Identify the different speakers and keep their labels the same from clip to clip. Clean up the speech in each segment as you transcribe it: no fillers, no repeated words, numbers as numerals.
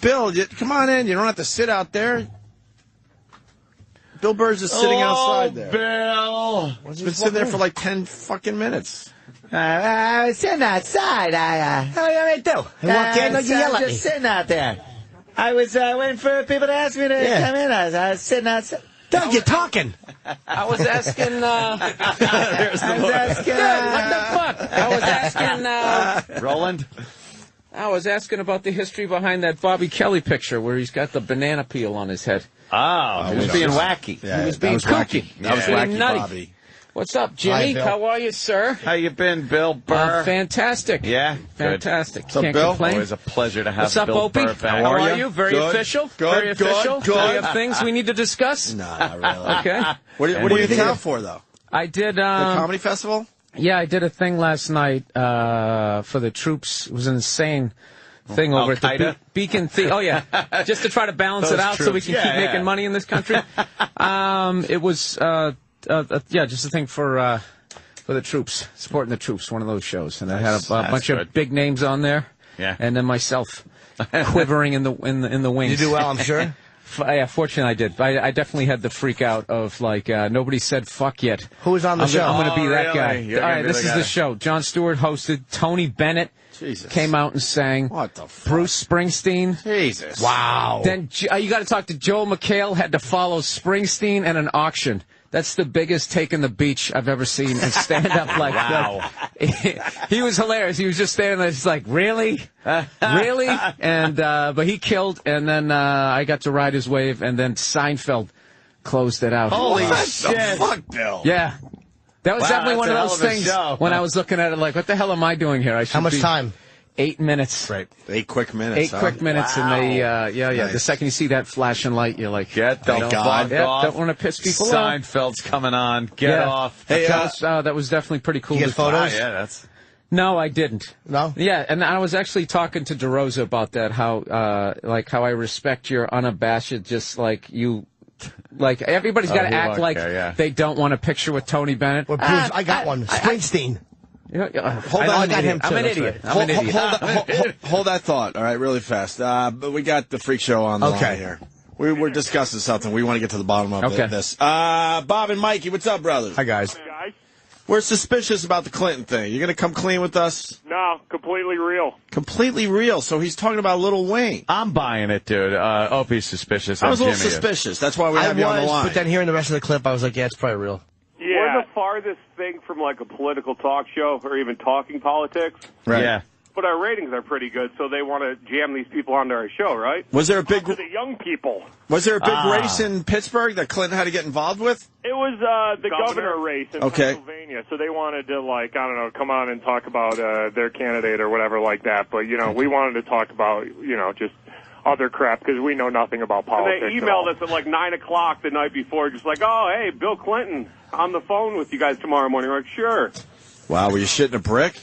Speaker 1: Bill, come on in. You don't have to sit out there. Bill Burr's just sitting outside there.
Speaker 2: Bill!
Speaker 1: He's been sitting there for like 10 fucking minutes.
Speaker 3: I was sitting outside. How do you want me to do? I walk in, you yell at me. Just sitting out there. I was waiting for people to ask me to come in. I was sitting outside. Doug, you're talking.
Speaker 4: I was asking,
Speaker 3: what the fuck?
Speaker 4: I was asking,
Speaker 2: Roland?
Speaker 4: I was asking about the history behind that Bobby Kelly picture where he's got the banana peel on his head.
Speaker 2: Oh, he was being wacky.
Speaker 1: Yeah,
Speaker 4: he was being kooky.
Speaker 1: That was wacky,
Speaker 4: nutty.
Speaker 1: Bobby.
Speaker 4: What's up, Jimmy?
Speaker 3: Hi,
Speaker 4: How are you, sir?
Speaker 2: How you been, Bill Burr?
Speaker 4: Fantastic.
Speaker 2: Yeah?
Speaker 4: Fantastic.
Speaker 1: What's up,
Speaker 4: Can't
Speaker 1: Bill?
Speaker 4: complain.
Speaker 2: Always a pleasure to have
Speaker 4: What's up,
Speaker 2: Bill
Speaker 4: Opie?
Speaker 2: Burr back.
Speaker 4: How are you? Very
Speaker 1: Good.
Speaker 4: official?
Speaker 1: Good.
Speaker 4: Very official?
Speaker 1: Good.
Speaker 4: Do we have things we need to discuss?
Speaker 1: No, not really.
Speaker 4: Okay.
Speaker 1: What do you think out for, though?
Speaker 4: I did,
Speaker 1: The comedy festival?
Speaker 4: yeah, I did a thing last night for the troops. It was an insane thing over at the Beacon Theater. Oh, yeah. Just to try to balance it out so we can keep making money in this country. It was, just a thing for the troops, supporting the troops, one of those shows. And I had a bunch of big names on there.
Speaker 2: Yeah.
Speaker 4: And then myself quivering in the wings.
Speaker 3: You do well, I'm sure.
Speaker 4: Yeah, fortunately I did. I definitely had the freak out of, like, nobody said fuck yet.
Speaker 3: Who was on the show?
Speaker 4: I'm going to be that
Speaker 2: really?
Speaker 4: guy.
Speaker 2: You're
Speaker 4: All
Speaker 2: gonna
Speaker 4: right,
Speaker 2: be
Speaker 4: this
Speaker 2: the
Speaker 4: is
Speaker 2: guy.
Speaker 4: the show. Jon Stewart hosted. Tony Bennett came out and sang.
Speaker 1: What the fuck?
Speaker 4: Bruce Springsteen.
Speaker 1: Jesus.
Speaker 3: Wow.
Speaker 4: Then you got to talk to Joel McHale. Had to follow Springsteen and an auction. That's the biggest take on the beach I've ever seen in stand-up. Like,
Speaker 2: Wow.
Speaker 4: he was hilarious. He was just standing there, just like, really? Really? And, but he killed, and then, I got to ride his wave, and then Seinfeld closed it out.
Speaker 2: Holy
Speaker 1: What
Speaker 2: shit.
Speaker 1: the fuck, Bill?
Speaker 4: Yeah. That was definitely one of
Speaker 2: that's
Speaker 4: those
Speaker 2: a hell of a
Speaker 4: things
Speaker 2: show.
Speaker 4: when I was looking at it like, what the hell am I doing here? I should
Speaker 3: How much
Speaker 4: be
Speaker 3: time?
Speaker 4: 8 minutes.
Speaker 1: Right. 8 quick minutes.
Speaker 4: 8 quick minutes, and they,
Speaker 1: Nice.
Speaker 4: The second you see that flashing light, you're like,
Speaker 2: Get the
Speaker 1: Thank
Speaker 2: fuck
Speaker 1: God.
Speaker 2: off.
Speaker 4: don't want to piss people off.
Speaker 2: Seinfeld's coming on. Get off.
Speaker 1: Hey,
Speaker 4: That was definitely pretty cool.
Speaker 3: You get photos?
Speaker 2: Yeah, that's...
Speaker 4: No, I didn't.
Speaker 3: No?
Speaker 4: Yeah, and I was actually talking to DeRosa about that, how I respect your unabashed, just like you, like everybody's got to act like they don't want a picture with Tony Bennett.
Speaker 3: Well, Bruce, I got one. Springsteen.
Speaker 1: Hold on.
Speaker 3: I got him, too.
Speaker 4: I'm an
Speaker 3: That's
Speaker 4: idiot.
Speaker 3: right.
Speaker 4: I'm an idiot.
Speaker 1: Hold that thought, all right, really fast. But we got the freak show on the line here. We're discussing something. We want to get to the bottom of this. Bob and Mikey, what's up, brothers?
Speaker 3: Hi, guys.
Speaker 1: We're suspicious about the Clinton thing. You going to come clean with us?
Speaker 5: No, completely real.
Speaker 1: Completely real. So he's talking about Lil Wayne.
Speaker 2: I'm buying it, dude. Opie's suspicious.
Speaker 1: I was a little
Speaker 2: Jimmy is.
Speaker 1: suspicious. That's why we have you on the line.
Speaker 3: But then hearing the rest of the clip, I was like, yeah, it's probably real.
Speaker 5: Yeah. We're the farthest thing from like a political talk show or even talking politics.
Speaker 1: Right.
Speaker 2: Yeah.
Speaker 5: But our ratings are pretty good, so they want to jam these people onto our show, right?
Speaker 1: Was there a big
Speaker 5: For the young people.
Speaker 1: Was there a big race in Pittsburgh that Clinton had to get involved with?
Speaker 5: It was the governor race in Pennsylvania, so they wanted to, like, I don't know, come on and talk about their candidate or whatever like that. But, you know, we wanted to talk about, you know, just other crap because we know nothing about politics. And they emailed us at like 9 o'clock the night before, just like, oh, hey, Bill Clinton on the phone with you guys tomorrow morning. We're like, sure.
Speaker 1: Wow, were you shitting a brick?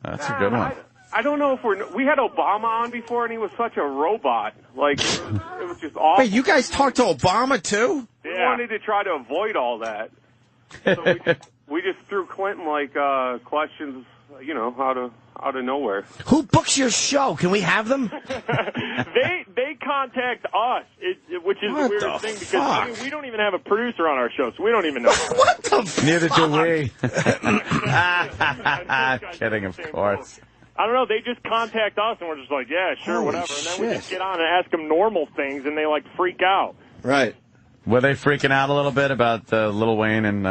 Speaker 2: That's a good one.
Speaker 5: I don't know if we had Obama on before, and he was such a robot. Like, it was just awful.
Speaker 1: Wait, you guys talked to Obama, too?
Speaker 5: We wanted to try to avoid all that. So we just threw Clinton, like, questions, you know, out of nowhere.
Speaker 3: Who books your show? Can we have them?
Speaker 5: They contact us, which is the weirdest thing, because I mean, we don't even have a producer on our show, so we don't even know.
Speaker 1: What the fuck?
Speaker 2: Neither do we. Kidding, of course.
Speaker 5: I don't know. They just contact us, and we're just like, yeah, sure, whatever. And then we just get on and ask them normal things, and they, like, freak out.
Speaker 1: Right.
Speaker 2: Were they freaking out a little bit about Lil Wayne and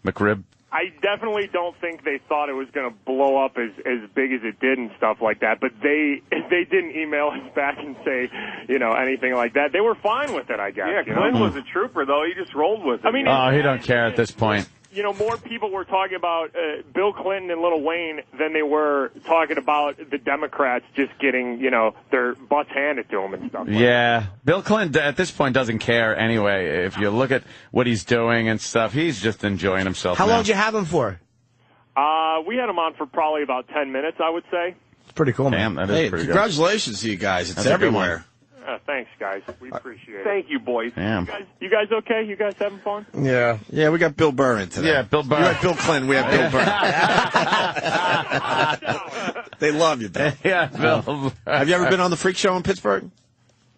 Speaker 2: McRib?
Speaker 5: I definitely don't think they thought it was going to blow up as big as it did and stuff like that. But they didn't email us back and say, you know, anything like that. They were fine with it, I guess. Yeah, Clinton was a trooper, though. He just rolled with it. I mean,
Speaker 2: he don't care at this point.
Speaker 5: You know, more people were talking about Bill Clinton and Lil Wayne than they were talking about the Democrats just getting, you know, their butts handed to them and stuff.
Speaker 2: Yeah. Bill Clinton, at this point, doesn't care anyway. If you look at what he's doing and stuff, he's just enjoying himself.
Speaker 3: How long did you have him for?
Speaker 5: We had him on for probably about 10 minutes, I would say.
Speaker 3: It's pretty cool,
Speaker 2: Damn,
Speaker 3: man.
Speaker 2: that is pretty
Speaker 1: Congratulations to you guys. It's
Speaker 2: That's a good
Speaker 1: everywhere.
Speaker 5: Thanks, guys. We appreciate it. Thank you, boys.
Speaker 2: Damn.
Speaker 5: You guys okay? You guys having fun?
Speaker 1: Yeah. Yeah, we got Bill Burr in today.
Speaker 2: Yeah, Bill Burr.
Speaker 1: You had Bill Clinton. We have Bill Burr. They love you, Bill.
Speaker 2: Yeah, Bill.
Speaker 1: Have you ever been on the Freak Show in Pittsburgh?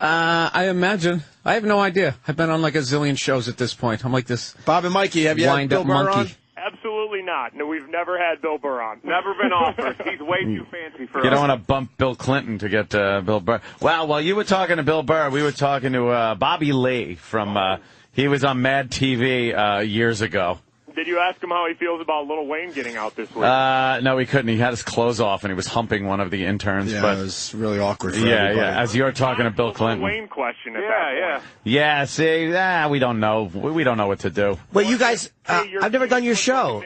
Speaker 4: I imagine. I have no idea. I've been on like a zillion shows at this point. I'm like this.
Speaker 1: Bob and Mikey, have you had Bill Burr on?
Speaker 5: Absolutely not. No, we've never had Bill Burr on. Never been offered. He's way too fancy for us.
Speaker 2: You don't want to bump Bill Clinton to get Bill Burr. Well, while you were talking to Bill Burr, we were talking to Bobby Lee from, he was on Mad TV years ago.
Speaker 5: Did you ask him how he feels about Lil Wayne getting out this week?
Speaker 2: No, he couldn't. He had his clothes off, and he was humping one of the interns.
Speaker 1: Yeah,
Speaker 2: but
Speaker 1: it was really awkward for everybody.
Speaker 2: Yeah, as you're talking to Bill Clinton.
Speaker 5: Lil Wayne question at that point.
Speaker 2: Yeah, see, we don't know. We don't know what to do.
Speaker 3: Well, you guys, I've never done your show.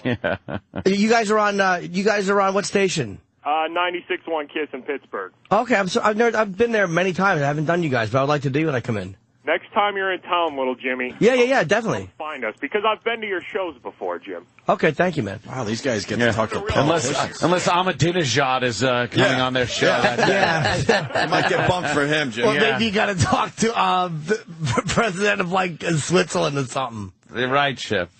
Speaker 2: Yeah.
Speaker 3: You guys are on what station?
Speaker 5: 96.1 Kiss in Pittsburgh.
Speaker 3: Okay, I've been there many times. I haven't done you guys, but I would like to do when I come in.
Speaker 5: Next time you're in town, little Jimmy.
Speaker 3: Yeah, definitely.
Speaker 5: Find us, because I've been to your shows before, Jim.
Speaker 3: Okay, thank you, man.
Speaker 1: Wow, these guys get to talk to politicians.
Speaker 2: Unless Ahmadinejad is coming on their show.
Speaker 1: Yeah. You might get bumped for him, Jim.
Speaker 3: Well, maybe you got to talk to the president of, like, Switzerland or something.
Speaker 2: Right, Chip.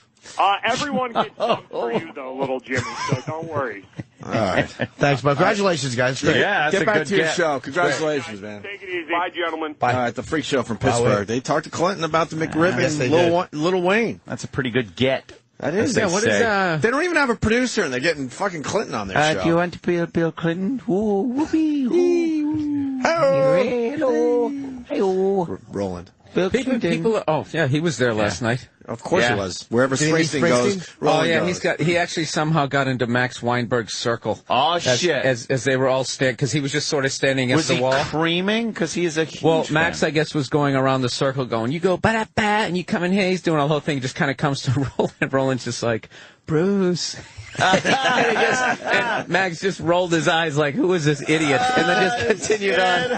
Speaker 5: Everyone gets bumped for you, though, little Jimmy, so don't worry.
Speaker 1: All right.
Speaker 3: Thanks, bud. Congratulations, guys.
Speaker 2: Yeah,
Speaker 1: get back to your show. Congratulations, man.
Speaker 5: Take it easy. Bye, gentlemen.
Speaker 1: Bye. All right, the Freak Show from Pittsburgh. They talked to Clinton about the McRib and Lil Wayne.
Speaker 2: That's a pretty good get.
Speaker 1: That is.
Speaker 4: Yeah, what is
Speaker 1: They don't even have a producer, and they're getting fucking Clinton on their show.
Speaker 2: Do you want to be Bill Clinton? Ooh, whoopee, ooh.
Speaker 3: Hello.
Speaker 1: Roland.
Speaker 4: People. Oh, yeah, he was there last night.
Speaker 1: Of course he was. Wherever Springsteen goes, Roland goes.
Speaker 4: He actually somehow got into Max Weinberg's circle.
Speaker 2: Oh, shit.
Speaker 4: As they were all standing, because he was just sort of standing against the wall.
Speaker 2: Was he creaming? Because he is a huge
Speaker 4: Well,
Speaker 2: fan.
Speaker 4: Max, I guess, was going around the circle going, you go, ba-da-ba, and you come in here. He's doing a whole thing. Just kind of comes to Roland. Roland's just like, Bruce. and Max just rolled his eyes like, who is this idiot? And then just continued on.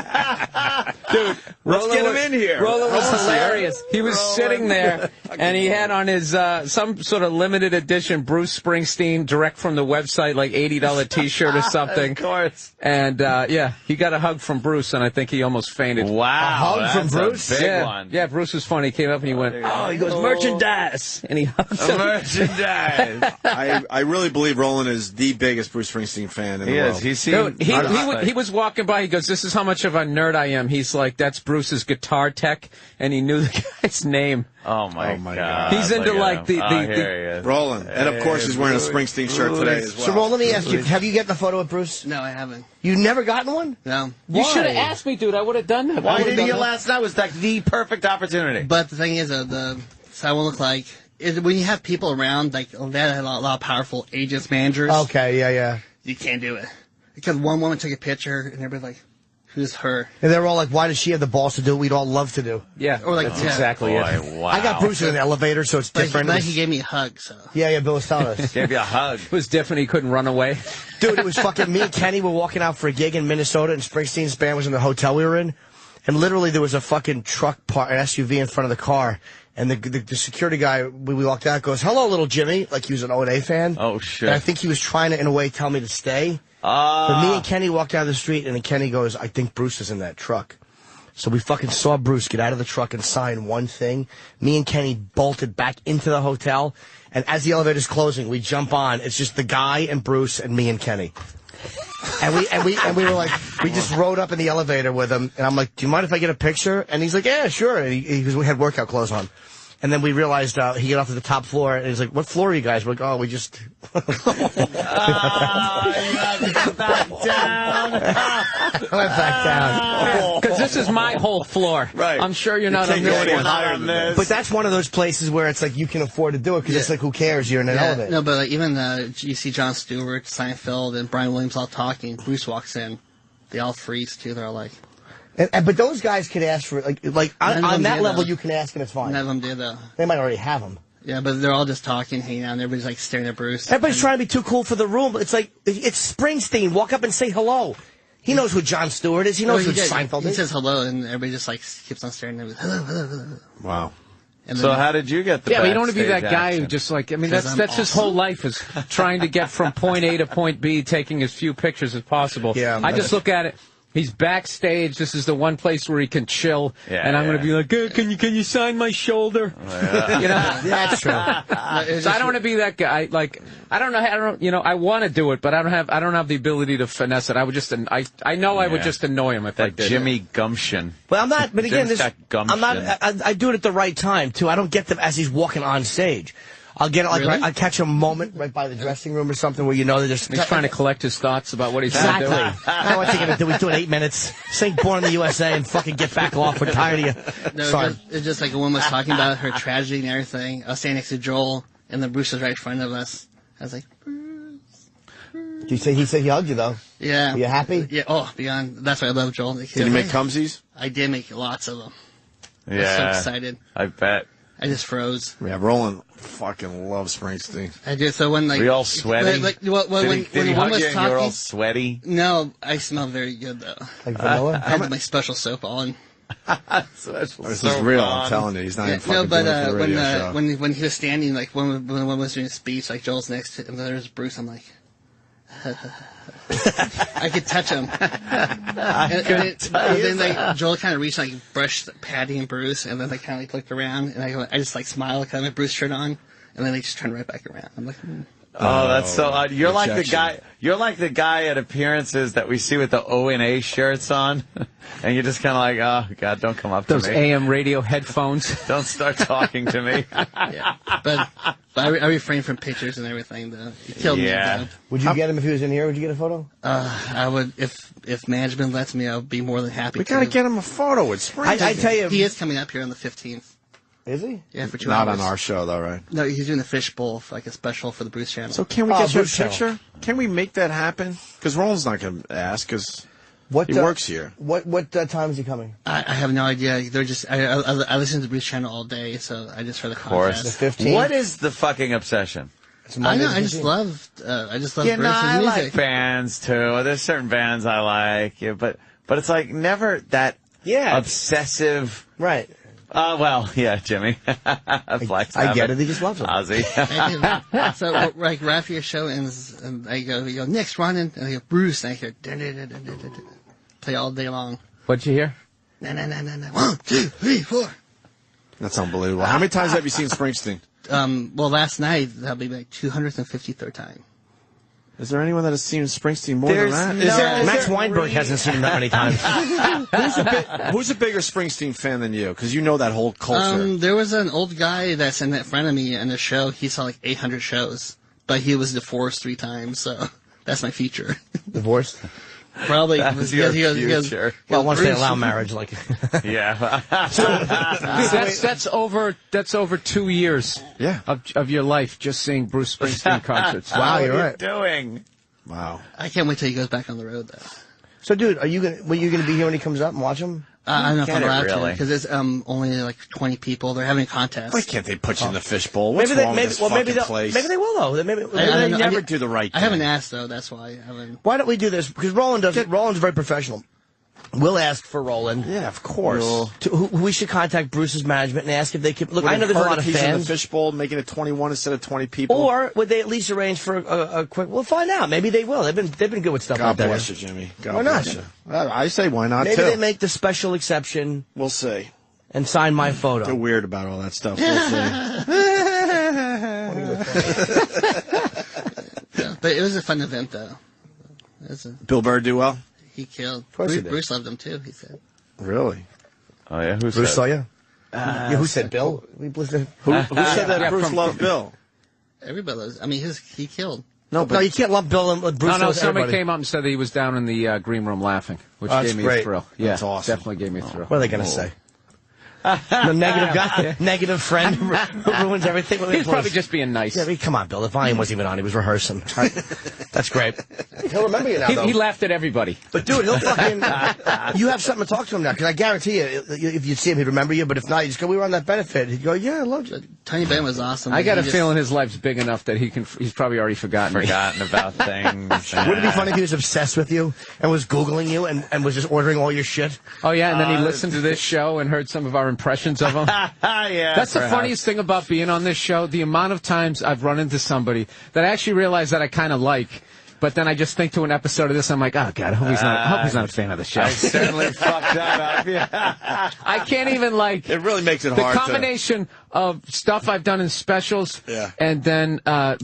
Speaker 4: Dude,
Speaker 1: let's get him in here.
Speaker 4: Roland was hilarious. He was sitting there, and he had on his some sort of limited edition Bruce Springsteen direct from the website, like $80 T-shirt or something.
Speaker 2: Of course.
Speaker 4: And he got a hug from Bruce, and I think he almost fainted.
Speaker 2: Wow,
Speaker 3: a hug from Bruce?
Speaker 2: A big one.
Speaker 4: Yeah, Bruce was funny. He came up and he went, he goes, merchandise, and he hugged him.
Speaker 2: Merchandise.
Speaker 1: I really believe Roland is the biggest Bruce Springsteen fan in the world.
Speaker 4: He was walking by. He goes, "This is how much of a nerd I am." He's like, "That's Bruce's guitar tech," and he knew the guy's name.
Speaker 2: Oh my God!
Speaker 4: He's into like the
Speaker 1: Roland, and of course he's wearing a Springsteen shirt today as well.
Speaker 3: So, Roland, let me ask you: have you gotten a photo with Bruce?
Speaker 6: No, I haven't.
Speaker 3: You never gotten one?
Speaker 6: No.
Speaker 4: You should have asked me, dude. I would have done that.
Speaker 2: Why didn't you last night? Was like the perfect opportunity.
Speaker 6: But the thing is, so I won't look like. When you have people around, like, they had a lot of powerful agents, managers.
Speaker 3: Okay, yeah.
Speaker 6: You can't do it. Because one woman took a picture, and everybody's like, who's her?
Speaker 3: And they were all like, why does she have the balls to do what we'd all love to do?
Speaker 4: Yeah,
Speaker 6: or like,
Speaker 4: that's exactly it.
Speaker 2: Wow.
Speaker 3: I got Bruce in an elevator, so it's different.
Speaker 6: But he gave me a hug, so.
Speaker 3: Yeah, Bill was telling us.
Speaker 2: Gave you a hug.
Speaker 4: It was different. He couldn't run away.
Speaker 3: Dude, it was fucking me and Kenny were walking out for a gig in Minnesota, and Springsteen's band was in the hotel we were in. And literally there was a fucking truck, an SUV in front of the car. And the security guy, when we walked out, goes, hello, little Jimmy, like he was an O&A fan.
Speaker 2: Oh, shit.
Speaker 3: And I think he was trying to, in a way, tell me to stay. But me and Kenny walked down the street, and then Kenny goes, I think Bruce is in that truck. So we fucking saw Bruce get out of the truck and sign one thing. Me and Kenny bolted back into the hotel, and as the elevator's closing, we jump on. It's just the guy and Bruce and me and Kenny. And we were like, we just rode up in the elevator with him, and I'm like, do you mind if I get a picture? And he's like, yeah, sure. And we had workout clothes on. And then we realized he got off to the top floor, and he's like, what floor are you guys? We're like, oh, we just...
Speaker 2: you have to go back down.
Speaker 3: I went back down.
Speaker 4: Because this is my whole floor.
Speaker 1: Right.
Speaker 4: I'm sure you're not on this one.
Speaker 1: Higher than this.
Speaker 3: But that's one of those places where it's like you can afford to do it, because it's like, who cares? You're in an elevator.
Speaker 6: No, but like, even you see Jon Stewart, Seinfeld, and Brian Williams all talking. Bruce walks in. They all freeze, too. They're all like...
Speaker 3: But those guys could ask for like on that level you can ask and it's fine.
Speaker 6: None of them did though.
Speaker 3: They might already have them.
Speaker 6: Yeah, but they're all just talking, hanging out, and everybody's like staring at Bruce.
Speaker 3: Everybody's trying to be too cool for the room. It's like it's Springsteen. Walk up and say hello. He knows who Jon Stewart is. He knows who Seinfeld is.
Speaker 6: He says hello, and everybody just like keeps on staring at him. Hello.
Speaker 1: Wow.
Speaker 2: So how did you get the
Speaker 4: but you don't want to be that
Speaker 2: backstage
Speaker 4: guy
Speaker 2: action?
Speaker 4: who just like, I mean, that's his whole life is trying to get from point A to point B, taking as few pictures as possible.
Speaker 3: Yeah,
Speaker 4: I just look at it. He's backstage. This is the one place where he can chill, and I'm going to be like, "Can you sign my shoulder?" You know,
Speaker 3: that's true.
Speaker 4: So I don't want to be that guy. Like, I don't know. I want to do it, but I don't have the ability to finesse it. I would just, I know I would just annoy him if I did.
Speaker 2: Jimmy gumption.
Speaker 3: Well, I'm not. But again,
Speaker 2: I'm
Speaker 3: not. I do it at the right time too. I don't get them as he's walking on stage. I'll get it like
Speaker 6: really?
Speaker 3: I catch a moment right by the dressing room or something where they're just.
Speaker 4: He's trying to collect his thoughts about what he's going to do.
Speaker 3: Exactly. What's he going to do? We do it 8 minutes. Sing "Born in the USA" and fucking get back off. We're tired of you.
Speaker 6: No,
Speaker 3: Sorry.
Speaker 6: It's just like a woman was talking about her tragedy and everything. I was standing next to Joel, and then Bruce was right in front of us. I was like,
Speaker 3: He said he hugged you though.
Speaker 6: yeah.
Speaker 3: Are you happy?
Speaker 6: Yeah. Oh, beyond. That's why I love Joel.
Speaker 1: Did you make cumsies?
Speaker 6: I did make lots of them.
Speaker 2: Yeah.
Speaker 6: I was so excited.
Speaker 2: I bet.
Speaker 6: I just froze.
Speaker 1: Yeah, Roland fucking loves Springsteen.
Speaker 6: I did. So when
Speaker 2: Were you all sweaty?
Speaker 6: when
Speaker 2: did he
Speaker 6: one
Speaker 2: hug
Speaker 6: was
Speaker 2: you and
Speaker 6: talking,
Speaker 2: you were all sweaty?
Speaker 6: no, I smell very good though.
Speaker 3: Like vanilla?
Speaker 6: I had my special soap on.
Speaker 1: This is real. I'm telling you, he's not even fucking
Speaker 6: No, but
Speaker 1: doing it for the radio show.
Speaker 6: when he was standing, like when one was doing a speech, like Joel's next to him, and there's Bruce. I'm like, I could touch him. And then like Joel kind of reached, like brushed Patty and Bruce, and then they kind of like looked around, and I just like smiled, kind of Bruce shirt on, and then they just turned right back around. I'm like.
Speaker 2: Oh, that's so odd. You're like
Speaker 1: rejection.
Speaker 2: the guy. You're like the guy at appearances that we see with the O&A shirts on, and you're just kind of like, oh God, don't come up to me.
Speaker 4: Those AM radio headphones.
Speaker 2: Don't start talking to me.
Speaker 6: Yeah, but I refrain from pictures and everything. Though it killed me. Though.
Speaker 3: Would you get him if he was in here? Would you get a photo?
Speaker 6: I would if management lets me. I would be more than happy.
Speaker 1: We gotta get him a photo with Springsteen.
Speaker 3: I tell you,
Speaker 6: He is coming up here on the 15th.
Speaker 3: Is he?
Speaker 6: Yeah, for 2
Speaker 1: Not
Speaker 6: hours.
Speaker 1: on our show though, right?
Speaker 6: No, he's doing the fishbowl, like a special for the Bruce channel.
Speaker 1: So can we get you a
Speaker 3: Bruce channel.
Speaker 1: picture? Can we make that happen? Because Roland's not going to ask because
Speaker 3: What
Speaker 1: he works here.
Speaker 3: What time is he coming?
Speaker 6: I have no idea. They're just I listen to the Bruce channel all day, so I just heard the
Speaker 2: course.
Speaker 6: contest.
Speaker 3: The 15th.
Speaker 2: What is the fucking obsession?
Speaker 3: It's
Speaker 6: I
Speaker 3: Monday
Speaker 6: know.
Speaker 3: the
Speaker 6: I just
Speaker 3: 15th.
Speaker 6: love
Speaker 2: Yeah,
Speaker 6: Bruce's
Speaker 2: no, I
Speaker 6: music.
Speaker 2: like bands too. There's certain bands I like, yeah, but it's like never that obsessive.
Speaker 3: Right.
Speaker 2: Well, yeah, Jimmy. Flex
Speaker 3: I get
Speaker 2: habit.
Speaker 3: it. He just loves him.
Speaker 2: Ozzy.
Speaker 6: So like right after your show ends, and I go, next Ronan, and I go Bruce, and I hear play all day long.
Speaker 4: What'd you hear?
Speaker 6: Na na na na na. 1, 2, 3, 4.
Speaker 1: That's unbelievable. How many times have you seen Springsteen?
Speaker 6: Well, last night that'll be like 253rd time.
Speaker 1: Is there anyone that has seen Springsteen more than that?
Speaker 3: Max Weinberg hasn't seen him that many times.
Speaker 1: Who's a bigger Springsteen fan than you? Because you know that whole culture.
Speaker 6: There was an old guy that's in front of me in the show. He saw like 800 shows, but he was divorced 3 times, so that's my future.
Speaker 3: Divorced?
Speaker 6: Probably.
Speaker 2: That was your future.
Speaker 3: Well, once they allow marriage, like.
Speaker 2: Yeah.
Speaker 4: That's over 2 years.
Speaker 1: Yeah.
Speaker 4: Of your life just seeing Bruce Springsteen concerts.
Speaker 3: Wow, you're
Speaker 2: What are
Speaker 3: right.
Speaker 2: you doing?
Speaker 1: Wow.
Speaker 6: I can't wait till he goes back on the road, though.
Speaker 3: So, dude, were you gonna be here when he comes up and watch him?
Speaker 6: I don't know if I'm
Speaker 2: Get it,
Speaker 6: allowed
Speaker 2: really?
Speaker 6: to, because it's only like 20 people. They're having a contest.
Speaker 1: Why can't they put you in the fishbowl? What's wrong with this fucking place?
Speaker 3: Maybe they will though. Maybe
Speaker 1: They never do the right thing.
Speaker 6: I haven't asked, though. That's why I haven't.
Speaker 3: Why don't we do this? Because Roland's very professional. We'll ask for Roland.
Speaker 1: Yeah, of course.
Speaker 3: We should contact Bruce's management and ask if they could. Look, I know there's a lot of
Speaker 1: He's in the
Speaker 3: fans.
Speaker 1: fishbowl, making it 21 instead of 20 people.
Speaker 3: Or would they at least arrange for a quick? We'll find out. Maybe they will. They've been good with stuff
Speaker 1: God
Speaker 3: like that.
Speaker 1: bless you, Jimmy. God
Speaker 3: Why not?
Speaker 1: bless you. I say why not,
Speaker 3: Maybe
Speaker 1: too.
Speaker 3: they make the special exception
Speaker 1: We'll see.
Speaker 3: and sign my photo.
Speaker 1: They're weird about all that stuff. We'll see.
Speaker 6: But it was a fun event, though.
Speaker 1: Bill Burr do well?
Speaker 6: He killed.
Speaker 3: Of course he did.
Speaker 6: Bruce loved him, too, he said.
Speaker 1: Really?
Speaker 2: Oh yeah, who
Speaker 3: Bruce saw
Speaker 2: said?
Speaker 3: you? Who said Bill?
Speaker 1: Who said that Bruce loved Bill?
Speaker 6: Everybody loves. I mean, he killed.
Speaker 1: No, but
Speaker 3: you can't lump Bill and Bruce.
Speaker 4: No,
Speaker 3: with
Speaker 4: somebody
Speaker 3: everybody.
Speaker 4: came up and said that he was down in the green room laughing, which
Speaker 3: That's
Speaker 4: gave me
Speaker 3: great.
Speaker 4: a thrill. Yeah,
Speaker 1: That's awesome.
Speaker 4: definitely gave me a thrill.
Speaker 3: What are they going to say? The negative guy, negative friend who ruins everything.
Speaker 4: He's probably just being nice.
Speaker 3: Yeah, come on, Bill. The volume wasn't even on. He was rehearsing. That's great. He'll remember you now, though.
Speaker 4: He laughed at everybody.
Speaker 3: But, dude, he'll fucking... you have something to talk to him now, because I guarantee you, if you'd see him, he'd remember you. But if not, you just go, we were on that benefit. He'd go, yeah, I loved you.
Speaker 6: Tiny Ben was awesome.
Speaker 4: I got a feeling his life's big enough that he's probably already forgotten
Speaker 2: about things.
Speaker 3: Wouldn't it be funny if he was obsessed with you and was Googling you and was just ordering all your shit?
Speaker 4: Oh, yeah, and then he listened to this show and heard some of our impressions of him.
Speaker 2: Yeah,
Speaker 4: That's the funniest thing about being on this show. The amount of times I've run into somebody that I actually realize that I kind of like. But then I just think to an episode of this, I'm like, oh, God, I hope he's not a fan of the show.
Speaker 2: I certainly fucked that up. Yeah.
Speaker 4: I can't even, like...
Speaker 1: It really makes it hard
Speaker 4: The combination of stuff I've done in specials
Speaker 1: yeah.
Speaker 4: and then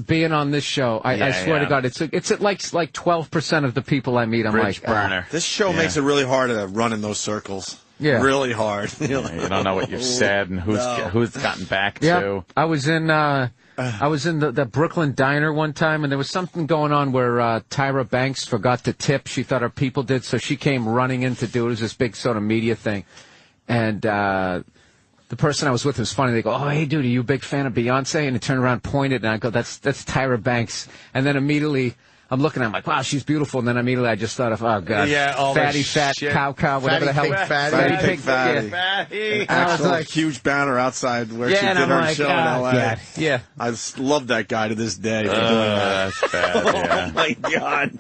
Speaker 4: being on this show, I swear to God, it's at like 12% of the people I meet. I'm
Speaker 2: Bridge
Speaker 4: like...
Speaker 2: burner.
Speaker 1: This show makes it really hard to run in those circles.
Speaker 4: Yeah.
Speaker 1: Really hard.
Speaker 2: You don't know what you've said and who's gotten back to.
Speaker 4: I was in the Brooklyn Diner one time, and there was something going on where Tyra Banks forgot to tip. She thought her people did, so she came running in to do it. It was this big sort of media thing. And the person I was with was funny. They go, oh, hey, dude, are you a big fan of Beyonce? And he turned around, pointed, and I go, that's Tyra Banks. And then immediately... I'm looking at him like, wow, she's beautiful. And then immediately I just thought of, oh, God, fatty, fat, cow, whatever the hell.
Speaker 1: Fatty, pig, fatty. I was like, huge banner outside where she did her show in L.A.
Speaker 4: God. Yeah.
Speaker 1: I love that guy to this day for doing that.
Speaker 2: That's bad,
Speaker 1: Oh, my God.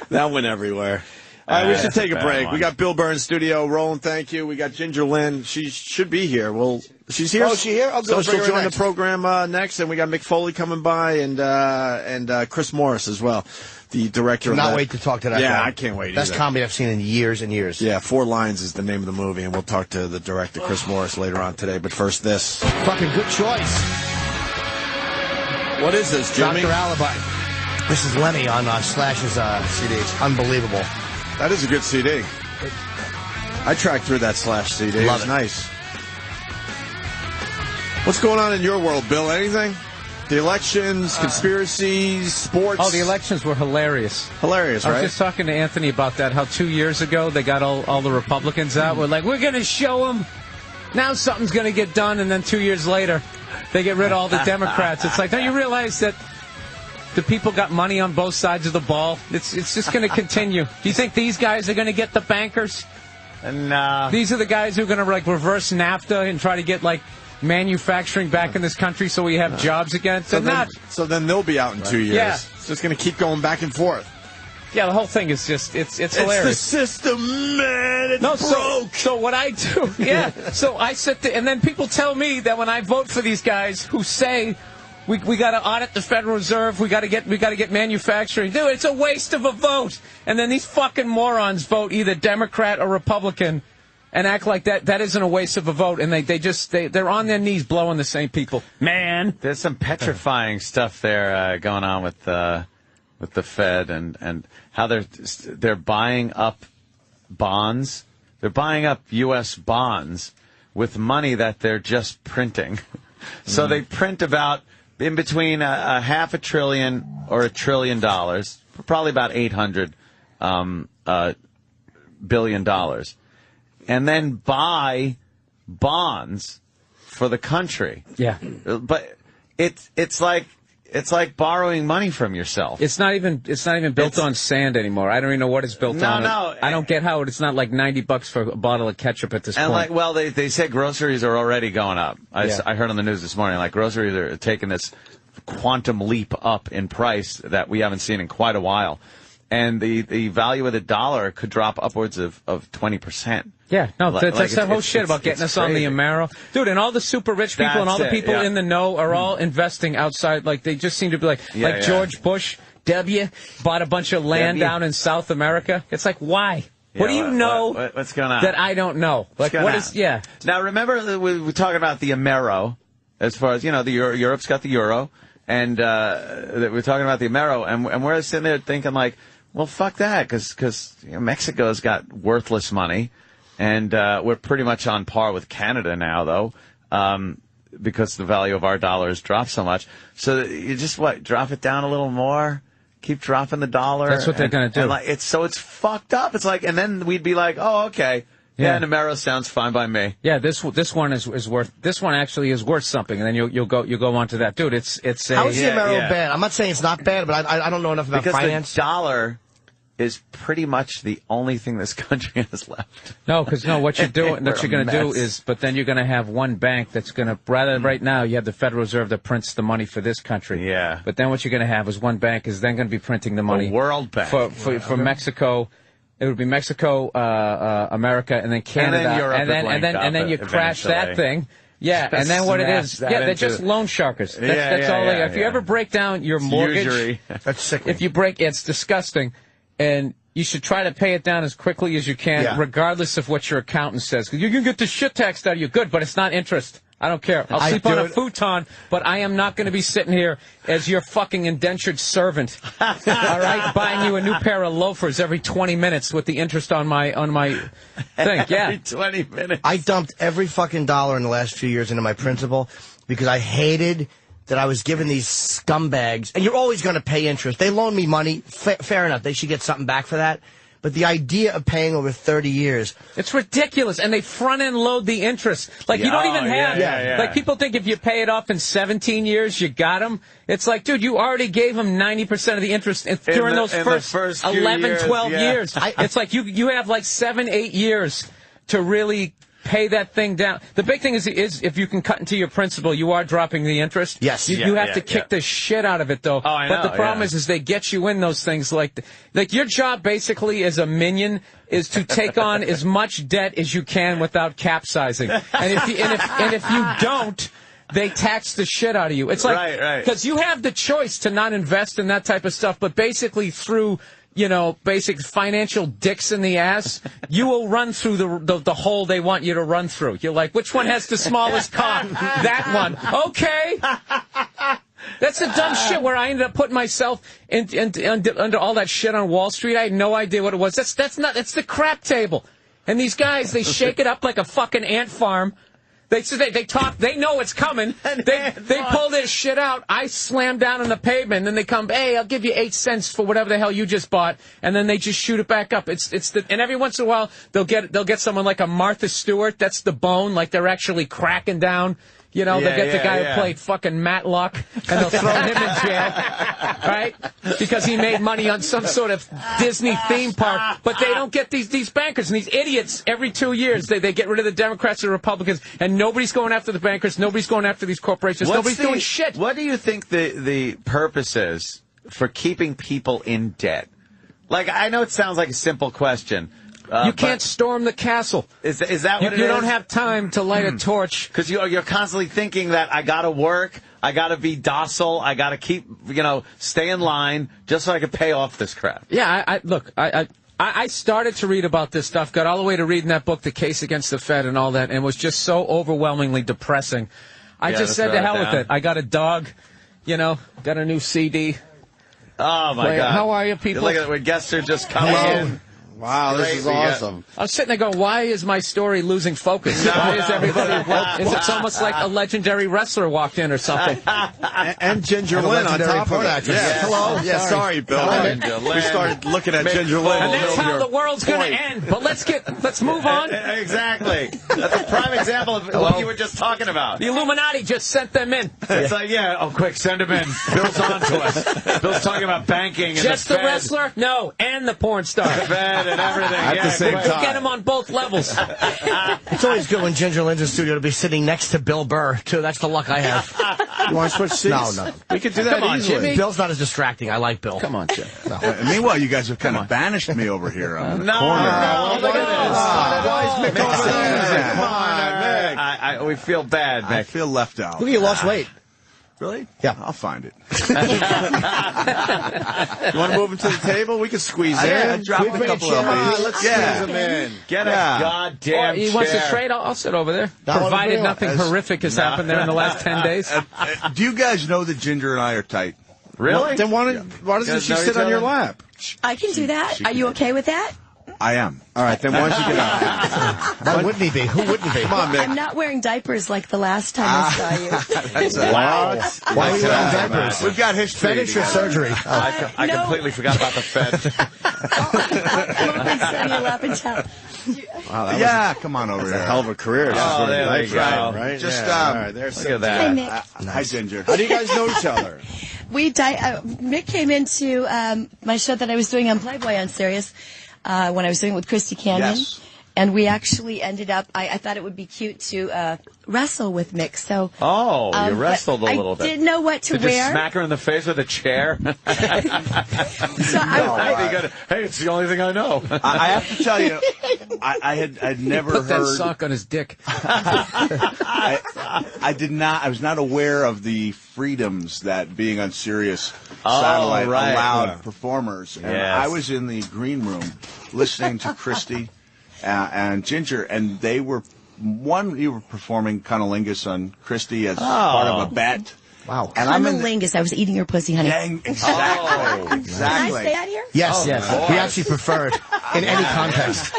Speaker 1: That went everywhere. All right, we should take a break.
Speaker 2: One.
Speaker 1: We got Bill Burr in studio. Roland, thank you. We got Ginger Lynn. She should be here. Well, she's here.
Speaker 3: Oh, is she here? I'll go
Speaker 1: so she'll join the program next. And we got Mick Foley coming by and Chris Morris as well, the director.
Speaker 3: Cannot wait to talk to that guy.
Speaker 1: Yeah, I can't wait.
Speaker 3: Best comedy I've seen in years and years.
Speaker 1: Yeah, 4 Lines is the name of the movie, and we'll talk to the director, Chris Morris, later on today. But first, this.
Speaker 3: Fucking good choice.
Speaker 1: What is this, Jimmy?
Speaker 3: Dr. Alibi. This is Lenny on Slash's CD. It's unbelievable.
Speaker 1: That is a good CD. I tracked through that Slash CD.
Speaker 3: Love
Speaker 1: it was nice. What's going on in your world, Bill? Anything? The elections, conspiracies, sports?
Speaker 4: Oh, the elections were hilarious.
Speaker 1: Hilarious, right?
Speaker 4: I was just talking to Anthony about that, how 2 years ago they got all the Republicans out. We're like, we're going to show them. Now something's going to get done, and then 2 years later, they get rid of all the Democrats. It's like, don't you realize that the people got money on both sides of the ball? It's just going to continue. Do you think these guys are going to get the bankers?
Speaker 2: No.
Speaker 4: These are the guys who are going to like reverse NAFTA and try to get like manufacturing back in this country so we have jobs again.
Speaker 1: So then they'll be out in 2 years.
Speaker 4: Yeah.
Speaker 1: It's just going to keep going back and forth.
Speaker 4: Yeah, the whole thing is just, it's hilarious.
Speaker 1: It's the system, man. It's broke.
Speaker 4: So what I do, so I sit there, and then people tell me that when I vote for these guys who say, we got to audit the Federal Reserve. We got to get manufacturing. Dude, it's a waste of a vote. And then these fucking morons vote either Democrat or Republican, and act like that isn't a waste of a vote. And they're on their knees blowing the same people. Man,
Speaker 2: there's some petrifying stuff there going on with the Fed and how they're buying up bonds. They're buying up U.S. bonds with money that they're just printing. So they print about in between a $500 billion or $1 trillion, probably about $800 billion, and then buy bonds for the country.
Speaker 4: Yeah,
Speaker 2: but it's like borrowing money from yourself.
Speaker 4: It's not even built on sand anymore. I don't even know what it's built on.
Speaker 2: No,
Speaker 4: I don't get how it's not like $90 for a bottle of ketchup at this point.
Speaker 2: And they say groceries are already going up. I heard on the news this morning, like groceries are taking this quantum leap up in price that we haven't seen in quite a while. And the value of the dollar could drop upwards of 20%.
Speaker 4: Yeah, no, that's that whole shit about getting us on the Amero. Dude, and all the super rich people and all the people in the know are all investing outside. Like, they just seem to be like George Bush, bought a bunch of land down in South America. It's like, why? What do you know
Speaker 2: what's going on?
Speaker 4: that I don't know? Like, what is,
Speaker 2: Now, remember, we're talking about the Amero, as far as, Europe's got the euro, and we're talking about the Amero, and we're sitting there thinking, like, well, fuck that, because Mexico's got worthless money. And we're pretty much on par with Canada now, though, because the value of our dollar has dropped so much. So you just, drop it down a little more, keep dropping the dollar.
Speaker 4: That's what they're going to do.
Speaker 2: And it's fucked up. It's like, and then we'd be like, oh, okay. Yeah, Namero sounds fine by me.
Speaker 4: Yeah, this one is worth. This one actually is worth something, and then you'll go on to that, dude. It's
Speaker 3: how's the Amero bad? I'm not saying it's not bad, but I don't know enough about finance.
Speaker 2: Because the dollar is pretty much the only thing this country has left.
Speaker 4: No, because what you're going to do is, but then you're going to have one bank that's going to, right now you have the Federal Reserve that prints the money for this country.
Speaker 2: Yeah.
Speaker 4: But then what you're going to have is one bank is then going to be printing the money.
Speaker 2: The World Bank.
Speaker 4: For Mexico. It would be Mexico, America, and then Canada.
Speaker 2: And then Europe
Speaker 4: and then you crash that thing. Yeah, and then what it is, they're just loan sharkers. That's all they are. If you ever break down your mortgage,
Speaker 3: that's sick.
Speaker 4: If you break, it's disgusting, and you should try to pay it down as quickly as you can, regardless of what your accountant says. Because you can get the shit taxed out of you, good, but it's not interest. I don't care. I'll sleep on a futon, but I am not going to be sitting here as your fucking indentured servant. All right, buying you a new pair of loafers every 20 minutes with the interest on my thing. Yeah,
Speaker 2: every 20 minutes.
Speaker 3: I dumped every fucking dollar in the last few years into my principal because I hated that I was giving these scumbags, and you're always going to pay interest. They loan me money. Fair enough. They should get something back for that. But the idea of paying over 30 years...
Speaker 4: It's ridiculous, and they front-end load the interest. Like, you don't even have... Like, people think if you pay it off in 17 years, you got them. It's like, dude, you already gave them 90% of the interest during those first 11, 12 years. It's like you have, like, 7, 8 years to really... pay that thing down. The big thing is if you can cut into your principal, you are dropping the interest.
Speaker 3: Yes.
Speaker 4: You have to kick the shit out of it, though.
Speaker 2: Oh, I know.
Speaker 4: But the problem is they get you in those things like your job basically as a minion is to take on as much debt as you can without capsizing. And if you don't, they tax the shit out of you. It's like because you have the choice to not invest in that type of stuff, but basically through basic financial dicks in the ass, you will run through the hole they want you to run through. You're like, which one has the smallest cock? That one. Okay. That's the dumb shit where I ended up putting myself under all that shit on Wall Street. I had no idea what it was. That's the crap table. And these guys, they shake it up like a fucking ant farm. They talk. They know it's coming. They pull this shit out. I slam down on the pavement, and then they come. Hey, I'll give you 8 cents for whatever the hell you just bought, and then they just shoot it back up. And every once in a while they'll get someone like a Martha Stewart. That's the bone. Like they're actually cracking down. They'll get the guy who played fucking Matlock, and they'll throw him in jail, right? Because he made money on some sort of Disney theme park. But they don't get these bankers and these idiots every 2 years. They get rid of the Democrats and Republicans, and nobody's going after the bankers. Nobody's going after these corporations. Nobody's doing shit.
Speaker 2: What do you think the purpose is for keeping people in debt? Like, I know it sounds like a simple question.
Speaker 4: You can't storm the castle.
Speaker 2: Is that what it is?
Speaker 4: You don't have time to light a torch.
Speaker 2: Because you're constantly thinking that I got to work, I got to be docile, I got to keep, stay in line just so I can pay off this crap.
Speaker 4: Yeah, I started to read about this stuff, got all the way to reading that book, The Case Against the Fed and all that, and was just so overwhelmingly depressing. I just said to hell with it. I got a dog, got a new CD.
Speaker 2: Oh, my God.
Speaker 4: How are you, people?
Speaker 2: Look at it when guests are just coming in.
Speaker 1: Wow, this is awesome.
Speaker 4: I was sitting there going, why is my story losing focus? Why is everybody... It's almost like a legendary wrestler walked in or something.
Speaker 1: and Ginger Lynn on top of it. Yeah. Hello. Yeah, sorry, Bill. We started looking at Ginger Lynn.
Speaker 4: And that's how the world's going to end. But let's move on.
Speaker 2: Exactly. That's a prime example of what you were just talking about.
Speaker 4: The Illuminati just sent them in.
Speaker 2: It's like, quick, send them in. Bill's on to us. Bill's talking about banking. And
Speaker 4: just the wrestler? No, and the porn star.
Speaker 2: The Fed and everything.
Speaker 1: At the same time.
Speaker 4: Get him on both levels.
Speaker 3: It's always good when Ginger Lynn's in the studio to be sitting next to Bill Burr, too. That's the luck I have.
Speaker 1: You want to switch seats?
Speaker 3: No.
Speaker 1: We could do that easily.
Speaker 3: Jimmy. Bill's not as distracting. I like Bill.
Speaker 4: Come on, Jim.
Speaker 1: Meanwhile, you guys have kind of banished me over here on the corner.
Speaker 2: Look at this.
Speaker 1: Why is Mick over there? Come on, Mick.
Speaker 2: We feel bad, Mick.
Speaker 1: I feel left out.
Speaker 3: Look, you lost weight.
Speaker 1: Really?
Speaker 3: Yeah.
Speaker 1: I'll find it. You want to move him to the table? We can squeeze in.
Speaker 3: Drop a couple of these.
Speaker 1: Let's squeeze him in.
Speaker 2: Get a goddamn
Speaker 4: chair. He wants to trade? I'll sit over there. Provided nothing horrific has happened there in the last 10 days.
Speaker 1: Do you guys know that Ginger and I are tight?
Speaker 2: Really?
Speaker 1: Well, then why doesn't she sit on your lap?
Speaker 7: I can do that. Are you okay with that?
Speaker 1: I am. All right, then why don't you get out?
Speaker 3: Why wouldn't he be? Who wouldn't be?
Speaker 1: Come on, Mick.
Speaker 7: I'm not wearing diapers like the last time I saw you.
Speaker 3: Wow. Why are you wearing diapers?
Speaker 1: We've got history.
Speaker 3: Fed interest surgery.
Speaker 2: I completely forgot about the Fed.
Speaker 7: I'm over and sit on your lap and tell.
Speaker 1: Wow, come on over here.
Speaker 8: A hell of a career.
Speaker 2: Oh, there we go.
Speaker 8: Right?
Speaker 1: Just,
Speaker 8: all right, there's
Speaker 2: look at that.
Speaker 7: Hey, Mick.
Speaker 1: Hi, Ginger.
Speaker 8: How do you guys know each other?
Speaker 7: Mick came into my show that I was doing on Playboy on Sirius when I was doing it with Christy Canyon.
Speaker 1: Yes.
Speaker 7: And we actually ended up, I thought it would be cute to wrestle with Mick. So,
Speaker 2: you wrestled a little bit.
Speaker 7: I didn't know what to wear.
Speaker 2: Did you smack her in the face with a chair?
Speaker 7: So
Speaker 2: hey, it's the only thing I know.
Speaker 8: I have to tell you, I had never
Speaker 4: Put
Speaker 8: heard.
Speaker 4: that sock on his dick.
Speaker 8: I did not. I was not aware of the freedoms that being on Sirius satellite allowed performers. And I was in the green room listening to Christy and Ginger, and they were you were performing cunnilingus on Christy as part of a bet.
Speaker 3: Wow.
Speaker 7: And cunnilingus. I was eating your pussy, honey.
Speaker 8: Dang, exactly. Exactly.
Speaker 7: Can I say that here?
Speaker 3: Yes, yes. We actually prefer it in any context.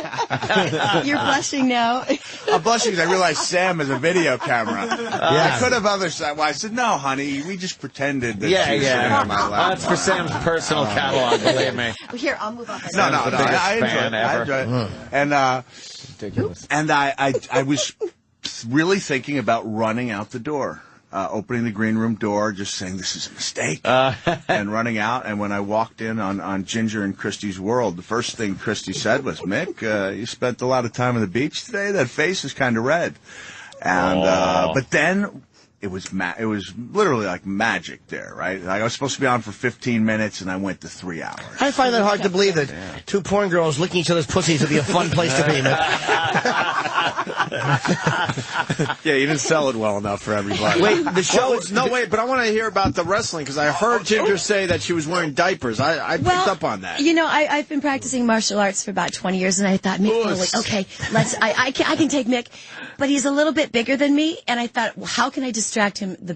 Speaker 7: You're blushing now.
Speaker 8: I'm blushing because I realized Sam has a video camera. I could have other side. Well, I said, no, honey, we just pretended that she was sitting on my lap.
Speaker 2: That's for Sam's personal catalog, believe me.
Speaker 7: Well, here, I'll move on.
Speaker 8: No, I enjoyed it. And,
Speaker 4: ridiculous.
Speaker 8: And I was really thinking about running out the door. Opening the green room door, just saying this is a mistake, and running out. And when I walked in on Ginger and Christy's world, the first thing Christy said was, "Mick, you spent a lot of time on the beach today. That face is kind of red." And but then it was literally like magic there, right? Like I was supposed to be on for 15 minutes, and I went to 3 hours.
Speaker 3: I find that hard to believe that two porn girls licking each other's pussies would be a fun place to be,
Speaker 1: Yeah, you didn't sell it well enough for everybody.
Speaker 3: Wait, the show
Speaker 1: is... No, wait, but I want to hear about the wrestling, because I heard Ginger say that she was wearing diapers. I picked up on that.
Speaker 7: You know, I've been practicing martial arts for about 20 years, and I thought, Mick Foley, okay, I can take Mick, but he's a little bit bigger than me, and I thought, well, how can I distract him in the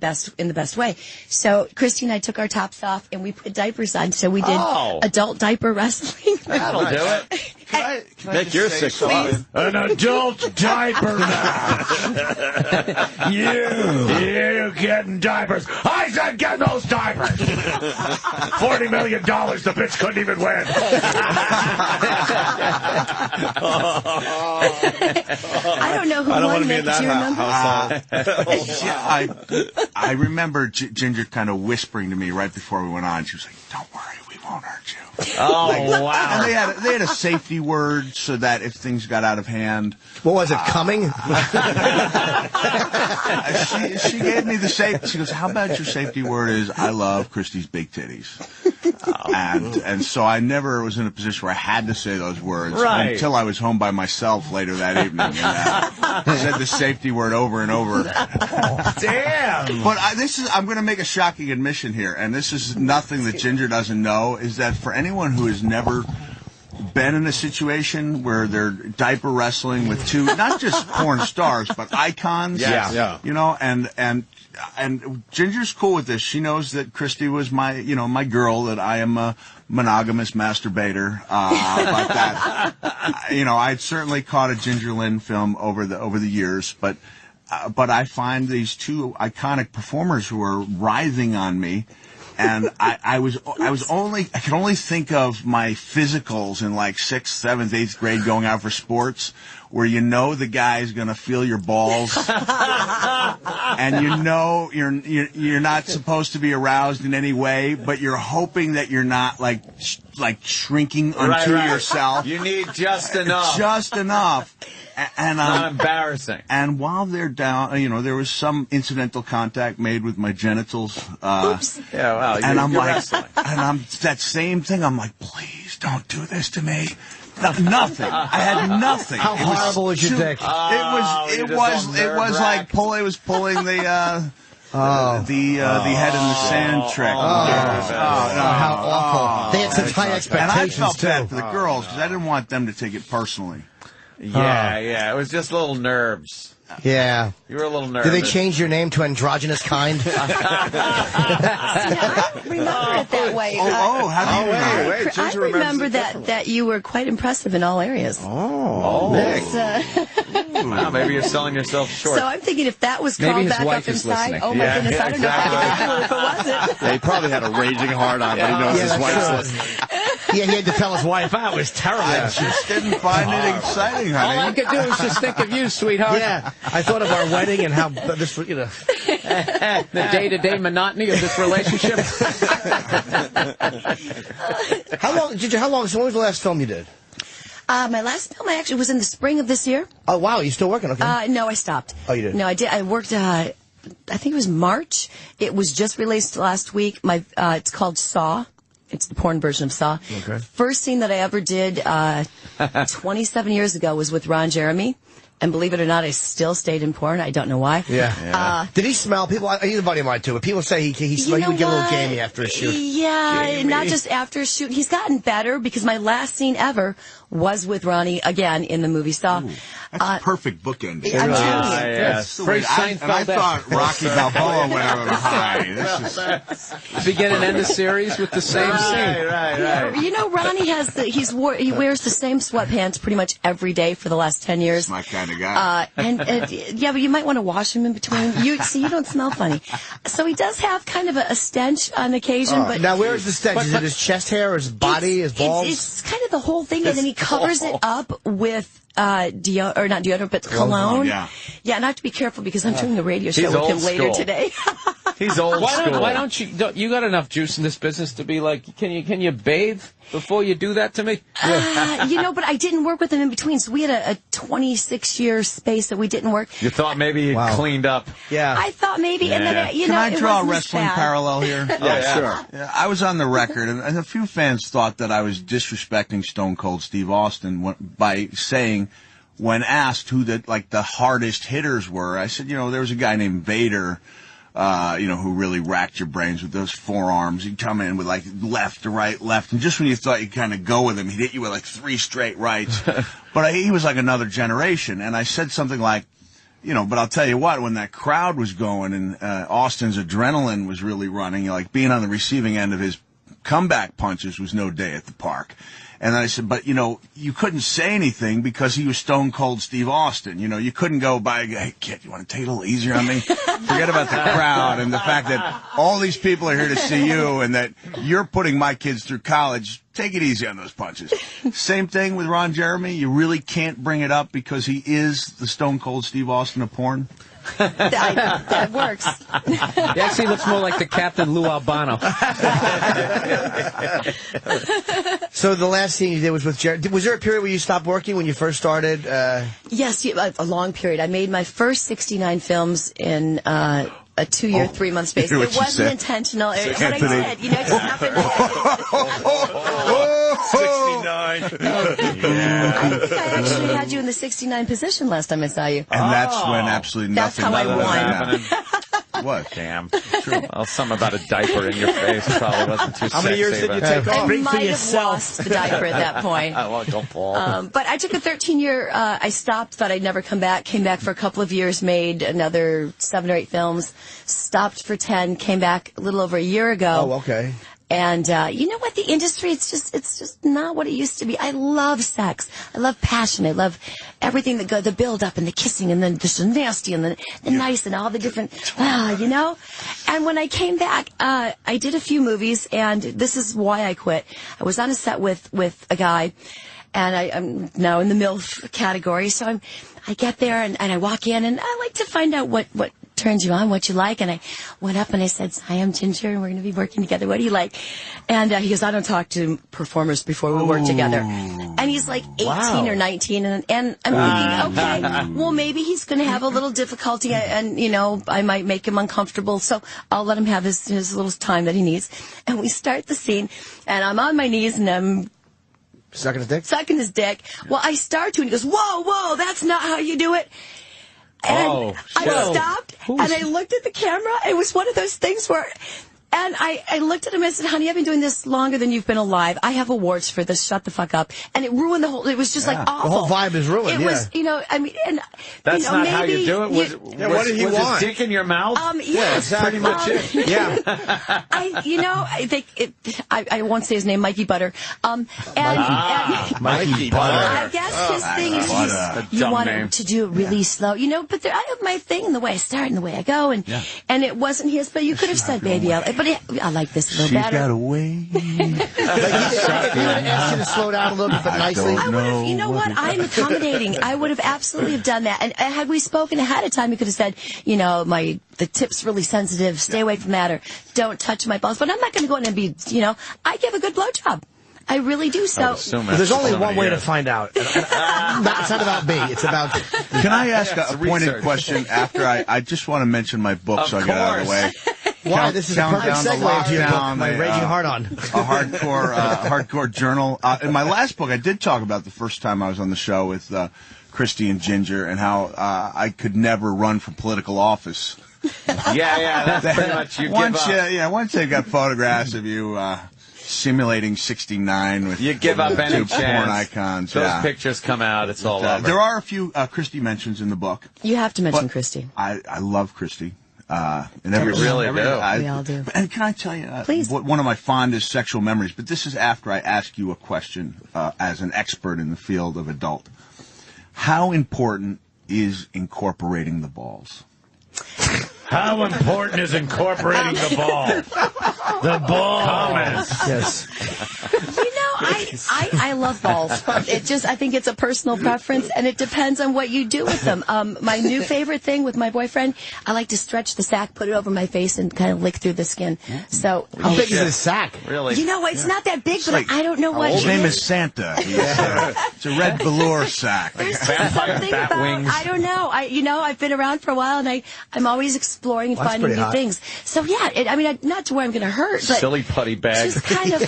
Speaker 7: best way? So Christy and I took our tops off, and we put diapers on, so we did adult diaper wrestling.
Speaker 2: That'll do it.
Speaker 8: Can I
Speaker 1: Mick, you're 6'5".
Speaker 2: An adult diaper match. You getting diapers. I said get those diapers. $40 million the bitch couldn't even win.
Speaker 7: I don't know who won, Mick. Do you remember?
Speaker 8: I remember Ginger kind of whispering to me right before we went on. She was like, "Don't worry, we won't hurt you."
Speaker 2: Wow.
Speaker 8: And they had a safety word so that if things got out of hand.
Speaker 3: What was it, coming?
Speaker 8: She gave me the safety. She goes, "How about your safety word is I love Christy's big titties." And so I never was in a position where I had to say those words until I was home by myself later that evening. And I said the safety word over and over.
Speaker 2: Damn.
Speaker 8: But I'm going to make a shocking admission here, and this is nothing that Ginger doesn't know, is that for anyone who has never been in a situation where they're diaper wrestling with two, not just porn stars, but icons.
Speaker 1: Yeah.
Speaker 8: You know, and Ginger's cool with this. She knows that Christy was my girl, that I am a monogamous masturbator. But that, I'd certainly caught a Ginger Lynn film over the years, but I find these two iconic performers who are writhing on me. And I could only think of my physicals in like 6th, 7th, 8th grade going out for sports, where the guy's gonna feel your balls, and you're not supposed to be aroused in any way, but you're hoping that you're not like shrinking unto yourself.
Speaker 2: You need just enough.
Speaker 8: Just enough. And
Speaker 2: not embarrassing.
Speaker 8: And while they're down, there was some incidental contact made with my genitals.
Speaker 7: Oops.
Speaker 2: Yeah, wow.
Speaker 8: And I'm like,
Speaker 2: wrestling.
Speaker 8: and I'm that same thing. I'm like, please don't do this to me. Nothing. I had nothing.
Speaker 3: How horrible was your dick?
Speaker 8: It was like pulling the head in the sand trick.
Speaker 3: How awful. They had such high expectations,
Speaker 8: and I felt
Speaker 3: too.
Speaker 8: bad for the girls because I didn't want them to take it personally.
Speaker 2: Yeah. It was just little nerves.
Speaker 3: Yeah.
Speaker 2: You were a little nervous.
Speaker 3: Did they change your name to Androgynous Kind?
Speaker 7: I remember it that way.
Speaker 8: How do you
Speaker 1: wait.
Speaker 7: I remember that you were quite impressive in all areas.
Speaker 1: Nick.
Speaker 2: Wow, maybe you're selling yourself short.
Speaker 7: So I'm thinking if that was crawled back up inside,
Speaker 4: listening.
Speaker 7: oh my goodness, I don't know if I could handle it if it wasn't.
Speaker 1: Yeah, he probably had a raging hard on, but he knows his wife's listening.
Speaker 3: Yeah, he had to tell his wife, it was terrible.
Speaker 8: I just didn't find it exciting, honey.
Speaker 4: All I could do was just think of you, sweetheart.
Speaker 3: Yeah, I thought of our wedding and how this,
Speaker 4: the day-to-day monotony of this relationship.
Speaker 3: How long, so when was the last film you did?
Speaker 7: My last film actually was in the spring of this year.
Speaker 3: Oh, wow. You still working? Okay.
Speaker 7: No, I stopped.
Speaker 3: Oh, you did?
Speaker 7: No, I did. I worked, I think it was March. It was just released last week. It's called Saw. It's the porn version of Saw.
Speaker 3: Okay.
Speaker 7: First scene that I ever did 27 years ago was with Ron Jeremy. And believe it or not, I still stayed in porn. I don't know why.
Speaker 3: Yeah. Did he smell? People, he's a buddy of mine too. But people say he would get a little gamey after a shoot.
Speaker 7: Yeah, gamey. Not just after a shoot. He's gotten better because my last scene ever was with Ronnie again in the movie Saw.
Speaker 8: Ooh, that's a perfect bookend.
Speaker 7: I'm
Speaker 2: yes.
Speaker 7: telling you.
Speaker 8: I thought Rocky Balboa went over the high.
Speaker 4: Begin and end the series with the same scene.
Speaker 2: Right.
Speaker 7: You know, Ronnie he wears the same sweatpants pretty much every day for the last 10 years.
Speaker 8: That's my kind of guy.
Speaker 7: Yeah, but you might want to wash him in between. You don't smell funny. So he does have kind of a stench on occasion. But
Speaker 3: now, where is the stench? Is it his chest hair, or his body, his balls?
Speaker 7: It's kind of the whole thing, and then he covers it up with not deodorant, but cologne.
Speaker 8: Yeah,
Speaker 7: and I have to be careful because I'm doing a radio show with him later today.
Speaker 2: He's old school.
Speaker 4: Why don't you got enough juice in this business to be like, can you bathe before you do that to me?
Speaker 7: But I didn't work with him in between, so we had a 26-year space that we didn't work.
Speaker 2: You thought maybe he cleaned up.
Speaker 3: Yeah.
Speaker 7: I thought maybe, and then,
Speaker 8: Can I draw a wrestling parallel here?
Speaker 2: Sure.
Speaker 8: Yeah, I was on the record, and a few fans thought that I was disrespecting Stone Cold Steve Austin by saying, when asked who the hardest hitters were, I said, there was a guy named Vader, who really racked your brains with those forearms. He'd come in with left to right, left, and just when you thought you'd kind of go with him, he'd hit you with 3 straight rights. But he was like another generation, and I said something like, but I'll tell you what, when that crowd was going and Austin's adrenaline was really running, being on the receiving end of his comeback punches was no day at the park. And then I said, but, you couldn't say anything because he was Stone Cold Steve Austin. You couldn't go by, hey, kid, you want to take it a little easier on me? Forget about the crowd and the fact that all these people are here to see you and that you're putting my kids through college. Take it easy on those punches. Same thing with Ron Jeremy. You really can't bring it up because he is the Stone Cold Steve Austin of porn.
Speaker 7: That works.
Speaker 4: He actually looks more like the Captain Lou Albano.
Speaker 3: So the last scene you did was with Jared. Was there a period where you stopped working when you first started?
Speaker 7: Yes, a long period. I made my first 69 films in a 2-year, 3-month space. It wasn't intentional. What I said, it just happened.
Speaker 8: 69.
Speaker 7: I think I actually had you in the 69 position last time I saw you.
Speaker 8: And that's when absolutely nothing.
Speaker 7: That's how I won.
Speaker 8: What?
Speaker 2: Damn. Well, something about a diaper in your face probably wasn't too sexy.
Speaker 3: How many years did you take off?
Speaker 7: I might have lost the diaper at that point.
Speaker 2: Don't fall.
Speaker 7: But I took a 13-year, I stopped, thought I'd never come back, came back for a couple of years, made another 7 or 8 films, stopped for 10, came back a little over a year ago.
Speaker 3: Oh, okay.
Speaker 7: And you know what? The industry, it's just not what it used to be. I love sex. I love passion. I love everything that the build up and the kissing and then the nasty and the nice and all the different, And when I came back, I did a few movies, and this is why I quit. I was on a set with a guy, and I'm now in the MILF category. So I get there and I walk in, and I like to find out what turns you on, what you like. And I went up and I said, hi, I'm Ginger, and we're going to be working together. What do you like? And he goes, I don't talk to performers before we work together. And he's like 18 or 19. And I'm thinking, okay, well, maybe he's going to have a little difficulty, and, I might make him uncomfortable. So I'll let him have his little time that he needs. And we start the scene, and I'm on my knees, and I'm
Speaker 3: sucking his dick?
Speaker 7: Sucking his dick. Well, I start to, and he goes, whoa, that's not how you do it. And I stopped, and I looked at the camera. It was one of those things where, and I looked at him and I said, honey, I've been doing this longer than you've been alive. I have awards for this. Shut the fuck up. And it ruined the whole, it was just awful.
Speaker 3: The whole vibe is ruined,
Speaker 7: It was, and
Speaker 2: that's not how you do it?
Speaker 3: What did he want?
Speaker 2: Was his dick in your mouth?
Speaker 7: Yeah,
Speaker 3: exactly.
Speaker 2: Pretty much it.
Speaker 3: Yeah.
Speaker 7: I think I won't say his name, Mikey Butter.
Speaker 3: Mikey Butter.
Speaker 7: I guess his thing is you want him to do it really slow, but I have my thing in the way I start and the way I go, and it wasn't his, but you could have said, baby, I like this a little better.
Speaker 8: She's got a way.
Speaker 3: If you would have asked you to slow down a little bit, but nicely.
Speaker 7: I would have, you know what? I'm accommodating. I would have absolutely have done that. And had we spoken ahead of time, you could have said, the tip's really sensitive. Stay away from that, or don't touch my balls. But I'm not going to go in and be, I give a good blowjob. I really do. So
Speaker 3: there's only one way to find out. It's not about me. It's about.
Speaker 8: Can I ask a pointed question after I just want to mention my book so I get out of the way.
Speaker 3: Why? This is a perfect segue to your book, My Raging Hard-On.
Speaker 8: A hardcore journal. In my last book, I did talk about the first time I was on the show with Christy and Ginger and how I could never run for political office.
Speaker 2: Yeah, that's pretty much you
Speaker 8: once they've got photographs of you simulating 69 with
Speaker 2: you give up any
Speaker 8: two porn icons.
Speaker 2: Those pictures come out, it's all over.
Speaker 8: There are a few Christy mentions in the book.
Speaker 7: You have to mention Christy.
Speaker 8: I love Christy.
Speaker 2: We really do.
Speaker 7: We all do.
Speaker 8: And can I tell you one of my fondest sexual memories? But this is after I ask you a question as an expert in the field of adult. How important is incorporating the balls?
Speaker 9: How important is incorporating the ball? The ball. Comments.
Speaker 3: Yes.
Speaker 7: I love balls. I think it's a personal preference, and it depends on what you do with them. My new favorite thing with my boyfriend, I like to stretch the sack, put it over my face, and kind of lick through the skin. So
Speaker 3: how big is the sack?
Speaker 2: Really?
Speaker 7: You know, it's not that big, but I don't know what.
Speaker 8: His name is Santa. It's a red velour sack.
Speaker 7: There's something about
Speaker 2: wings.
Speaker 7: I don't know. I've been around for a while, and I'm always exploring and finding new things. So yeah, not to where I'm going to hurt, but
Speaker 2: silly putty bag.
Speaker 7: Just kind of.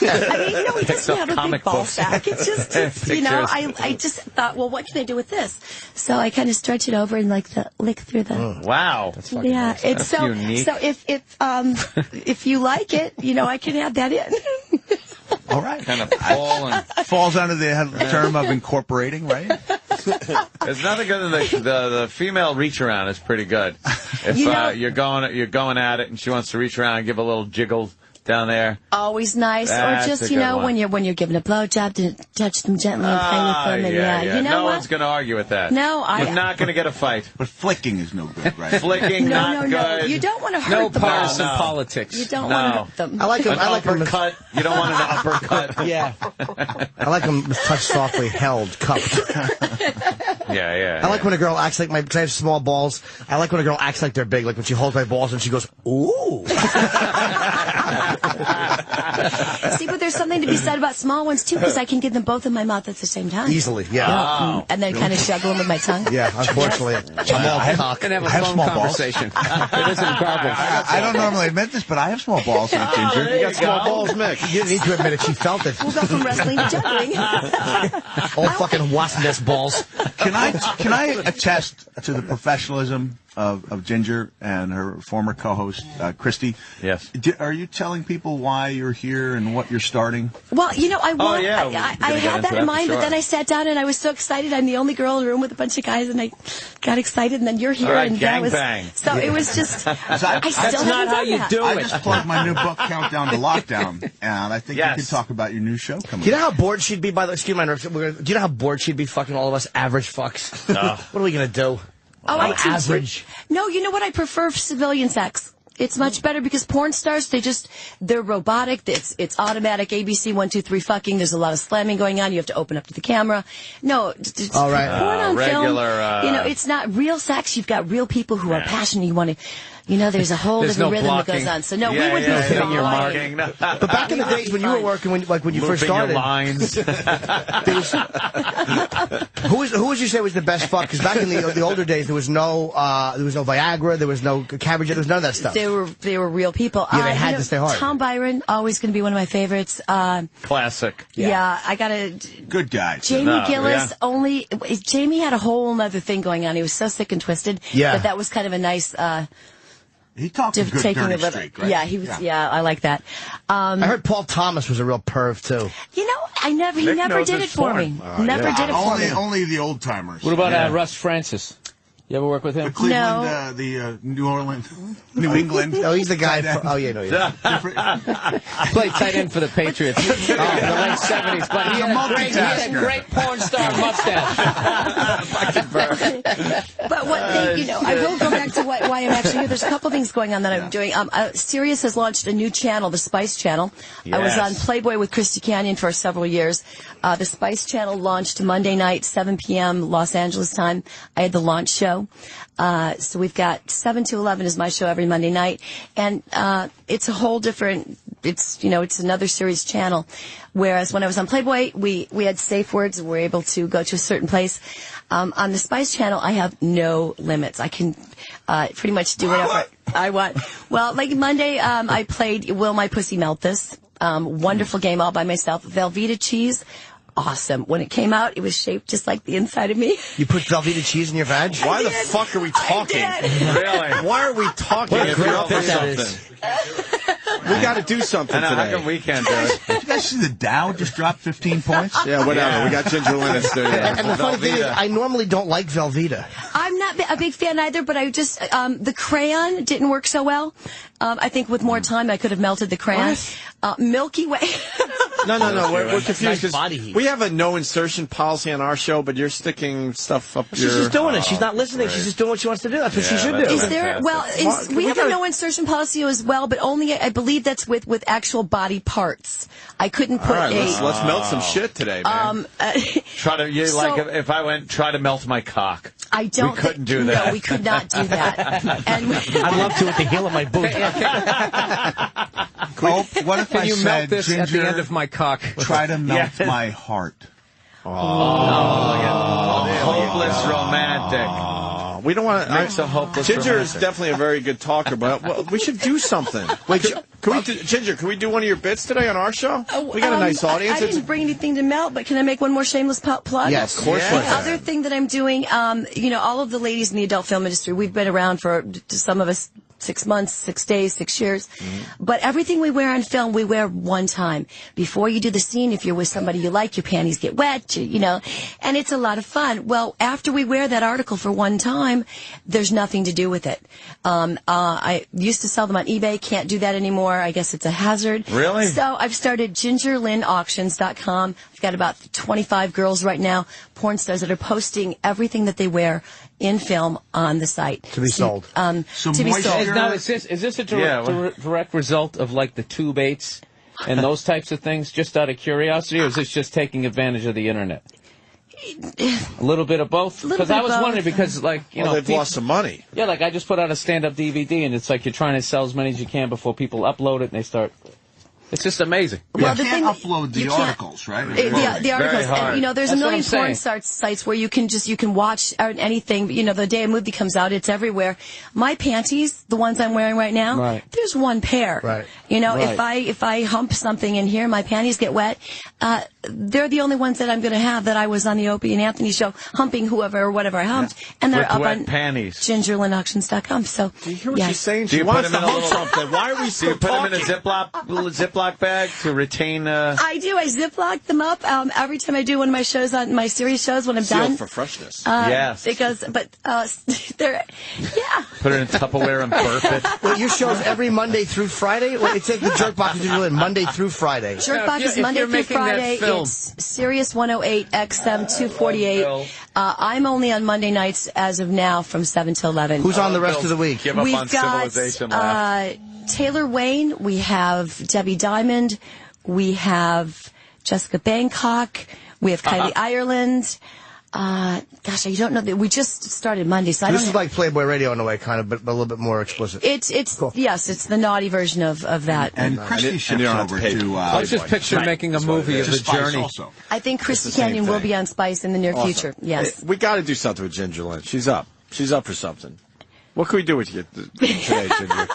Speaker 7: He doesn't have a big ball sack. It's just, I just thought, well, what can I do with this? So I kind of stretch it over and lick through the.
Speaker 2: Wow,
Speaker 7: that's fucking nice. It's so
Speaker 2: unique.
Speaker 7: So if you like it, I can add that in.
Speaker 8: All right.
Speaker 2: Kind of
Speaker 8: falls under the term of incorporating, right?
Speaker 2: There's nothing good than the female reach around is pretty good. If you're going at it and she wants to reach around and give a little jiggle down there.
Speaker 7: Always nice. Or just, when you're giving a blowjob, to touch them gently and play with them. And
Speaker 2: no one's going to argue with that.
Speaker 7: No,
Speaker 2: We're not going to get a fight.
Speaker 8: But flicking is no good, right?
Speaker 2: Flicking, not good.
Speaker 7: No. You don't want to hurt
Speaker 4: the partisan politics.
Speaker 7: You don't want to hurt them.
Speaker 3: I like them.
Speaker 2: An uppercut. You don't want an uppercut.
Speaker 3: Yeah. I like them touched softly, held, cupped.
Speaker 2: Yeah.
Speaker 3: I like when a girl acts like I have small balls. I like when a girl acts like they're big, like when she holds my balls and she goes, ooh.
Speaker 7: See, but there's something to be said about small ones, too, because I can get them both in my mouth at the same time.
Speaker 3: Easily, yeah.
Speaker 2: Wow.
Speaker 7: And then kind of juggle them with my tongue.
Speaker 3: Yeah, unfortunately.
Speaker 4: I can have a phone conversation. It isn't garbage.
Speaker 8: I don't normally admit this, but I have small balls, Ginger.
Speaker 3: You got small balls, Mick. You didn't need to admit it. She felt it.
Speaker 7: We'll go from wrestling to juggling.
Speaker 3: Old fucking wasp nest balls.
Speaker 8: Can I attest to the professionalism of Ginger and her former co-host, Christy?
Speaker 2: Yes.
Speaker 8: Are you telling people why you're here and what you're starting?
Speaker 7: Well, I had that in mind, but then I sat down and I was so excited. I'm the only girl in the room with a bunch of guys, and I got excited, and then you're here.
Speaker 2: Right,
Speaker 7: and
Speaker 2: bang.
Speaker 7: So it was just,
Speaker 4: That's not how you do it.
Speaker 8: I just plugged my new book, Countdown to Lockdown, and I think you could talk about your new show coming
Speaker 3: up. Do you know how bored she'd be, by the way? Excuse my interruption. Do you know how bored she'd be fucking all of us average fucks? What are we going to do? Average.
Speaker 7: No, you know what? I prefer civilian sex. It's much better because porn stars, they're robotic. It's automatic. ABC 1, 2, 3 fucking. There's a lot of slamming going on. You have to open up to the camera. No,
Speaker 3: all right.
Speaker 7: Porn on
Speaker 2: regular,
Speaker 7: film. It's not real sex. You've got real people who are passionate. You want to. There's a whole different rhythm that goes on. So, no, we wouldn't be
Speaker 2: hitting your marking.
Speaker 3: But back in the days when you were working, when you first started.
Speaker 2: Your lines.
Speaker 3: Who would you say was the best fuck? Because back in the older days, there was no Viagra, there was no cabbage, there was none of that stuff.
Speaker 7: They were real people.
Speaker 3: Yeah, they had to stay hard.
Speaker 7: Tom Byron, always going to be one of my favorites.
Speaker 2: Classic.
Speaker 7: Yeah, I got a
Speaker 8: good guy.
Speaker 7: Jamie Gillis, Jamie had a whole other thing going on. He was so sick and twisted.
Speaker 3: Yeah.
Speaker 7: But that was kind of a nice,
Speaker 8: he talked a good dirty streak, right?
Speaker 7: Yeah, he was. Yeah, I like that.
Speaker 3: I heard Paul Thomas was a real perv too.
Speaker 7: He never did it for me. Never did it for me.
Speaker 8: Only the old timers.
Speaker 4: What about Russ Francis? You ever work with him?
Speaker 8: The Cleveland, the New England.
Speaker 3: Oh, he's the guy.
Speaker 4: Played tight end for the Patriots. In the late 70s, but he had a great porn star mustache.
Speaker 7: But one thing, I will go back to why I'm actually here. There's a couple things going on that I'm doing. Sirius has launched a new channel, the Spice Channel. Yes. I was on Playboy with Christy Canyon for several years. The Spice Channel launched Monday night, 7 p.m. Los Angeles time. I had the launch show. show. So we've got 7 to 11 is my show every Monday night. And it's a whole different, it's another series channel. Whereas when I was on Playboy, we had safe words and we were able to go to a certain place. On the Spice channel, I have no limits. I can pretty much do whatever I want. Well, like Monday, I played Will My Pussy Melt This? Wonderful game all by myself. Velveeta cheese. Awesome. When it came out, it was shaped just like the inside of me.
Speaker 3: You put Velveeta cheese in your vag?
Speaker 1: Why the fuck are we talking?
Speaker 2: Really?
Speaker 1: Why are we talking if you're up for something? We got to do something today.
Speaker 2: How come we can't do it?
Speaker 8: Did you guys see the Dow just dropped 15 points?
Speaker 1: Yeah, whatever. Yeah. We got Ginger Lynn in the studio.
Speaker 3: And the funny thing is, I normally don't like Velveeta.
Speaker 7: I'm not a big fan either, but I just, the crayon didn't work so well. I think with more time, I could have melted the crayon. Milky Way.
Speaker 1: No. We're confused because we have a no insertion policy on our show, but you're sticking stuff up your...
Speaker 3: She's just doing it. She's not listening. Right. She's just doing what she wants to do. That's what she should do.
Speaker 7: Is there... Well, we have a no insertion policy as well, but only, I believe that's with actual body parts. I couldn't put
Speaker 1: let's melt some shit today, man.
Speaker 2: If I went, try to melt my cock.
Speaker 7: I don't...
Speaker 2: We couldn't do that.
Speaker 7: No, we could not do that. And
Speaker 3: I'd love to with the heel of my boot.
Speaker 8: What if
Speaker 4: Can you melt this at the end of my cock?
Speaker 8: Try to melt my heart.
Speaker 2: Hopeless romantic.
Speaker 1: We don't want to...
Speaker 2: Makes a hopeless
Speaker 1: Ginger
Speaker 2: romantic.
Speaker 1: is definitely a very good talker, but we should do something. Ginger, can we do one of your bits today on our show? We got a nice audience.
Speaker 7: I didn't bring anything to melt, but can I make one more shameless plug?
Speaker 3: Yes,
Speaker 1: of course.
Speaker 7: The other thing that I'm doing, all of the ladies in the adult film industry, we've been around for, some of us, 6 months, 6 days, 6 years. Mm-hmm. But everything we wear on film, we wear one time. Before you do the scene, if you're with somebody you like, your panties get wet, and it's a lot of fun. Well, after we wear that article for one time, there's nothing to do with it. I used to sell them on eBay, can't do that anymore. I guess it's a hazard.
Speaker 2: Really?
Speaker 7: So I've started GingerLynnAuctions.com. I've got about 25 girls right now, porn stars that are posting everything that they wear in film on the site.
Speaker 3: To be sold.
Speaker 7: To be sold.
Speaker 4: Now, is this a direct result of, like, the tube eights and those types of things, just out of curiosity, or is this just taking advantage of the Internet? A little bit of both? Because I was wondering, because, like,
Speaker 1: they've lost some money.
Speaker 4: Yeah, like, I just put out a stand-up DVD, and it's like you're trying to sell as many as you can before people upload it, and they start... It's just amazing.
Speaker 8: Well, you can't upload the articles, right?
Speaker 7: The articles. And, there's a million porn sites where you can watch anything. The day a movie comes out, it's everywhere. My panties, the ones I'm wearing right now, there's one pair.
Speaker 3: Right.
Speaker 7: If I hump something in here, my panties get wet. They're the only ones that I'm going to have that I was on the Opie and Anthony show humping whoever or whatever I humped, and they're up on
Speaker 2: panties.
Speaker 7: GingerLynnAuctions.com. So,
Speaker 1: do you hear what she's saying? She wants to hump something. Why are we still
Speaker 2: put them in a Ziploc bag to retain?
Speaker 7: I do. I Ziploc them up every time I do one of my shows on my series shows when I'm done.
Speaker 1: For freshness.
Speaker 2: Yes.
Speaker 7: They're
Speaker 2: Put it in Tupperware and burp it.
Speaker 3: Well, your show's every Monday through Friday? Well, it's like the Jerk Box is Monday through Friday.
Speaker 7: Jerk Box is Monday through Friday. It's Sirius 108 XM 248. I'm only on Monday nights as of now from 7 to 11.
Speaker 3: Who's on the rest of the week?
Speaker 2: Give up on civilization left.
Speaker 7: Taylor Wayne, we have Debbie Diamond, we have Jessica Bangkok, we have Kylie Ireland. Gosh, I don't know. We just started Monday, so
Speaker 3: this is like Playboy Radio in a way, kind of, but a little bit more explicit.
Speaker 7: It's cool. Yes, it's the naughty version of that.
Speaker 8: And Christy ships over to...
Speaker 4: I just picture making a movie of the journey.
Speaker 8: Also.
Speaker 7: I think Christy Canyon will be on Spice in the near future. Yes.
Speaker 1: We got to do something with Ginger Lynn. She's up. She's up for something. What can we do with you today, Ginger?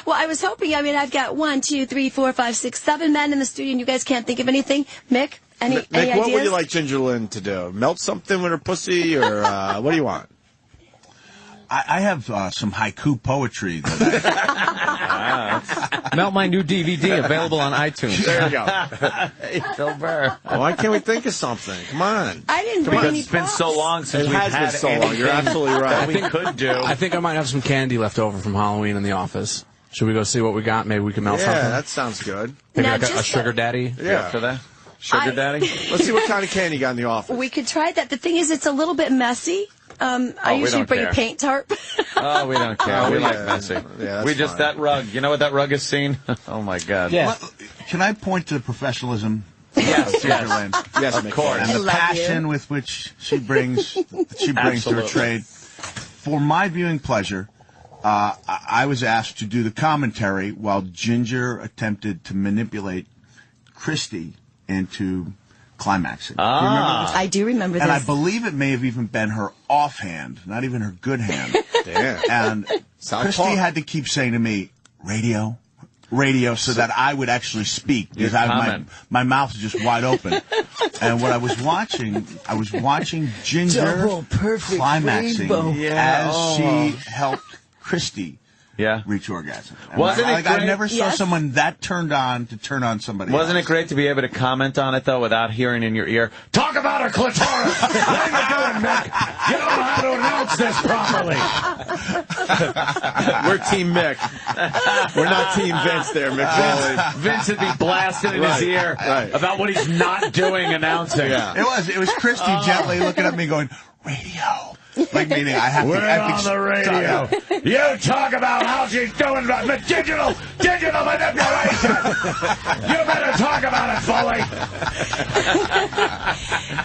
Speaker 7: Well, I was hoping. I've got 1, 2, 3, 4, 5, 6, 7 men in the studio, and you guys can't think of anything. Mick, any ideas?
Speaker 1: What would you like Ginger Lynn to do? Melt something with her pussy, or what do you want?
Speaker 8: I have some haiku poetry that
Speaker 4: Melt my new DVD, available on iTunes.
Speaker 1: There you go.
Speaker 2: Hey, Bill Burr.
Speaker 1: Why can't we think of something? Come on.
Speaker 7: I didn't bring any
Speaker 2: It's been so long since we've
Speaker 1: had
Speaker 2: had
Speaker 1: been so long. You're absolutely right.
Speaker 2: We could do.
Speaker 10: I think I might have some candy left over from Halloween in the office. Should we go see what we got? Maybe we can melt something.
Speaker 1: Yeah, that sounds good.
Speaker 10: Maybe like a sugar daddy.
Speaker 1: Yeah,
Speaker 2: for that. Sugar daddy.
Speaker 1: Let's see what kind of candy you got in the office.
Speaker 7: We could try that. The thing is, it's a little bit messy. I usually bring a paint tarp.
Speaker 2: Oh, we don't care. We like messy.
Speaker 1: Yeah,
Speaker 2: that rug. You know what that rug has seen? Oh my God.
Speaker 4: Yeah.
Speaker 8: Well, can I point to the professionalism?
Speaker 2: Yes,
Speaker 8: Ginger Lynn?
Speaker 2: Yes, of course.
Speaker 8: And the passion with which she brings to her trade. for my viewing pleasure, I was asked to do the commentary while Ginger attempted to manipulate Christy into climaxing. Do you remember this?
Speaker 7: I do remember this.
Speaker 8: And I believe it may have even been her offhand, not even her good hand.
Speaker 1: Damn.
Speaker 8: And Christy had to keep saying to me, radio, so that I would actually speak, because my mouth is just wide open. And what I was watching Ginger climaxing as she helped Christy reach orgasm.
Speaker 2: Wasn't it great?
Speaker 8: I never saw someone that turned on to turn on somebody
Speaker 2: Wasn't
Speaker 8: else.
Speaker 2: it great to be able to comment on it, though, without hearing in your ear, talk about a clitoris! What are you doing, Mick? You don't know how to announce this properly.
Speaker 1: We're Team Mick. We're not Team Vince there, Mick Foley.
Speaker 2: Vince would be blasting in his ear about what he's not doing announcing.
Speaker 8: Yeah. It was Christy gently looking at me going, radio. Like, meaning I have
Speaker 9: We're
Speaker 8: to...
Speaker 9: on the radio. You talk about how she's doing the digital manipulation. You better talk about it, Foley.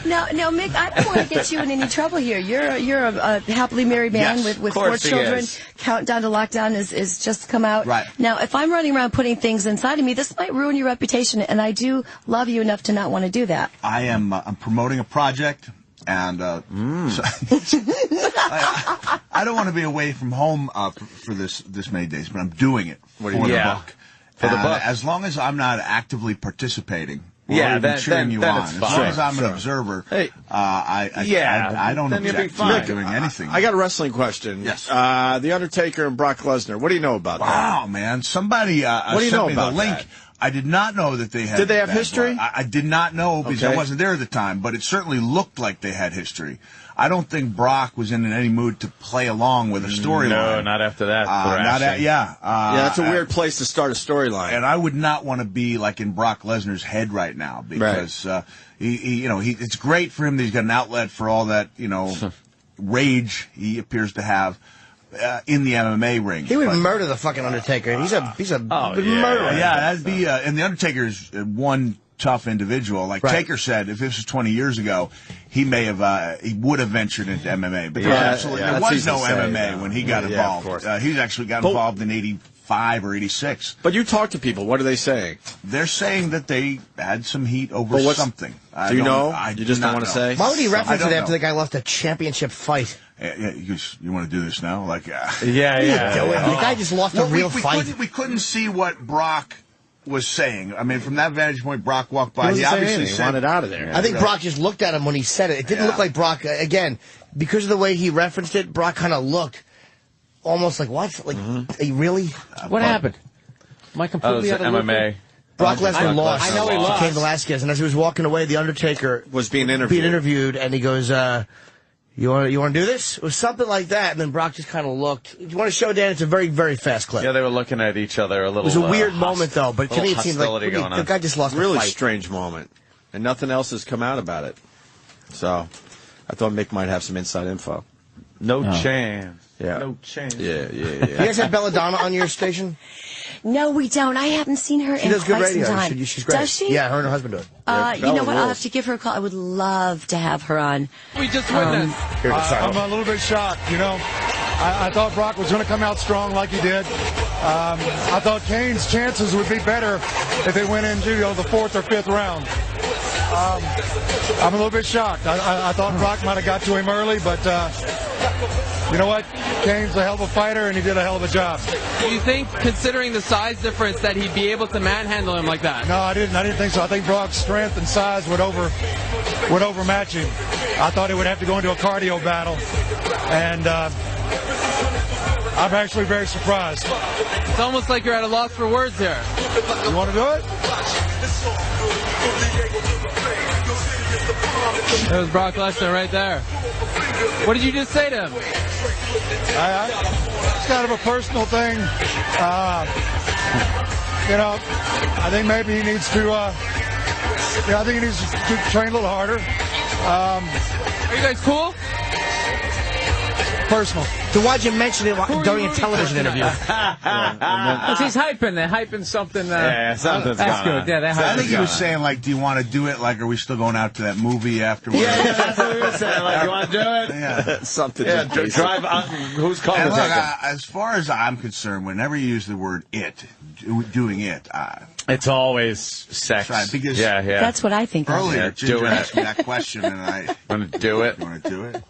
Speaker 7: Now, Mick, I don't want to get you in any trouble here. You're a happily married man with 4 children. Countdown to Lockdown is just come out.
Speaker 8: Right.
Speaker 7: Now, if I'm running around putting things inside of me, this might ruin your reputation, and I do love you enough to not want to do that.
Speaker 8: I'm promoting a project. And I don't want to be away from home for this many days, but I'm doing it for the book.
Speaker 2: For the book.
Speaker 8: As long as I'm not actively participating, cheering you on. As long as I'm an observer, I don't object to doing anything.
Speaker 1: I got a wrestling question.
Speaker 8: Yes.
Speaker 1: The Undertaker and Brock Lesnar. What do you know about that?
Speaker 8: Wow, man! Somebody sent me the link. I did not know that they had...
Speaker 1: Did they have history?
Speaker 8: I did not know because I wasn't there at the time, but it certainly looked like they had history. I don't think Brock was in any mood to play along with a storyline.
Speaker 2: No, not after that.
Speaker 1: That's a weird place to start a storyline.
Speaker 8: And I would not want to be like in Brock Lesnar's head right now because it's great for him that he's got an outlet for all that rage he appears to have. In the MMA ring.
Speaker 3: He would murder the fucking Undertaker. He's a murderer.
Speaker 8: Yeah, that'd be, and the Undertaker's one tough individual. Like Taker said, if this was 20 years ago, he would have ventured into MMA. But there was no MMA when he got involved. He actually got involved in 85 or 86.
Speaker 1: But you talk to people. What are they saying?
Speaker 8: They're saying that they had some heat over something.
Speaker 1: Do you know? You just don't want to say?
Speaker 3: Why would he reference it after the guy left a championship fight?
Speaker 8: You want to do this now? Like,
Speaker 3: The guy just lost a real fight.
Speaker 8: We couldn't see what Brock was saying. I mean, from that vantage point, Brock walked by.
Speaker 1: He obviously said
Speaker 8: it
Speaker 1: out of there.
Speaker 3: I think Brock just looked at him when he said it. It didn't look like Brock. Again, because of the way he referenced it, Brock kind of looked almost like, what? Like, really?
Speaker 4: What happened? Am I completely out of
Speaker 2: MMA.
Speaker 3: Brock Lesnar lost.
Speaker 4: I know he lost.
Speaker 3: To Cain Velasquez, and as he was walking away, the Undertaker
Speaker 1: was being interviewed,
Speaker 3: and he goes, You want to do this? It was something like that, and then Brock just kind of looked. You want to show Dan? It's a very, very fast clip.
Speaker 2: Yeah, they were looking at each other a little.
Speaker 3: It was a weird moment, though, but to me it seemed like the guy just lost a
Speaker 1: really
Speaker 3: fight.
Speaker 1: Strange moment, and nothing else has come out about it. So, I thought Mick might have some inside info.
Speaker 2: No chance.
Speaker 1: Yeah.
Speaker 2: No chance.
Speaker 1: Yeah.
Speaker 3: You guys have Belladonna on your station?
Speaker 7: No, we don't. I haven't seen her in quite some time.
Speaker 3: She's great.
Speaker 7: Does she?
Speaker 3: Yeah, her and her husband do it.
Speaker 7: You know what? I'll have to give her a call. I would love to have her on.
Speaker 11: We just witnessed. I'm a little bit shocked. I thought Brock was going to come out strong like he did. I thought Kane's chances would be better if they went into the 4th or 5th round. I'm a little bit shocked. I thought Brock might have got to him early, but you know what? Kane's a hell of a fighter, and he did a hell of a job.
Speaker 12: Do you think, considering the size difference, that he'd be able to manhandle him like that?
Speaker 11: No, I didn't think so. I think Brock's strength and size would overmatch him. I thought he would have to go into a cardio battle, and I'm actually very surprised.
Speaker 12: It's almost like you're at a loss for words here.
Speaker 11: You want to do it?
Speaker 12: There's Brock Lesnar right there. What did you just say to him?
Speaker 11: It's kind of a personal thing. I think maybe he needs to. I think he needs to train a little harder.
Speaker 12: Are you guys cool?
Speaker 11: personal.
Speaker 3: So why'd you mention it during a television interview?
Speaker 4: Because he's hyping. They're hyping something.
Speaker 2: Something's
Speaker 4: that's
Speaker 2: going
Speaker 4: good.
Speaker 2: on.
Speaker 4: Yeah, that
Speaker 8: I think he was saying, like, do you want to do it? Like, are we still going out to that movie afterwards?
Speaker 2: Yeah, that's what we were saying. Like, you want to do it?
Speaker 8: Yeah.
Speaker 1: Something.
Speaker 2: Yeah, drive on. Who's calling
Speaker 8: And
Speaker 2: the
Speaker 8: look,
Speaker 2: second?
Speaker 8: as far as I'm concerned, whenever you use the word doing it,
Speaker 2: it's always sex.
Speaker 8: Right, because
Speaker 7: That's what I think.
Speaker 8: Earlier, Ginger asked me that question, and I
Speaker 2: want to do it.
Speaker 8: You want to do it?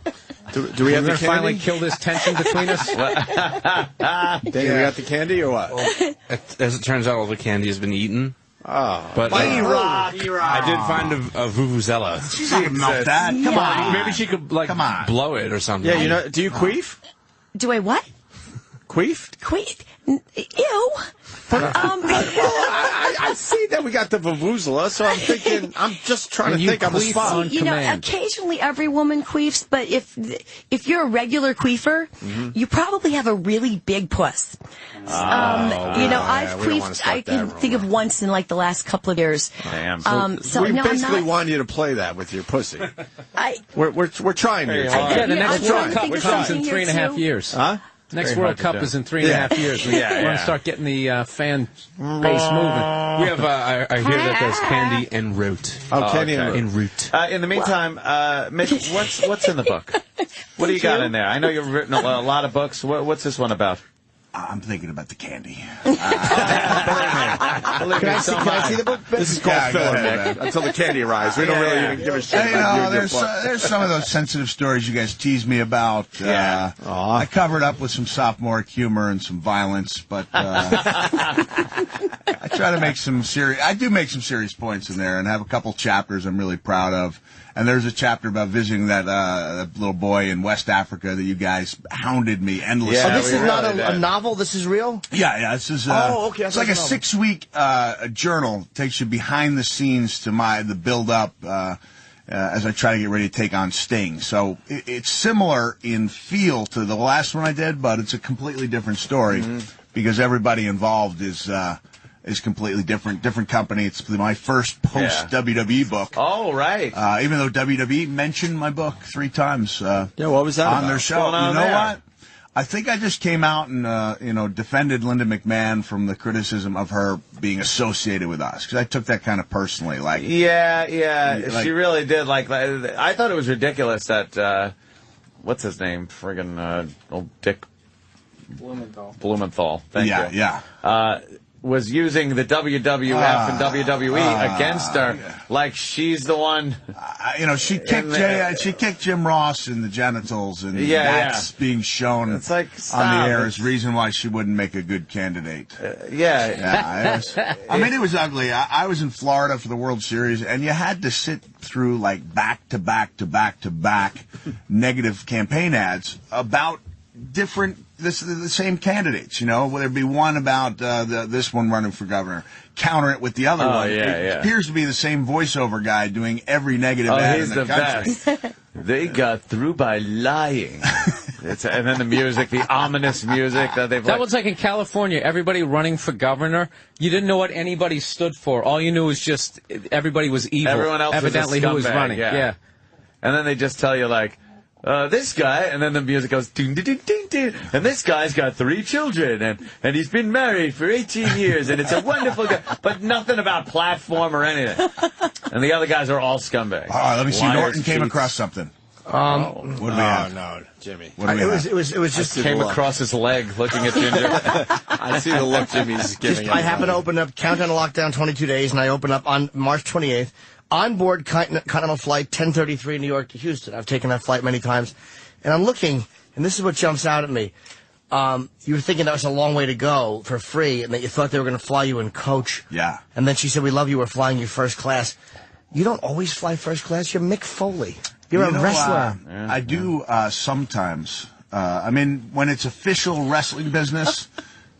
Speaker 1: Do we have the candy?
Speaker 4: Finally kill this tension between us?
Speaker 1: Danny, we got the candy or what?
Speaker 10: Well, as it turns out, all the candy has been eaten.
Speaker 1: Oh,
Speaker 10: but
Speaker 8: I
Speaker 10: did find a vuvuzela.
Speaker 8: She's not gonna melt that. Come on.
Speaker 10: Maybe she could blow it or something.
Speaker 1: Yeah, you know. Do you queef?
Speaker 7: Do I what?
Speaker 1: Queef?
Speaker 7: Queef? Ew.
Speaker 1: I see that we got the vuvuzela, so I'm thinking. I'm just trying to think on the spot.
Speaker 7: You know, occasionally every woman queefs, but if you're a regular queefer, you probably have a really big puss. You know, I've queefed. I can think of once in like the last couple of years.
Speaker 2: Damn.
Speaker 7: So
Speaker 1: we
Speaker 7: no,
Speaker 1: basically
Speaker 7: I'm not,
Speaker 1: want you to play that with your pussy.
Speaker 7: We're
Speaker 1: trying here.
Speaker 4: Yeah, the next World Cup comes in 3.5 years.
Speaker 1: Huh?
Speaker 4: Next World Cup is in 3.5 years. We're going to start getting the fan base moving.
Speaker 10: We have, I hear that there's candy en route.
Speaker 1: Oh, candy
Speaker 10: en route.
Speaker 2: In the meantime, Mick, what's in the book? What do you got in there? I know you've written a lot of books. What's this one about?
Speaker 8: I'm thinking about the candy.
Speaker 3: Can I see the book?
Speaker 1: This is called filler, Mick. Until the candy arrives. We don't really even give a shit about your book.
Speaker 8: There's some of those sensitive stories you guys tease me about. I covered up with some sophomoric humor and some violence, but I try to make some serious. I do make some serious points in there, and have a couple chapters I'm really proud of. And there's a chapter about visiting that little boy in West Africa that you guys hounded me endlessly.
Speaker 3: Yeah, this is not a novel. This is real.
Speaker 8: Yeah. This is.
Speaker 3: Okay.
Speaker 8: It's like a 6-week journal. Takes you behind the scenes to the build up as I try to get ready to take on Sting. So it's similar in feel to the last one I did, but it's a completely different story because everybody involved is completely different company. It's my first post-WWE book.
Speaker 2: Oh, right.
Speaker 8: Even though WWE mentioned my book 3 times.
Speaker 1: What was that
Speaker 8: on their show? You know what? I think I just came out and defended Linda McMahon from the criticism of her being associated with us because I took that kind of personally. Like,
Speaker 2: she really did. Like, I thought it was ridiculous that what's his name? Friggin' old Dick Blumenthal. Thank you.
Speaker 8: Yeah.
Speaker 2: Was using the WWF and WWE against her, like she's the one.
Speaker 8: She kicked Jim Ross in the genitals, and that's being shown
Speaker 2: it's like,
Speaker 8: on the air as reason why she wouldn't make a good candidate. I mean, it was ugly. I was in Florida for the World Series, and you had to sit through like back to back negative campaign ads about the same candidates, whether it be one about this one running for governor, counter it with the other one. It appears to be the same voiceover guy doing every negative ad in the country.
Speaker 2: Best. They got through by lying. And then the music, the ominous music that they've.
Speaker 4: That was like in California. Everybody running for governor. You didn't know what anybody stood for. All you knew was just everybody was evil.
Speaker 2: Everyone else
Speaker 4: evidently
Speaker 2: was a
Speaker 4: who was
Speaker 2: scumbag,
Speaker 4: running. Yeah.
Speaker 2: And then they just tell you like. This guy, and then the music goes, ding, ding, ding, ding, ding, and this guy's got 3 children, and he's been married for 18 years, and it's a wonderful guy, but nothing about platform or anything. And the other guys are all scumbags.
Speaker 8: Let me see. Norton came across something.
Speaker 1: What do we have? No, Jimmy.
Speaker 3: It was just
Speaker 2: came across his leg looking at Ginger.
Speaker 1: I see the look Jimmy's giving.
Speaker 3: I happen to open up Countdown to Lockdown 22 days, and I open up on March 28th. On board Continental Flight 1033 New York to Houston. I've taken that flight many times. And I'm looking, and this is what jumps out at me. You were thinking that was a long way to go for free, and that you thought they were going to fly you in coach.
Speaker 8: Yeah.
Speaker 3: And then she said, we love you, we're flying you first class. You don't always fly first class. You're Mick Foley. You're a wrestler.
Speaker 8: I do sometimes. I mean, when it's official wrestling business...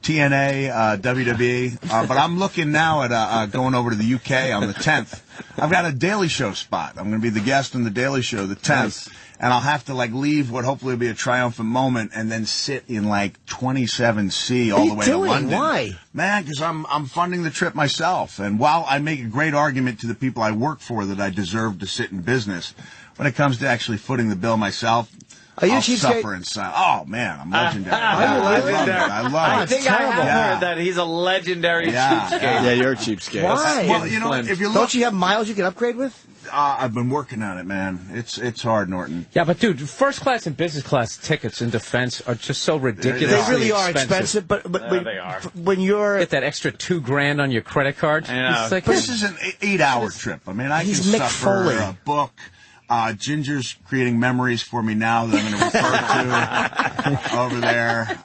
Speaker 8: TNA, WWE, but I'm looking now at going over to the UK on the 10th. I've got a Daily Show spot. I'm going to be the guest on the Daily Show the 10th, and I'll have to leave what hopefully will be a triumphant moment and then sit in 27C all the way to London.
Speaker 3: Why?
Speaker 8: Man, because I'm funding the trip myself, and while I make a great argument to the people I work for that I deserve to sit in business, when it comes to actually footing the bill myself,
Speaker 3: Are you
Speaker 8: I'll
Speaker 3: a cheapskate?
Speaker 8: suffer in silence. Oh, man, I'm legendary.
Speaker 2: I
Speaker 8: love it.
Speaker 2: think I have heard that he's a legendary cheapskate.
Speaker 1: Yeah, you're a cheapskate.
Speaker 3: Why?
Speaker 8: Well, you know, if you look,
Speaker 3: don't you have miles you can upgrade with?
Speaker 8: I've been working on it, man. It's hard, Norton.
Speaker 4: Yeah, but dude, first class and business class tickets in defense are just so ridiculous.
Speaker 3: They really are expensive, but
Speaker 2: they are.
Speaker 3: When you're
Speaker 4: get that extra $2,000 on your credit card.
Speaker 3: It's like,
Speaker 8: this is an 8-hour trip. I mean, I can
Speaker 3: Mick
Speaker 8: suffer
Speaker 3: Foley.
Speaker 8: a book. Ginger's creating memories for me now that I'm going to refer to over there.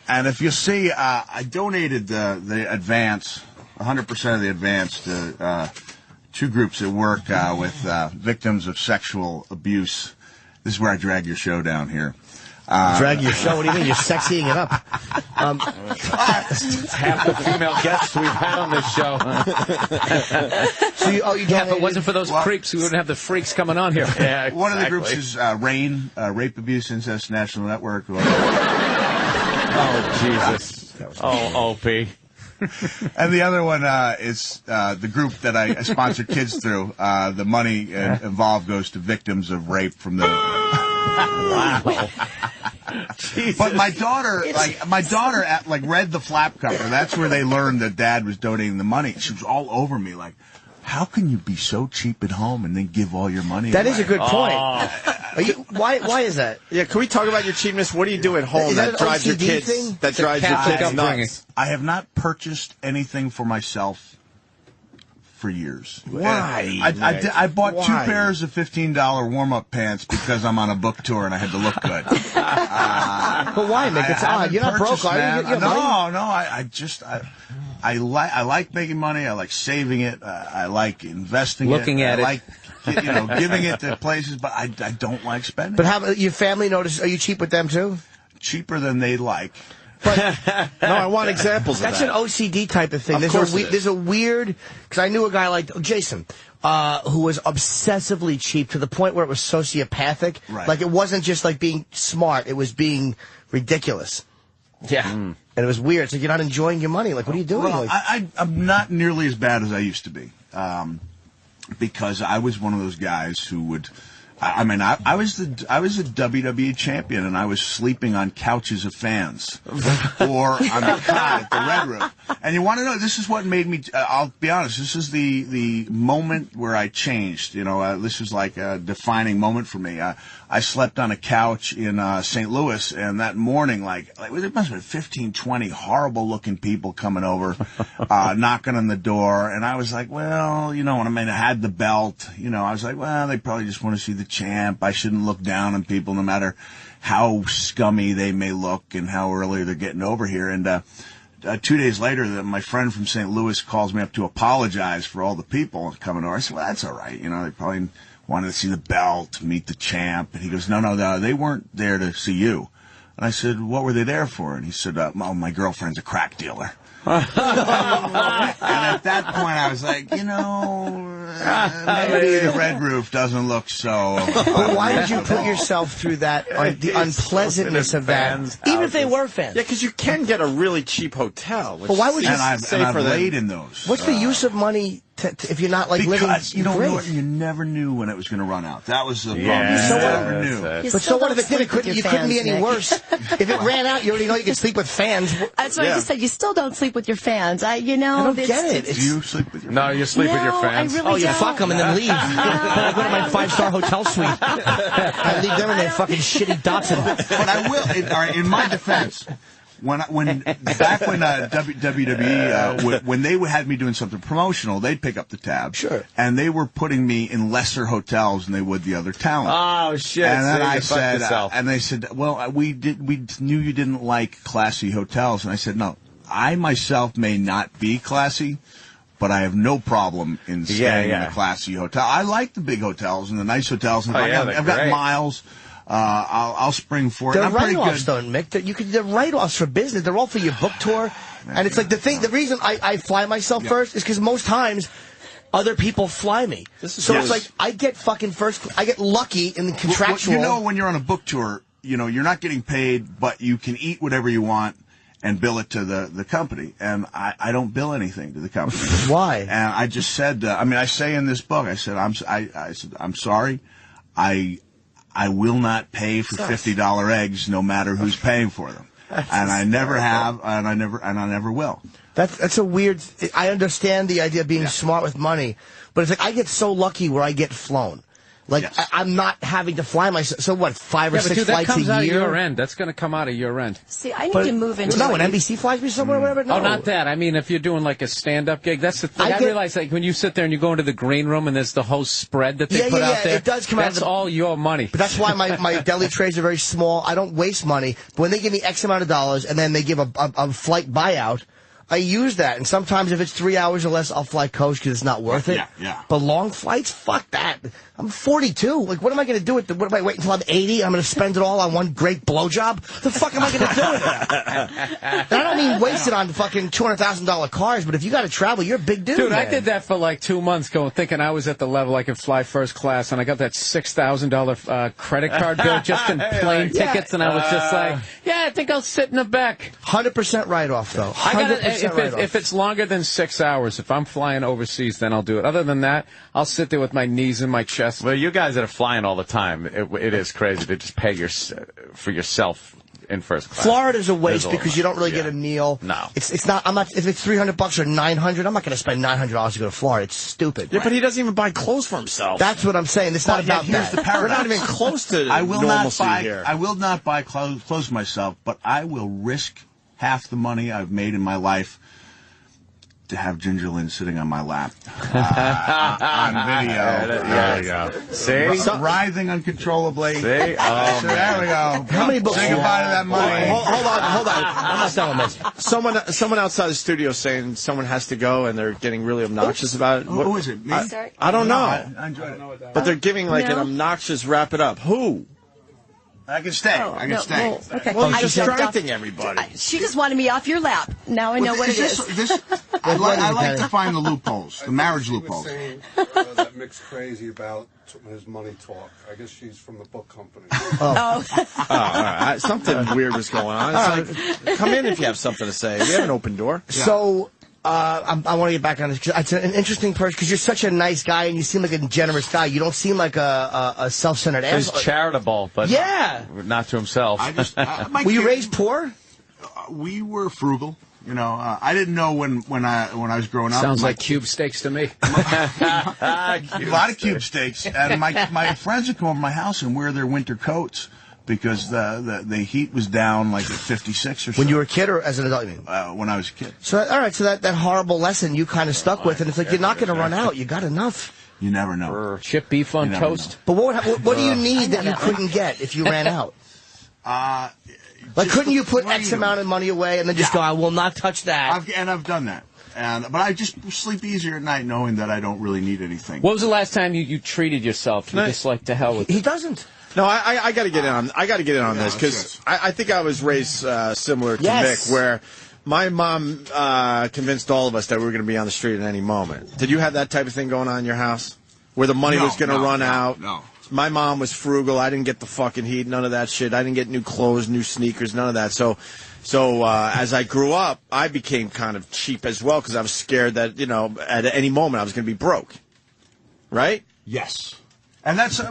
Speaker 8: And if you see, I donated the advance, 100% of the advance to two groups that work with victims of sexual abuse. This is where I drag your show down here.
Speaker 3: Drag your show? What do you mean? You're sexying it up.
Speaker 2: It's half the female guests we've had on this show.
Speaker 3: So
Speaker 4: if it wasn't for those creeps, we wouldn't have the freaks coming on here.
Speaker 2: Yeah, exactly.
Speaker 8: One of the groups is RAIN, Rape, Abuse, Incest National Network.
Speaker 2: Oh, Jesus. Oh, Opie.
Speaker 8: And the other one is the group that I sponsor kids through. The money involved goes to victims of rape from the...
Speaker 2: Wow.
Speaker 8: But my daughter read the flap cover. That's where they learned that Dad was donating the money. She was all over me like, how can you be so cheap at home and then give all your money
Speaker 3: That
Speaker 8: away?
Speaker 3: is a good point. Why is that?
Speaker 1: Yeah, can we talk about your cheapness? What do you do at home
Speaker 3: that
Speaker 1: drives your
Speaker 3: OCD
Speaker 1: kids?
Speaker 3: thing?
Speaker 1: That drives your kids nuts?
Speaker 8: I have not purchased anything for myself for years.
Speaker 1: Why?
Speaker 8: I bought 2 pairs of $15 warm-up pants because I'm on a book tour and I had to look good.
Speaker 3: But why, Mick? It's odd. You're not broke, are you?
Speaker 8: I like making money. I like saving it. I like investing
Speaker 4: Looking at it.
Speaker 8: I like giving it to places, but I don't like spending.
Speaker 3: But how your family notice? Are you cheap with them too?
Speaker 8: Cheaper than they like.
Speaker 3: But
Speaker 1: no, I want examples of that.
Speaker 3: That's an OCD type of thing. There's a weird, because I knew a guy like Jason, who was obsessively cheap to the point where it was sociopathic.
Speaker 8: Right.
Speaker 3: Like it wasn't just like being smart; it was being ridiculous.
Speaker 4: Yeah.
Speaker 3: And it was weird. It's like you're not enjoying your money. Like, what are you doing?
Speaker 8: Well, I'm not nearly as bad as I used to be, because I was one of those guys who would. I was the WWE champion, and I was sleeping on couches of fans, or on the cot at the Red Roof. And you want to know, this is what made me. I'll be honest. This is the moment where I changed. This was like a defining moment for me. I slept on a couch in St. Louis, and that morning, like there must have been 15, 20 horrible-looking people coming over, knocking on the door, and I was like, well, when I had the belt, I was like, well, they probably just want to see the champ. I shouldn't look down on people, no matter how scummy they may look and how early they're getting over here. And 2 days later, my friend from St. Louis calls me up to apologize for all the people coming over. I said, well, that's all right. They probably wanted to see the belt, meet the champ. And he goes, no, they weren't there to see you. And I said, what were they there for? And he said, my girlfriend's a crack dealer. And at that point, I was like, maybe the Red Roof doesn't look so.
Speaker 3: But why did you put yourself through that, the unpleasantness of that, even if they were fans?
Speaker 1: Yeah, because you can get a really cheap hotel.
Speaker 3: But why would you?
Speaker 8: And I've laid in those.
Speaker 3: What's the use of money if you're not like living?
Speaker 8: You never knew when it was going to run out. That was the problem.
Speaker 3: So
Speaker 8: you never knew.
Speaker 3: But so what if it didn't? You couldn't be any worse. If it ran out, you already know you can sleep with fans.
Speaker 7: That's what I just said. You still don't sleep with your fans. I
Speaker 3: don't get it.
Speaker 8: Do you sleep with your fans?
Speaker 2: No, you sleep with your fans.
Speaker 7: I really
Speaker 3: you
Speaker 7: don't.
Speaker 3: fuck them and then leave. I go to my 5-star hotel suite. I leave them in their fucking shitty Datsun.
Speaker 8: But I will. In my defense. When WWE when they had me doing something promotional, they'd pick up the tab.
Speaker 3: Sure.
Speaker 8: And they were putting me in lesser hotels than they would the other talent.
Speaker 2: Oh shit!
Speaker 8: And then I said, and they said, well, we knew you didn't like classy hotels, and I said, no, I myself may not be classy, but I have no problem in staying in a classy hotel. I like the big hotels and the nice hotels. And I've got miles. I'll spring for it.
Speaker 3: They're
Speaker 8: I'm pretty
Speaker 3: write-offs,
Speaker 8: good.
Speaker 3: though, Mick. They're write-offs for business. They're all for your book tour. And it's like the reason I fly myself first is because most times other people fly me. It's like I get fucking first. I get lucky in the contractual.
Speaker 8: When you're on a book tour, you're not getting paid, but you can eat whatever you want and bill it to the company. And I don't bill anything to the company.
Speaker 3: Why?
Speaker 8: And I just said, I say in this book, I said, I'm sorry. I I will not pay for $50 eggs, no matter who's paying for them. And I never have, and I never will.
Speaker 3: That's a weird. I understand the idea of being smart with money, but it's like I get so lucky where I get flown. Like, I'm not having to fly myself. So what, 5 or 6 flights a year?
Speaker 4: That comes out of your end. That's going to come out of your end.
Speaker 7: See, I need to move into...
Speaker 3: No, when NBC flies me somewhere or whatever? No.
Speaker 4: Oh, not that. I mean, if you're doing like a stand-up gig, that's the thing. I realize, like, when you sit there and you go into the green room and there's the whole spread that they put out there.
Speaker 3: It does come out.
Speaker 4: That's all your money.
Speaker 3: But that's why my deli trays are very small. I don't waste money. But when they give me X amount of dollars and then they give a flight buyout, I use that, and sometimes if it's 3 hours or less, I'll fly coach because it's not worth it.
Speaker 8: Yeah.
Speaker 3: But long flights, fuck that. I'm 42. Like, what am I going to do with the? What am I wait until I'm 80? I'm going to spend it all on one great blowjob? The fuck am I going to do with it? And I don't mean waste it on fucking $200,000 cars, but if you got to travel, you're a big dude.
Speaker 4: Dude,
Speaker 3: man.
Speaker 4: I did that for like 2 months, thinking I was at the level I could fly first class, and I got that $6,000 credit card bill just in plane tickets, and I was just like, I think I'll sit in the back.
Speaker 3: 100% write-off, though. 100% write-off.
Speaker 4: If it's longer than 6 hours, if I'm flying overseas, then I'll do it. Other than that, I'll sit there with my knees in my chest.
Speaker 2: Well, you guys that are flying all the time, it is crazy to just pay for yourself in first class.
Speaker 3: Florida's a waste because you don't really get a meal.
Speaker 2: No.
Speaker 3: It's not, if it's $300 or $900, I'm not going to spend $900 to go to Florida. It's stupid.
Speaker 1: Yeah, but he doesn't even buy clothes for himself.
Speaker 3: That's what I'm saying. It's not about
Speaker 8: here's
Speaker 3: that.
Speaker 8: the paradox.
Speaker 1: We're not even close to normalcy here.
Speaker 8: I will not buy clothes myself, but I will risk half the money I've made in my life to have Ginger Lynn sitting on my lap on video.
Speaker 2: There you go. See?
Speaker 8: Writhing uncontrollably.
Speaker 2: See?
Speaker 8: So there we go.
Speaker 3: How many books?
Speaker 8: Say goodbye to that money.
Speaker 1: Hold on. I'm not done with this. Someone outside the studio saying someone has to go, and they're getting really obnoxious about it.
Speaker 8: Who is it? Me?
Speaker 1: I don't know.
Speaker 8: I enjoyed it.
Speaker 1: But they're giving like an obnoxious wrap it up. Who?
Speaker 8: I can stay. I can stay.
Speaker 7: Well, okay.
Speaker 1: Well, you're distracting everybody.
Speaker 7: She just wanted me off your lap. Now I know what it is.
Speaker 8: I like to find the loopholes, the marriage loopholes.
Speaker 11: That Mick's crazy about his money talk. I guess she's from the book company.
Speaker 1: All right. Something weird was going on. It's like, come in if you have something to say. We have an open door.
Speaker 3: Yeah. So, I want to get back on this. It's an interesting person because you're such a nice guy and you seem like a generous guy. You don't seem like a self-centered asshole.
Speaker 2: He's charitable, but not to himself.
Speaker 3: Were you raised poor?
Speaker 8: We were frugal. You know, I didn't know when I was growing up.
Speaker 4: Sounds like cube steaks to me.
Speaker 8: A lot of cube steaks. And my friends would come over to my house and wear their winter coats because the heat was down like at 56 or so.
Speaker 3: When you were a kid or as an adult, you mean?
Speaker 8: When I was a kid.
Speaker 3: So, all right, so that horrible lesson you kind of stuck with, and it's like you're not going to run out. You got enough.
Speaker 8: You never know.
Speaker 4: Chip beef on toast.
Speaker 3: But what do you need that you couldn't get if you ran out? Like, couldn't you put X amount of money away and then just go, I will not touch that?
Speaker 8: I've done that. But I just sleep easier at night knowing that I don't really need anything.
Speaker 4: What was the last time you treated yourself? You just like to hell with it.
Speaker 3: He doesn't.
Speaker 1: No, I got to get in on. I got to get in on this because I think I was raised similar to Mick, where my mom convinced all of us that we were going to be on the street at any moment. Did you have that type of thing going on in your house, where the money was going to run out?
Speaker 8: No.
Speaker 1: My mom was frugal. I didn't get the fucking heat. None of that shit. I didn't get new clothes, new sneakers, none of that. So as I grew up, I became kind of cheap as well because I was scared that at any moment I was going to be broke. Right?
Speaker 8: Yes. And that's,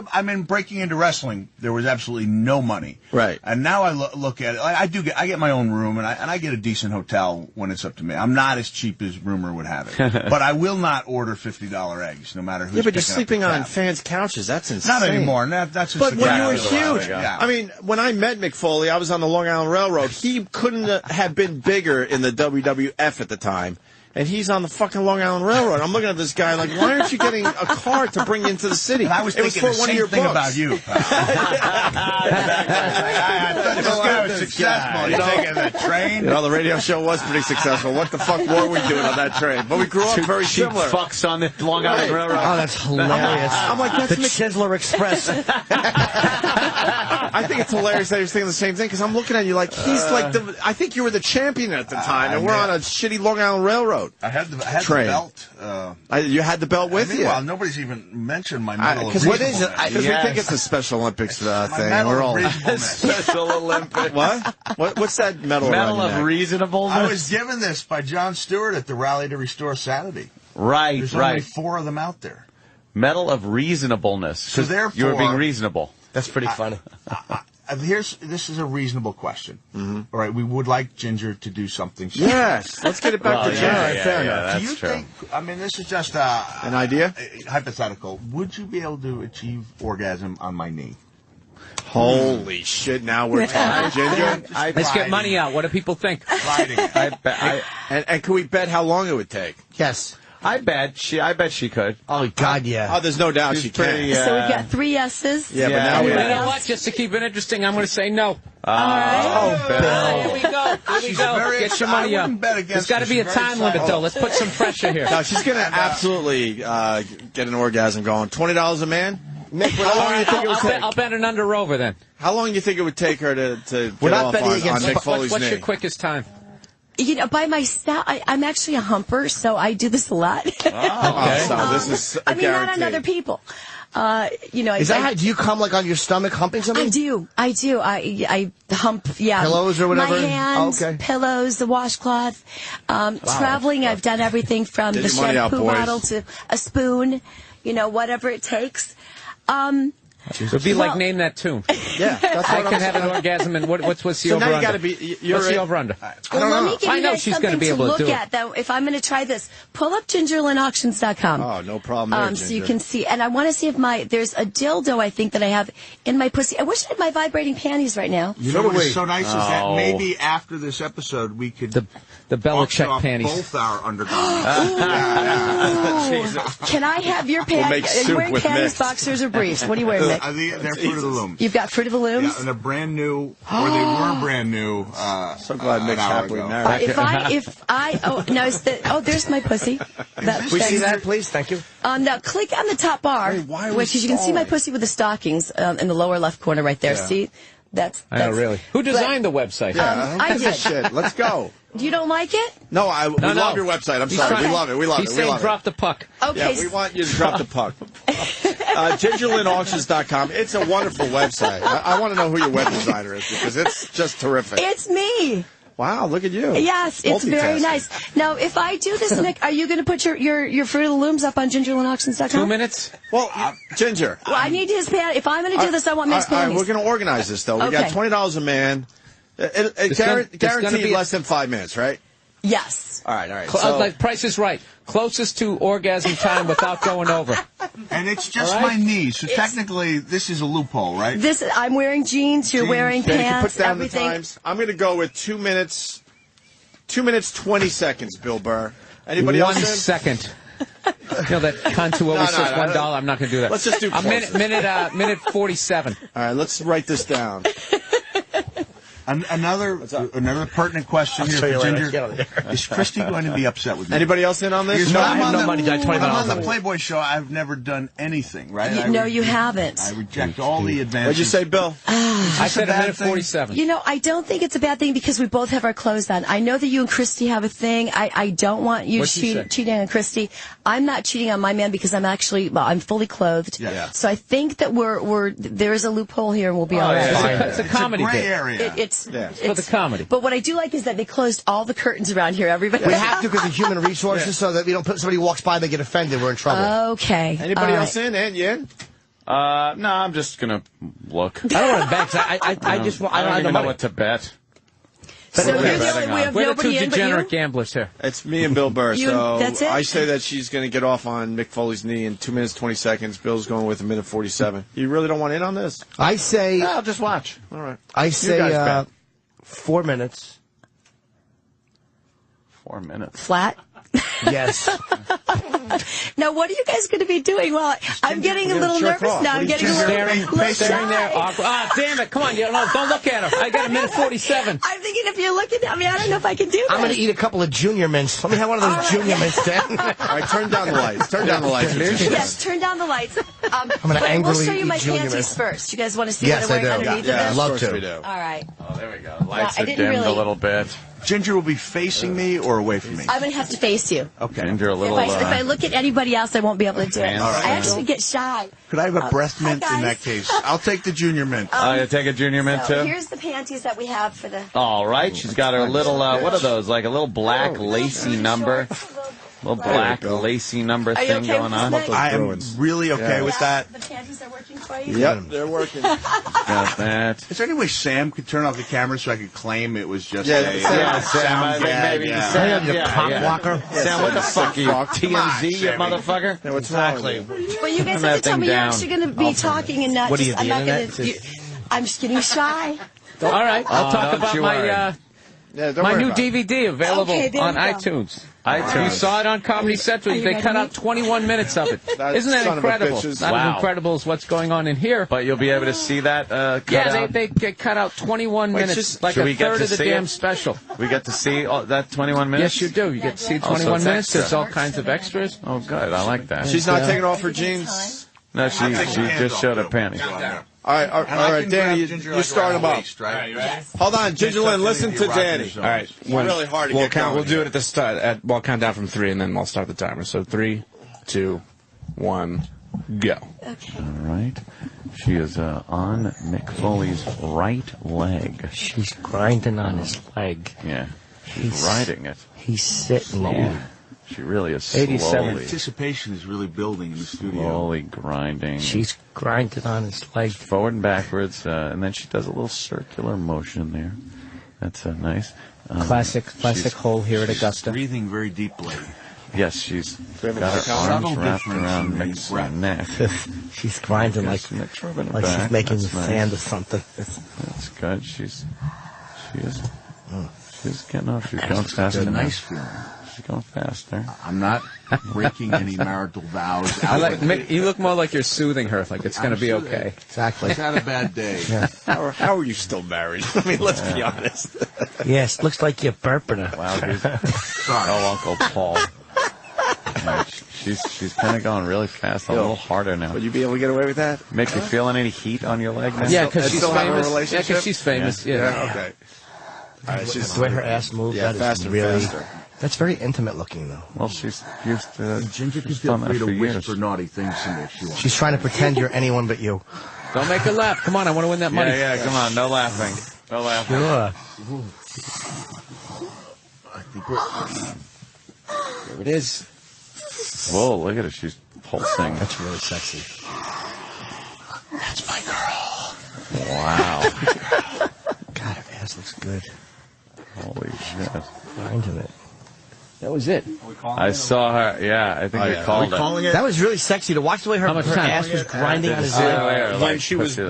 Speaker 8: breaking into wrestling, there was absolutely no money.
Speaker 1: Right.
Speaker 8: And now I look at it, I get my own room, and I get a decent hotel when it's up to me. I'm not as cheap as rumor would have it. But I will not order $50 eggs, no matter who's
Speaker 1: Yeah, but you're
Speaker 8: picking up
Speaker 1: sleeping
Speaker 8: the
Speaker 1: on
Speaker 8: tab.
Speaker 1: fans' couches. That's insane.
Speaker 8: Not anymore. That's just
Speaker 1: But
Speaker 8: the
Speaker 1: when you were
Speaker 8: category.
Speaker 1: huge,
Speaker 8: Yeah.
Speaker 1: when I met Mick Foley, I was on the Long Island Railroad. He couldn't have been bigger in the WWF at the time. And he's on the fucking Long Island Railroad. I'm looking at this guy like, why aren't you getting a car to bring you into the city?
Speaker 8: And I was thinking the same thing about you. I thought this guy was successful. He's taking the train.
Speaker 1: The radio show was pretty successful. What the fuck were we doing on that train? But we grew up very similar.
Speaker 2: Fucks on the Long Island Railroad.
Speaker 3: Oh, that's hilarious.
Speaker 1: I'm like, that's
Speaker 3: the Chisler Express.
Speaker 1: I think it's hilarious that you're thinking the same thing because I'm looking at you like he's like I think you were the champion at the time, and we're on a shitty Long Island Railroad.
Speaker 8: I had the belt.
Speaker 1: You had the belt with you.
Speaker 8: Well, nobody's even mentioned my medal of
Speaker 1: what is it?
Speaker 8: reasonableness.
Speaker 1: Because we think it's a Special Olympics thing.
Speaker 8: Medal
Speaker 1: We're
Speaker 8: of
Speaker 1: all
Speaker 8: reasonableness.
Speaker 2: Special Olympics.
Speaker 1: What's that medal?
Speaker 2: Medal of reasonableness.
Speaker 8: I was given this by Jon Stewart at the Rally to Restore Saturday.
Speaker 2: Right,
Speaker 8: There's only 4 of them out there.
Speaker 2: Medal of reasonableness.
Speaker 8: So therefore,
Speaker 2: you were being reasonable.
Speaker 3: That's pretty funny.
Speaker 8: This is a reasonable question. All right, we would like Ginger to do something.
Speaker 1: Yes, let's get it back to Ginger.
Speaker 8: Fair enough. Do you think? I mean, this is just
Speaker 1: an idea,
Speaker 8: hypothetical. Would you be able to achieve orgasm on my knee?
Speaker 1: Holy shit! Now we're talking, Ginger.
Speaker 4: Let's get money out. What do people think?
Speaker 1: And can we bet how long it would take?
Speaker 3: Yes.
Speaker 2: I bet she could.
Speaker 3: Oh, God, yeah.
Speaker 1: Oh, there's no doubt she can.
Speaker 7: So we've got 3 yeses.
Speaker 1: Yeah, but now
Speaker 4: you know what? Just to keep it interesting, I'm going to say no.
Speaker 7: All right.
Speaker 4: Bill. Here we go. Here we go. Get your money up. There's got to be a time limit, though. Let's put some pressure here.
Speaker 1: No, she's going to absolutely get an orgasm going. $20 a man? Mick, how long do you think it would take?
Speaker 4: I'll bet an under or over, then.
Speaker 1: How long do you think it would take her to get off on Mick Foley's
Speaker 4: What's
Speaker 1: knee?
Speaker 4: your quickest time?
Speaker 7: You know, by my style, I'm actually a humper, so I do this a lot.
Speaker 1: Okay. So this is a guarantee.
Speaker 7: not on other people. You know,
Speaker 3: is that how, do you come like on your stomach humping something?
Speaker 7: I do. I hump,
Speaker 3: pillows or whatever?
Speaker 7: My hands, pillows, the washcloth. Traveling, I've done everything from the shampoo bottle to a spoon, you know, whatever it takes.
Speaker 4: It would be like name that tune.
Speaker 1: Yeah, that's
Speaker 4: I can have an orgasm, and what's the over under? What's the over under?
Speaker 7: Let me give you guys
Speaker 4: she's going to be able to
Speaker 7: look at, though. If I'm going to try this, pull up gingerlandauctions.com.
Speaker 1: Oh, no problem there,
Speaker 7: so you can see. And I want to see if there's a dildo, I think, that I have in my pussy. I wish I had my vibrating panties right now.
Speaker 8: You know what is so nice is that maybe after this episode we could
Speaker 4: the Belichick panties.
Speaker 8: Both our undergarments.
Speaker 7: Can I have your panties? Are you wearing panties, boxers, or briefs? What are you wearing, Mick?
Speaker 8: They're Fruit of the Looms.
Speaker 7: You've got Fruit of the Looms?
Speaker 8: Yeah, and they're brand new, or they were brand new.
Speaker 1: So glad Mick's happily married.
Speaker 7: There's my pussy.
Speaker 3: We see that, please? Thank you.
Speaker 7: Now click on the top bar, which you can see my pussy with the stockings in the lower left corner right there. Yeah. See? That's
Speaker 4: really. Who designed the website?
Speaker 7: I did.
Speaker 1: Shit. Let's go.
Speaker 7: You don't like it?
Speaker 1: No, we love your website. I'm sorry. We love it. We love it.
Speaker 4: He's saying drop the puck.
Speaker 7: Okay.
Speaker 1: Yeah, we want you to drop the puck. GingerlandAuctions.com. It's a wonderful website. I want to know who your web designer is because it's just terrific.
Speaker 7: It's me.
Speaker 1: Wow, look at you.
Speaker 7: Yes, it's very nice. Now, if I do this, Mick, are you going to put your Fruit of the Looms up on GingerlandAuctions.com?
Speaker 4: 2 minutes?
Speaker 1: Well, Ginger.
Speaker 7: Well, I need his pants. If I'm going to do this, I want Mick's panties.
Speaker 1: We're going to organize this, though. We got $20 a man. Guaranteed less than 5 minutes, right?
Speaker 7: Yes.
Speaker 1: All right.
Speaker 4: So, Price is Right. Closest to orgasm time without going over.
Speaker 8: And it's just my knees, so technically this is a loophole, right?
Speaker 7: I'm wearing jeans, you're wearing pants,
Speaker 1: put down
Speaker 7: everything.
Speaker 1: The times. I'm going to go with 2 minutes, 20 seconds, Bill Burr. Anybody else?
Speaker 4: 1 second. You know that cunt who always says $1? I'm not going to do that.
Speaker 1: Let's just do
Speaker 4: a minute 47.
Speaker 1: All right, let's write this down.
Speaker 8: Another pertinent question here for Ginger. Is Christy going to be upset with me?
Speaker 1: Anybody else in on this?
Speaker 3: No, I have no money. $20.
Speaker 8: I'm on the Playboy show. I've never done anything, right?
Speaker 7: No, you haven't.
Speaker 8: I reject all the advances.
Speaker 1: What'd you say, Bill?
Speaker 4: I said a minute 47.
Speaker 7: You know, I don't think it's a bad thing because we both have our clothes on. I know that you and Christy have a thing. I don't want you cheating on Christy. I'm not cheating on my man because I'm fully clothed.
Speaker 8: Yeah.
Speaker 7: So I think that there is a loophole here and we'll be all right.
Speaker 4: It's a comedy
Speaker 8: gray
Speaker 4: bit.
Speaker 8: area.
Speaker 7: It's
Speaker 4: for the comedy.
Speaker 7: But what I do like is that they closed all the curtains around here. Everybody.
Speaker 3: We have to because of human resources, so that we don't put somebody walks by, they get offended, we're in trouble.
Speaker 7: Okay.
Speaker 1: Anybody else in? And you in?
Speaker 2: No, I'm just gonna look.
Speaker 3: I don't want to bet. I
Speaker 2: don't know what to bet.
Speaker 7: So you're the only, we have
Speaker 4: We're
Speaker 7: nobody
Speaker 4: the two
Speaker 7: in but
Speaker 4: degenerate
Speaker 7: you?
Speaker 4: gamblers here.
Speaker 1: It's me and Bill Burr.
Speaker 7: That's it?
Speaker 1: I say that she's going to get off on Mick Foley's knee in 2 minutes, 20 seconds. Bill's going with a minute 47. You really don't want in on this?
Speaker 3: I say...
Speaker 1: I'll just watch. All right.
Speaker 3: I say 4 minutes.
Speaker 2: 4 minutes.
Speaker 7: Flat?
Speaker 3: Yes.
Speaker 7: Now, what are you guys going to be doing? Well, I'm getting a little nervous now. I'm getting a little
Speaker 4: staring there. Damn it. Come on. Don't look at her. I got a minute 47.
Speaker 7: I'm thinking if you're looking at me, I don't know if I can do this.
Speaker 3: I'm going to eat a couple of Junior Mints. Let me have one of those Junior Mints, Dan.
Speaker 1: All right, turn down the lights. Turn down the lights.
Speaker 7: Yes, turn down the lights.
Speaker 3: I'm going to angrily
Speaker 7: we'll show you my
Speaker 3: eat Junior
Speaker 7: panties
Speaker 3: Mints
Speaker 7: first. You guys want to see what I'm wearing underneath of this?
Speaker 3: I'd love to.
Speaker 1: We do.
Speaker 7: All right.
Speaker 2: Oh, there we go. Lights are dimmed a little bit.
Speaker 8: Ginger will be facing me or away from me?
Speaker 7: I'm going to have to face you.
Speaker 8: Okay.
Speaker 2: Ginger, a little...
Speaker 7: If I look at anybody else, I won't be able to do it. I actually get shy.
Speaker 8: Could I have a breath mint in that case? I'll take the Junior Mint.
Speaker 2: You take a Junior Mint, too?
Speaker 7: Here's the panties that we have for the...
Speaker 2: All right. She's got her little, what are those? Like a little black lacy number. Little black lacy number thing going on.
Speaker 8: I am really okay with that.
Speaker 7: cameras are working for you?
Speaker 1: Yep, they're working.
Speaker 2: Got that.
Speaker 8: Is there any way Sam could turn off the camera so I could claim it was just
Speaker 2: Sam, I think maybe Sam,
Speaker 3: walker.
Speaker 2: Sam, what the fuck are you? TMZ, you motherfucker?
Speaker 1: Yeah, what's exactly?
Speaker 7: Well, you guys have to tell me you're actually going to be talking and not just. I'm not going to. I'm just getting shy.
Speaker 4: All right, I'll talk about my my new DVD available on iTunes. You saw it on Comedy Central. They cut out 21 minutes of it. Isn't that incredible? Not as incredible as what's going on in here.
Speaker 2: But you'll be able to see that
Speaker 4: they cut out 21 minutes, like a third of the damn special.
Speaker 2: We get to see that 21 minutes?
Speaker 4: Yes, you do. You get to see 21 minutes. There's all kinds of extras.
Speaker 2: Oh, good. I like that.
Speaker 1: She's not taking off her jeans?
Speaker 2: No, she just showed her panties.
Speaker 1: All right, Danny, you start them up. Hold on, Ginger Lynn, listen to Danny.
Speaker 10: All right,
Speaker 1: really hard to get going.
Speaker 10: We'll do it at the start. We'll count down from 3, and then we'll start the timer. So 3, 2, 1, go.
Speaker 7: Okay.
Speaker 2: All right. She is on Mick Foley's right leg.
Speaker 3: She's grinding on his leg.
Speaker 2: Yeah, she's riding it.
Speaker 3: He's sitting there.
Speaker 2: She really is
Speaker 3: 87.
Speaker 2: slowly.
Speaker 8: Anticipation is really building in the studio.
Speaker 2: Slowly grinding.
Speaker 3: She's grinding on his leg.
Speaker 2: Forward and backwards, and then she does a little circular motion there. That's nice.
Speaker 4: Classic hole here at Augusta.
Speaker 8: Breathing very deeply.
Speaker 2: Yes, she's got her arms wrapped around Mick's neck.
Speaker 3: She's grinding like she's making sand or something.
Speaker 2: That's good. She's getting off. She's going faster.
Speaker 8: Nice feeling.
Speaker 2: She's going faster.
Speaker 8: I'm not breaking any marital vows.
Speaker 4: I like Mick. You look more like you're soothing her, like it's going to be okay.
Speaker 3: Exactly.
Speaker 8: I've had a bad day.
Speaker 3: Yeah.
Speaker 1: How are you still married? I mean, let's be honest.
Speaker 3: Yes, looks like you're burping her.
Speaker 2: Wow, dude. Sorry. Oh, Uncle Paul. Yeah, she's kind of going really fast, a little harder now.
Speaker 1: Would you be able to get away with that?
Speaker 2: Mick, you feeling any heat on your leg now?
Speaker 4: Yeah, because she's famous.
Speaker 1: Yeah,
Speaker 4: because she's famous.
Speaker 1: Yeah. Okay. All right,
Speaker 3: the way her ass moves, that is really. That's very intimate looking, though.
Speaker 2: Well, she's used to.
Speaker 8: Ginger can feel free to whisper naughty things to me if she wants.
Speaker 3: She's trying to pretend you're anyone but you.
Speaker 4: Don't make her laugh. Come on, I want to win that money.
Speaker 2: Yeah, come on, no laughing. No laughing.
Speaker 3: Sure.
Speaker 8: I think we're.
Speaker 4: There it is.
Speaker 2: Whoa, look at her. She's pulsing.
Speaker 3: That's really sexy.
Speaker 8: That's my girl.
Speaker 2: Wow.
Speaker 3: God, her ass looks good.
Speaker 2: Holy shit.
Speaker 3: Grinding it.
Speaker 4: That was it.
Speaker 2: I saw her. Yeah, I think we called it.
Speaker 3: That was really sexy to watch the way her ass was grinding on his leg.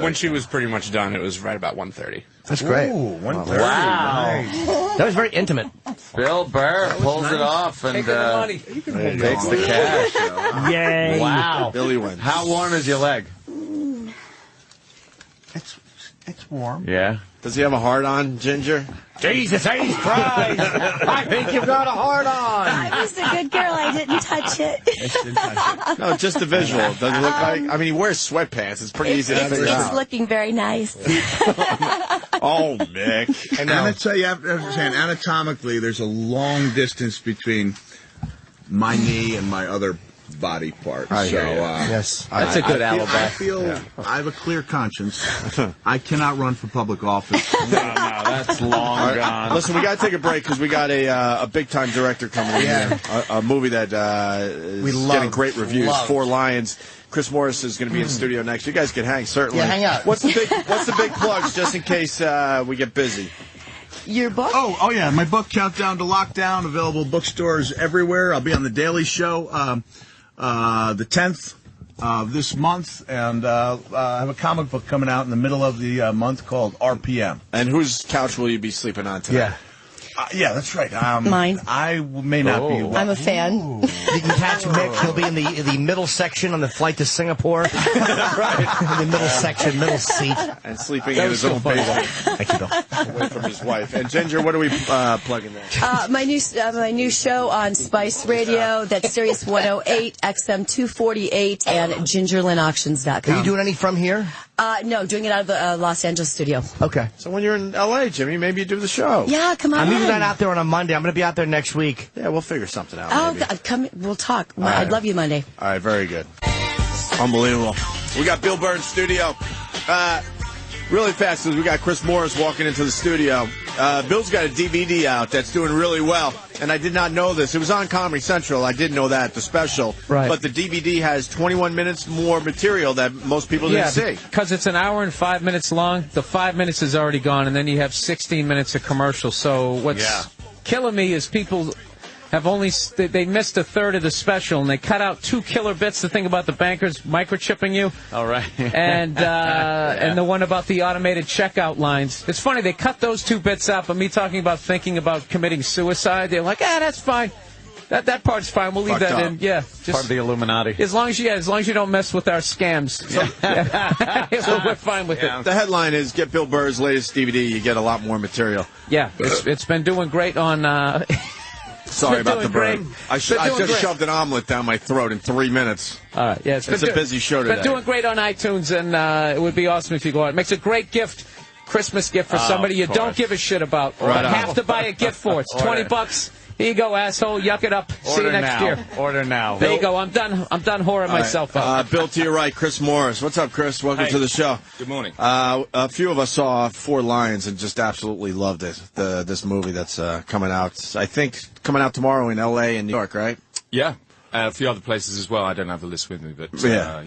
Speaker 10: When she was pretty much done, it was right about 1:30.
Speaker 3: That's great.
Speaker 8: Ooh, 1:30.
Speaker 2: Wow.
Speaker 8: Nice.
Speaker 3: That was very intimate.
Speaker 2: Bill Burr pulls it off and takes the cash.
Speaker 3: Yay.
Speaker 2: Wow.
Speaker 1: Billy wins.
Speaker 2: How warm is your leg?
Speaker 8: It's warm.
Speaker 2: Yeah.
Speaker 1: Does he have a hard on, Ginger?
Speaker 3: Jesus H. Christ! I think you've got a hard on.
Speaker 7: I was a good girl. I didn't touch it.
Speaker 1: No, just the visual. Does it look like? I mean, he wears sweatpants. It's pretty easy to figure out.
Speaker 7: It's looking very nice.
Speaker 1: Oh, Mick.
Speaker 8: And I'm going to tell you, anatomically, there's a long distance between my knee and my other body part.
Speaker 3: Yes,
Speaker 4: that's a good alibi.
Speaker 8: I feel I have a clear conscience. I cannot run for public office.
Speaker 2: No, that's long gone.
Speaker 1: Listen, we got to take a break because we got a big time director coming in here. A movie that is getting great reviews. Four Lions. Chris Morris is going to be in the studio next. You guys can hang, certainly.
Speaker 3: Yeah, hang out.
Speaker 1: What's the big plugs, just in case we get busy?
Speaker 7: Your book?
Speaker 8: Oh yeah, my book Countdown to Lockdown, available bookstores everywhere. I'll be on the Daily Show the 10th of this month, and I have a comic book coming out in the middle of the month called RPM.
Speaker 1: And whose couch will you be sleeping on tonight?
Speaker 8: Yeah, that's right.
Speaker 7: Mine.
Speaker 8: I may not be.
Speaker 7: I'm a fan.
Speaker 3: You can catch Mick. He'll be in the middle section on the flight to Singapore. Right. In the middle section, middle seat.
Speaker 1: And sleeping in his own basement.
Speaker 3: Thank you, Bill.
Speaker 1: Away from his wife. And Ginger, what are we plugging there?
Speaker 7: My new show on Spice Radio. That's Sirius 108, XM 248, and GingerLynnAuctions.com.
Speaker 3: Are you doing any from here?
Speaker 7: No, doing it out of the Los Angeles studio.
Speaker 3: Okay.
Speaker 1: So when you're in L.A., Jimmy, maybe you do the show.
Speaker 7: Yeah, come on.
Speaker 3: I'm even not out there on a Monday. I'm going to be out there next week.
Speaker 1: Yeah, we'll figure something out.
Speaker 7: Oh,
Speaker 1: maybe.
Speaker 7: God, come. We'll talk.
Speaker 1: All right.
Speaker 7: I'd love you Monday.
Speaker 1: All right, very good. Unbelievable. We got Bill Burr in studio. Really fast, because we got Chris Morris walking into the studio. Bill's got a DVD out that's doing really well, and I did not know this. It was on Comedy Central. I did know that, the special.
Speaker 4: Right.
Speaker 1: But the DVD has 21 minutes more material that most people didn't see.
Speaker 4: Because it's an hour and 5 minutes long. The 5 minutes is already gone, and then you have 16 minutes of commercial. So what's killing me is people have only they missed a third of the special, and they cut out 2 killer bits. The thing about the bankers microchipping you,
Speaker 2: all right,
Speaker 4: and the one about the automated checkout lines. It's funny they cut those 2 bits out, but me talking about thinking about committing suicide, they're like, that's fine. That part's fine. We'll leave that in. Yeah, just
Speaker 2: part of the Illuminati.
Speaker 4: As long as you don't mess with our scams, so we're fine with it.
Speaker 1: The headline is "Get Bill Burr's latest DVD. You get a lot more material."
Speaker 4: Yeah, it's been doing great on.
Speaker 1: Sorry about the burp. I just shoved an omelet down my throat in 3 minutes.
Speaker 4: All right, yeah, it's
Speaker 1: a busy show today.
Speaker 4: Been doing great on iTunes, and it would be awesome if you go out. It makes a great gift, Christmas gift for somebody you don't give a shit about, but have to buy a gift for. It's $20. Here you go, asshole. Yuck it up. See you next year.
Speaker 2: Order now.
Speaker 4: There you go. I'm done whoring myself up.
Speaker 1: Bill, to your right, Chris Morris. What's up, Chris? Welcome to the show.
Speaker 13: Good morning.
Speaker 1: A few of us saw 4 Lions and just absolutely loved it. This movie that's coming out, I think, coming out tomorrow in L.A. and New York, right?
Speaker 13: Yeah. A few other places as well. I don't have the list with me, but,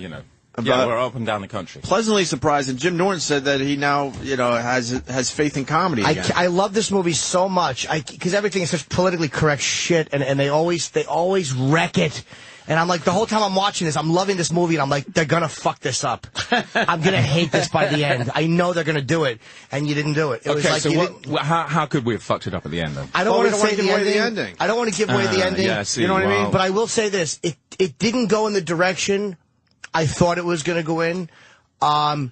Speaker 13: you know. We're up and down the country.
Speaker 1: Pleasantly surprised, and Jim Norton said that he now, has faith in comedy again.
Speaker 3: I love this movie so much, because everything is such politically correct shit, and they always wreck it. And I'm like, the whole time I'm watching this, I'm loving this movie, and I'm like, they're gonna fuck this up. I'm gonna hate this by the end. I know they're gonna do it, and you didn't do it. It was like
Speaker 13: how could we have fucked it up at the end then?
Speaker 3: I don't want to say the ending. I don't want to give away the ending.
Speaker 13: Yeah, see,
Speaker 3: you know what I mean? But I will say this: it didn't go in the direction I thought it was going to go in. To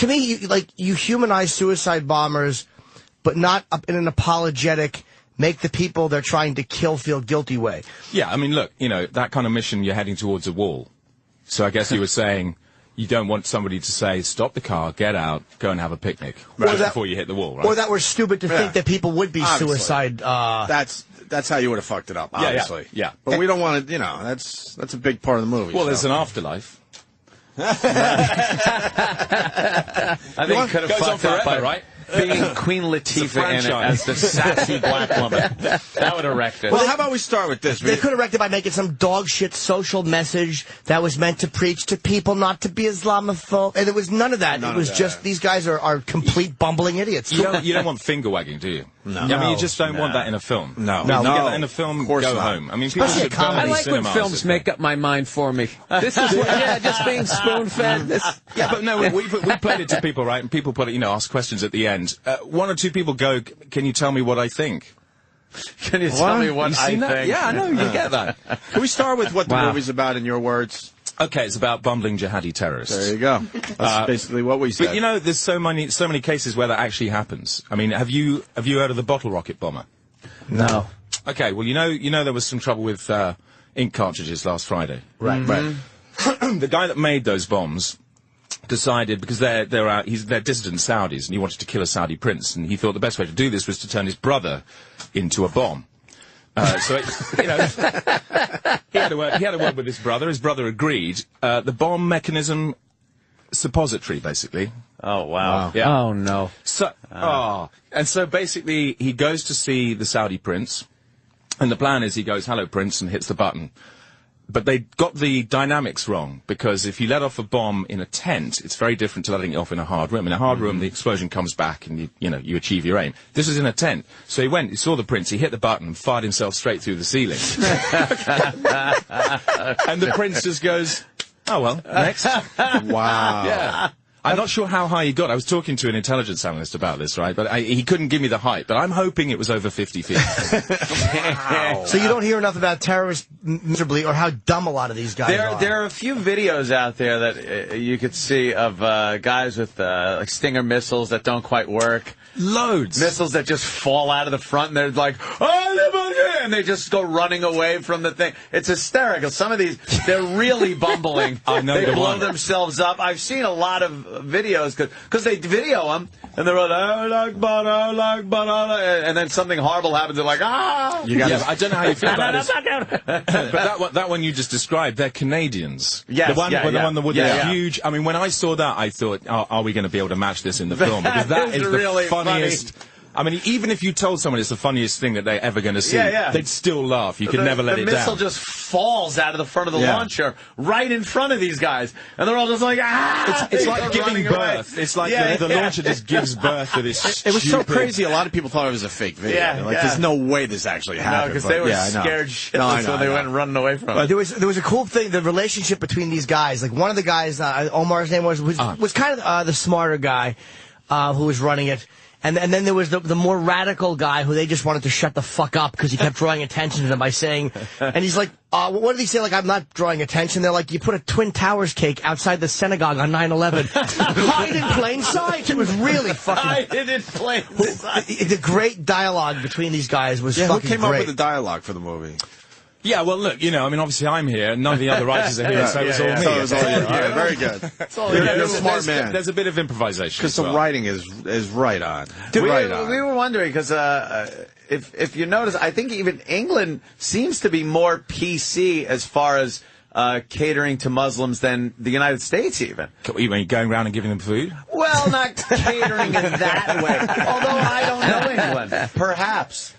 Speaker 3: me, you humanize suicide bombers, but not in an apologetic, make the people they're trying to kill feel guilty way.
Speaker 13: Yeah, I mean, look, that kind of mission, you're heading towards a wall. So I guess you were saying you don't want somebody to say, stop the car, get out, go and have a picnic before you hit the wall, right?
Speaker 3: Or that we're stupid to think that people would be suicide.
Speaker 1: That's how you would have fucked it up, obviously.
Speaker 13: Yeah.
Speaker 1: But we don't want to, that's a big part of the movie.
Speaker 13: Well, there's an afterlife.
Speaker 2: I think you could have fucked up by being Queen Latifah in it as the sassy black woman. That would have wrecked it.
Speaker 1: Well, how about we start with this?
Speaker 3: They could have wrecked it by making some dog shit social message that was meant to preach to people not to be Islamophobe. And there was none of that. It was just, these guys are complete bumbling idiots.
Speaker 13: You don't want finger wagging, do you?
Speaker 1: No.
Speaker 13: I mean, you just don't want that in a film.
Speaker 1: No.
Speaker 13: You get that in a film, go home. I mean, people should go
Speaker 4: I like when films make up my mind for me. This is just being spoon-fed.
Speaker 13: Yeah, but no, we played it to people, right? And people put it, ask questions at the end. 1 or 2 people go, can you tell me what I think?
Speaker 2: Can you tell me what I think?
Speaker 13: Yeah, I know, you get that.
Speaker 1: Can we start with what the movie's about in your words?
Speaker 13: Okay, it's about bumbling jihadi terrorists.
Speaker 1: There you go. That's basically what we said.
Speaker 13: But there's so many cases where that actually happens. I mean, have you heard of the bottle rocket bomber?
Speaker 3: No.
Speaker 13: Okay, well, there was some trouble with ink cartridges last Friday.
Speaker 3: Right.
Speaker 13: The guy that made those bombs decided, because they're dissident Saudis, and he wanted to kill a Saudi prince, and he thought the best way to do this was to turn his brother into a bomb. So he had a word with his brother. His brother agreed. The bomb mechanism, suppository, basically.
Speaker 2: Oh wow!
Speaker 13: Yeah.
Speaker 4: Oh no!
Speaker 13: And so basically, he goes to see the Saudi prince, and the plan is he goes, "Hello, prince," and hits the button. But they got the dynamics wrong, because if you let off a bomb in a tent, it's very different to letting it off in a hard room. In a hard room, the explosion comes back and you achieve your aim. This was in a tent. So he saw the prince, he hit the button and fired himself straight through the ceiling. And the prince just goes, oh well, next.
Speaker 1: Wow.
Speaker 13: Yeah. I'm not sure how high he got. I was talking to an intelligence analyst about this, right? But he couldn't give me the height. But I'm hoping it was over 50 feet.
Speaker 3: Wow. So you don't hear enough about terrorists miserably, or how dumb a lot of these guys are.
Speaker 2: There are a few videos out there that you could see of guys with like Stinger missiles that don't quite work.
Speaker 13: Loads.
Speaker 2: Missiles that just fall out of the front, and they're like, and they just go running away from the thing. It's hysterical. Some of these, they're really bumbling.
Speaker 13: I know.
Speaker 2: They blow themselves up. I've seen a lot of videos, because they video them, and they're like, and then something horrible happens. They're like, ah!
Speaker 13: I don't know how you feel about this. But that one you just described, they're Canadians.
Speaker 2: Yes,
Speaker 13: the one with the huge... I mean, when I saw that, I thought, are we going to be able to match this in the film? Because that is
Speaker 2: really
Speaker 13: the funniest... I mean, even if you told someone it's the funniest thing that they're ever going to see, they'd still laugh. You could never let it down.
Speaker 2: The missile just falls out of the front of the launcher right in front of these guys, and they're all just like, ah!
Speaker 13: It's like giving birth. It's like the launcher just gives birth to this.
Speaker 1: It was so crazy. A lot of people thought it was a fake video. There's no way this actually happened.
Speaker 2: No, because they were scared shitless when they went running away from it.
Speaker 3: There was a cool thing. The relationship between these guys. Like one of the guys, Omar's name was kind of the smarter guy who was running it. And then there was the more radical guy who they just wanted to shut the fuck up because he kept drawing attention to them by saying, and he's like, what did he say? Like, I'm not drawing attention. They're like, you put a Twin Towers cake outside the synagogue on 9/11. Hide in plain sight. It was really fucking...
Speaker 2: Hide in plain sight.
Speaker 3: The great dialogue between these guys was fucking great.
Speaker 1: Who came up with the dialogue for the movie?
Speaker 13: Yeah, well, look, I mean, obviously I'm here, none of the other writers are here, so it's all me.
Speaker 1: So it was all you. Yeah, very good. You're a smart man.
Speaker 13: There's a bit of improvisation.
Speaker 1: Because the writing is right on.
Speaker 2: We were wondering, because if you notice, I think even England seems to be more PC as far as catering to Muslims than the United States even.
Speaker 13: You mean going around and giving them food?
Speaker 2: Well, not catering in that way. Although I don't know England. Perhaps.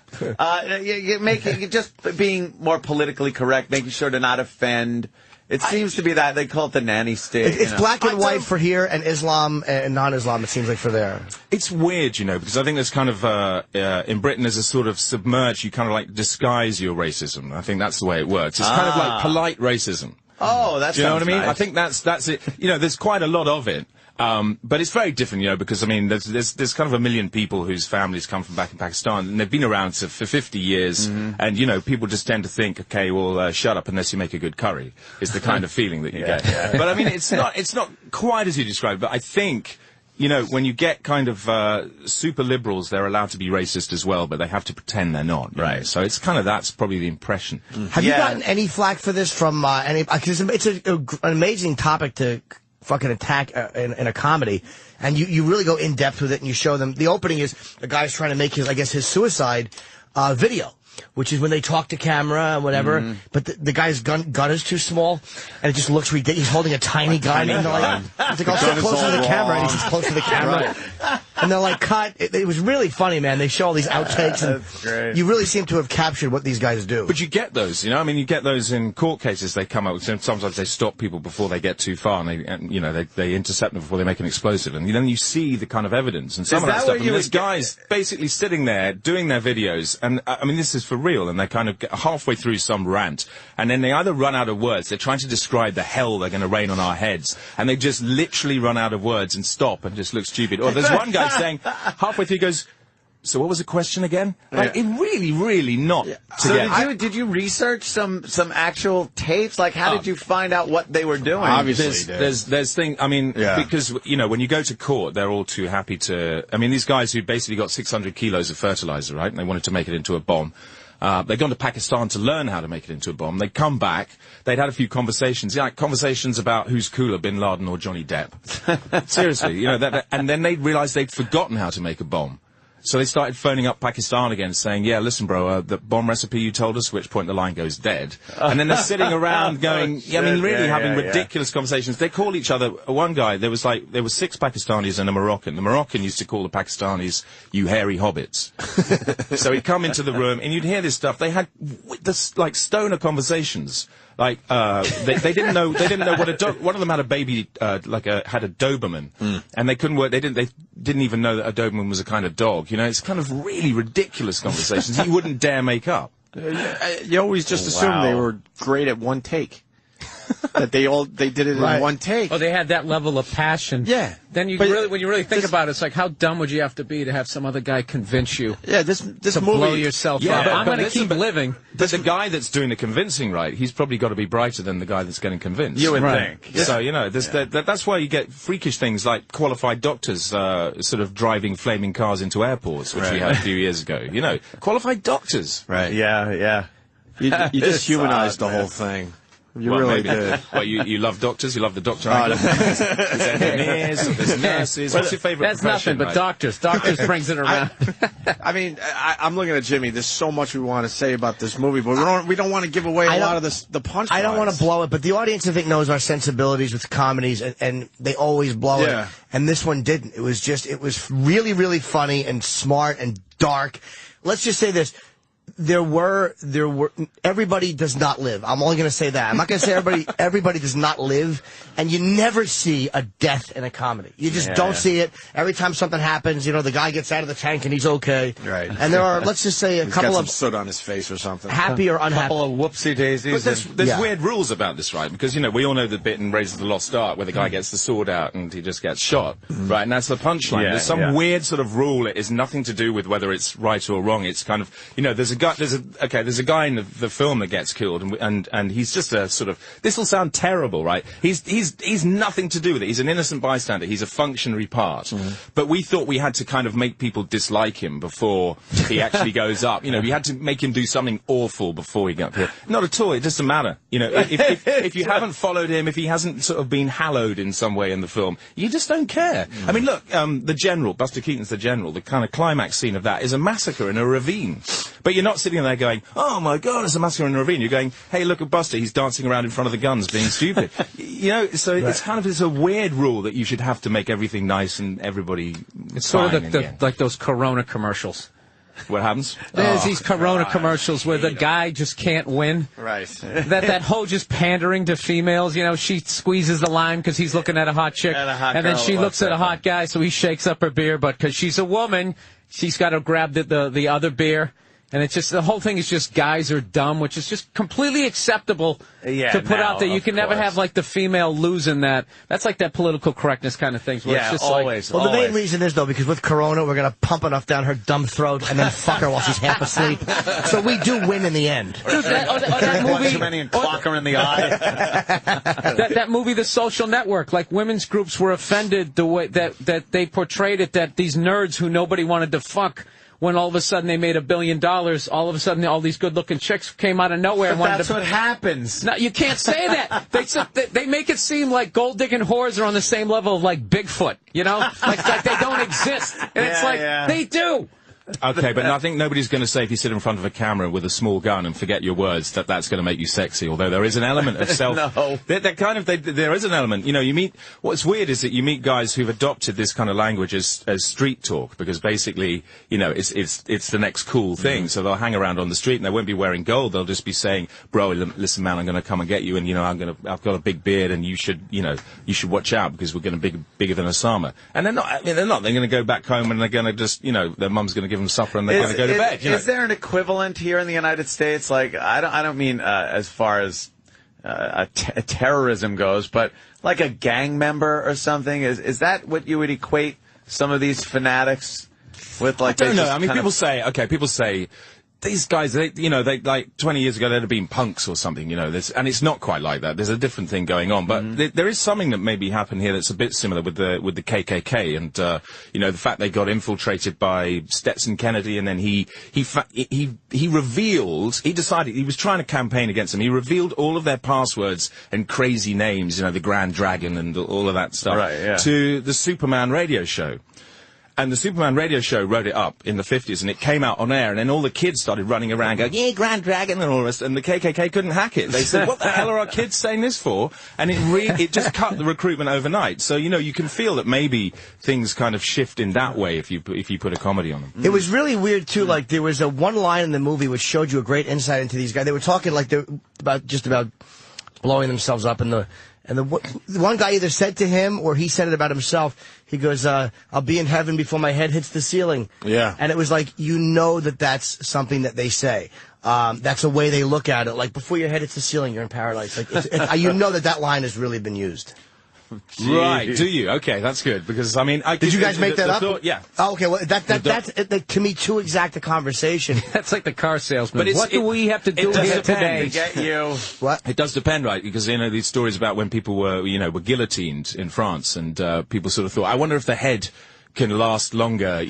Speaker 2: Just being more politically correct, making sure to not offend. It seems to be that they call it the nanny state.
Speaker 3: It's black and white for here, and Islam and non-Islam. It seems like for there.
Speaker 13: It's weird, because I think there's kind of in Britain there's a sort of submerged. You kind of like disguise your racism. I think that's the way it works. It's kind of like polite racism.
Speaker 2: Oh, that's.
Speaker 13: Do you know what I mean?
Speaker 2: Nice.
Speaker 13: I think that's it. There's quite a lot of it. But it's very different, because, I mean, there's kind of 1 million people whose families come from back in Pakistan, and they've been around for 50 years, and, people just tend to think, okay, well, shut up unless you make a good curry, is the kind of feeling that you get. Yeah. But, I mean, it's not quite as you described, but I think, when you get kind of super liberals, they're allowed to be racist as well, but they have to pretend they're not. Right. So it's kind of, that's probably the impression.
Speaker 3: Have you gotten any flack for this from any, because it's an amazing topic to fucking attack in a comedy, and you really go in depth with it, and you show them. The opening is a guy's trying to make his suicide video, which is when they talk to camera and whatever, but the guy's gun is too small, and it just looks ridiculous. He's holding a tiny gun, and they're like, it's like, I'll sit closer to the camera, and he's just close to the camera. And they're like, cut. It was really funny, man. They show all these outtakes, and you really seem to have captured what these guys do.
Speaker 13: But you get those, I mean, you get those in court cases. They come up with, sometimes they stop people before they get too far, and they intercept them before they make an explosive, and then you see the kind of evidence and some of that stuff. And there's guys basically sitting there doing their videos, and I mean, this is for real, and they kind of get halfway through some rant, and then they either run out of words. They're trying to describe the hell they're going to rain on our heads, and they just literally run out of words and stop and just look stupid. Or there's one guy saying, halfway through he goes, so what was the question again? Like, it really not.
Speaker 2: So did you research some actual tapes? Like, how did you find out what they were doing?
Speaker 13: Obviously, there's things. I mean, because when you go to court, they're all too happy to. I mean, these guys who basically got 600 kilos of fertilizer, right? And they wanted to make it into a bomb. They'd gone to Pakistan to learn how to make it into a bomb. They'd come back. They'd had a few conversations, conversations about who's cooler, Bin Laden or Johnny Depp. Seriously, and then they'd realised they'd forgotten how to make a bomb. So they started phoning up Pakistan again, saying, yeah, listen, bro, the bomb recipe you told us, at which point the line goes dead. And then they're sitting around going, having ridiculous conversations. They call each other, one guy, there were 6 Pakistanis and a Moroccan. The Moroccan used to call the Pakistanis, you hairy hobbits. So he'd come into the room, and you'd hear this stuff. They had, stoner conversations. They didn't know what a dog. One of them had a baby, had a Doberman, and they couldn't work. They didn't even know that a Doberman was a kind of dog. It's kind of really ridiculous conversations you wouldn't dare make up.
Speaker 1: You always just assumed they were great at one take. That they did it in one take.
Speaker 4: Oh, they had that level of passion.
Speaker 1: Yeah.
Speaker 4: Then when you really think about it, it's like, how dumb would you have to be to have some other guy convince you?
Speaker 1: Yeah, this
Speaker 4: to
Speaker 1: movie,
Speaker 4: blow yourself up. I'm going to keep living.
Speaker 13: But the guy that's doing the convincing, right? He's probably got to be brighter than the guy that's getting convinced.
Speaker 2: You would think.
Speaker 13: So that's why you get freakish things like qualified doctors sort of driving flaming cars into airports, which we had a few years ago. Qualified doctors.
Speaker 1: Right.
Speaker 2: Yeah.
Speaker 1: You just humanized the whole thing. You really did.
Speaker 13: Well, you love doctors. You love the doctor angle. There's engineers. There's nurses. What's your favorite
Speaker 4: That's
Speaker 13: profession?
Speaker 4: nothing but doctors. Doctors brings it around.
Speaker 1: I mean, I'm looking at Jimmy. There's so much we want to say about this movie, but we don't want to give away a lot of the punch.
Speaker 3: I don't want to blow it, but the audience, I think, knows our sensibilities with comedies, and they always blow it. And this one didn't. It was really, really funny and smart and dark. Let's just say this. There were, everybody does not live. I'm only going to say that. I'm not going to say everybody does not live, and you never see a death in a comedy. You just don't see it. Every time something happens, you know, the guy gets out of the tank and he's okay.
Speaker 1: Right.
Speaker 3: And there are, let's just say,
Speaker 1: He's got some soot on his face or something.
Speaker 3: Happy or unhappy.
Speaker 2: A couple of whoopsie daisies.
Speaker 13: But there's weird rules about this, right? Because, you know, we all know the bit in Raiders of the Lost Ark where the guy gets the sword out and he just gets shot, right? And that's the punchline. There's some weird sort of rule. It is nothing to do with whether it's right or wrong. It's kind of, you know, there's a guy in the film that gets killed, and he's just a sort of. This will sound terrible, right? He's nothing to do with it. He's an innocent bystander. He's a functionary part. But we thought we had to kind of make people dislike him before he actually goes up. You know, we had to make him do something awful before he got here. Not at all. It doesn't matter. You know, if you haven't followed him, if he hasn't sort of been hallowed in some way in the film, you just don't care. I mean, look, the general, Buster Keaton's the general. The kind of climax scene of that is a massacre in a ravine. But you're not sitting there going, oh my God, it's a massacre in a ravine. You're going, hey, look at Buster, he's dancing around in front of the guns being stupid. You know, so it's a weird rule that you should have to make everything nice and everybody.
Speaker 4: It's sort of like those Corona commercials.
Speaker 13: What happens?
Speaker 4: There's these Corona commercials where the guy just can't win.
Speaker 1: Right.
Speaker 4: That whole just pandering to females, you know, she squeezes the lime because he's looking at a hot chick, and then she looks at a hot guy, so he shakes up her beer, but because she's a woman, she's got to grab the other beer. And it's just, the whole thing is just guys are dumb, which is just completely acceptable to put out there. You can never have, like, the female losing that. That's like that political correctness kind of thing. Where it's just
Speaker 2: always.
Speaker 3: Well, the main reason is, though, because with Corona, we're going to pump enough down her dumb throat and then fuck her while she's half asleep. So we do win in the end.
Speaker 4: Dude, that movie.
Speaker 2: Too many and clock her in the eye.
Speaker 4: that movie, The Social Network, like, women's groups were offended the way that they portrayed it, that these nerds who nobody wanted to fuck, when all of a sudden they made $1 billion, all of a sudden all these good-looking chicks came out of nowhere and wanted
Speaker 2: that's what happens.
Speaker 4: No, you can't say that. They make it seem like gold-digging whores are on the same level of, like, Bigfoot, you know? Like they don't exist. And it's like, they do.
Speaker 13: Okay, but I think nobody's going to say if you sit in front of a camera with a small gun and forget your words that's going to make you sexy. Although there is an element of self.
Speaker 2: No.
Speaker 13: There is an element. You know, what's weird is that you meet guys who've adopted this kind of language as street talk because basically, you know, it's the next cool thing. So they'll hang around on the street and they won't be wearing gold. They'll just be saying, "Bro, listen, man, I'm going to come and get you, and you know, I've got a big beard, and you should watch out because we're going to be bigger than Osama." And they're not. I mean, they're not. They're going to go back home and they're going to just, you know, their mum's going to give them supper and they're going to go to bed.
Speaker 2: Is there an equivalent here in the United States? Like, I don't mean as far as terrorism goes, but like a gang member or something. Is that what you would equate some of these fanatics with? Like,
Speaker 13: I don't know. I mean, people say. These guys, they like 20 years ago, they'd have been punks or something, you know, and it's not quite like that. There's a different thing going on, but there is something that maybe happened here that's a bit similar with the KKK, and, you know, the fact they got infiltrated by Stetson Kennedy, and then he decided he was trying to campaign against them. He revealed all of their passwords and crazy names, you know, the Grand Dragon and all of that stuff, to the Superman radio show. And the Superman radio show wrote it up in the 50s, and it came out on air, and then all the kids started running around going, yeah, Grand Dragon, and all this, and the KKK couldn't hack it. They said, what the hell are our kids saying this for? And it just cut the recruitment overnight. So, you know, you can feel that maybe things kind of shift in that way if you put a comedy on them.
Speaker 3: It was really weird, too. Like, there was one line in the movie which showed you a great insight into these guys. They were talking, like, about blowing themselves up, and the one guy either said to him or he said it about himself. He goes, I'll be in heaven before my head hits the ceiling.
Speaker 1: Yeah.
Speaker 3: And it was like, you know that's something that they say. That's a way they look at it. Like, before your head hits the ceiling, you're in paradise. Like, you know that line has really been used.
Speaker 13: Right, do you? Okay, that's good, because, I mean...
Speaker 3: Did you guys make that up?
Speaker 13: Yeah.
Speaker 3: Oh, okay, well, that's, to me, too exact a conversation.
Speaker 4: That's like the car salesman. But what do we have to do here today?
Speaker 2: To get you...
Speaker 3: What?
Speaker 13: It does depend, right, because, you know, these stories about when people were guillotined in France, and people sort of thought, I wonder if the head can last longer,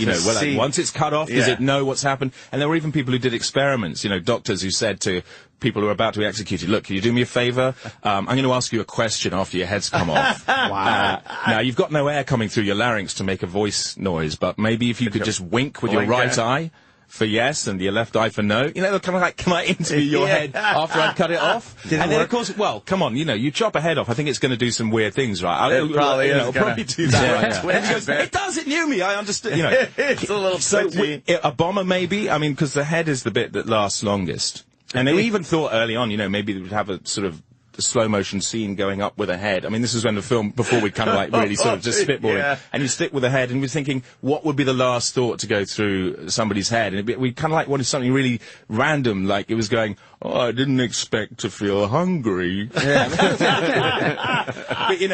Speaker 13: once it's cut off, does it know what's happened? And there were even people who did experiments, doctors who said to people who are about to be executed, look, can you do me a favour? I'm going to ask you a question after your head's come off. Wow. Now, you've got no air coming through your larynx to make a voice noise, but maybe if you could just wink with your right eye for yes and your left eye for no. Kind of like, can I interview your head after I've cut it off? And then, of course, well, come on, you chop a head off. I think it's going to do some weird things, right? It'll probably do that. Right? And he goes, it does, it knew me, I understood.
Speaker 2: It's a little
Speaker 13: a bomber, maybe? I mean, because the head is the bit that lasts longest. And they even thought early on, maybe they would have a sort of slow motion scene going up with a head. I mean, this is when the film, before we kind of like really sort of just spitballing, and you stick with a head, and we're thinking, what would be the last thought to go through somebody's head? And we kind of like wanted something really random, like it was going, oh, I didn't expect to feel hungry. But,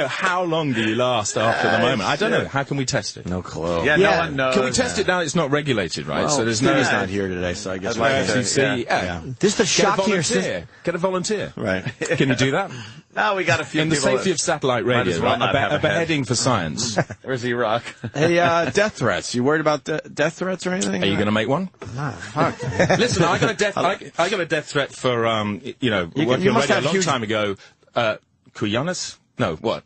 Speaker 13: how long do you last after the moment? I don't know. How can we test it?
Speaker 1: No clue.
Speaker 2: Yeah, no one knows.
Speaker 13: Can we test it now? It's not regulated, right?
Speaker 1: Well,
Speaker 13: so there's
Speaker 1: Stevie's not here today, so I guess
Speaker 13: This is the
Speaker 3: shock to your system.
Speaker 13: Get a volunteer.
Speaker 1: Right.
Speaker 13: Can you do that?
Speaker 2: No, we got a few
Speaker 13: in the safety of satellite radio, a beheading for science.
Speaker 2: Where's E-Rock?
Speaker 1: Hey, death threats. You worried about death threats or anything?
Speaker 13: Are you going to make one?
Speaker 1: Nah, fuck.
Speaker 13: Listen, I got a death threat for working on radio a long time ago. Kuyanis? No, what?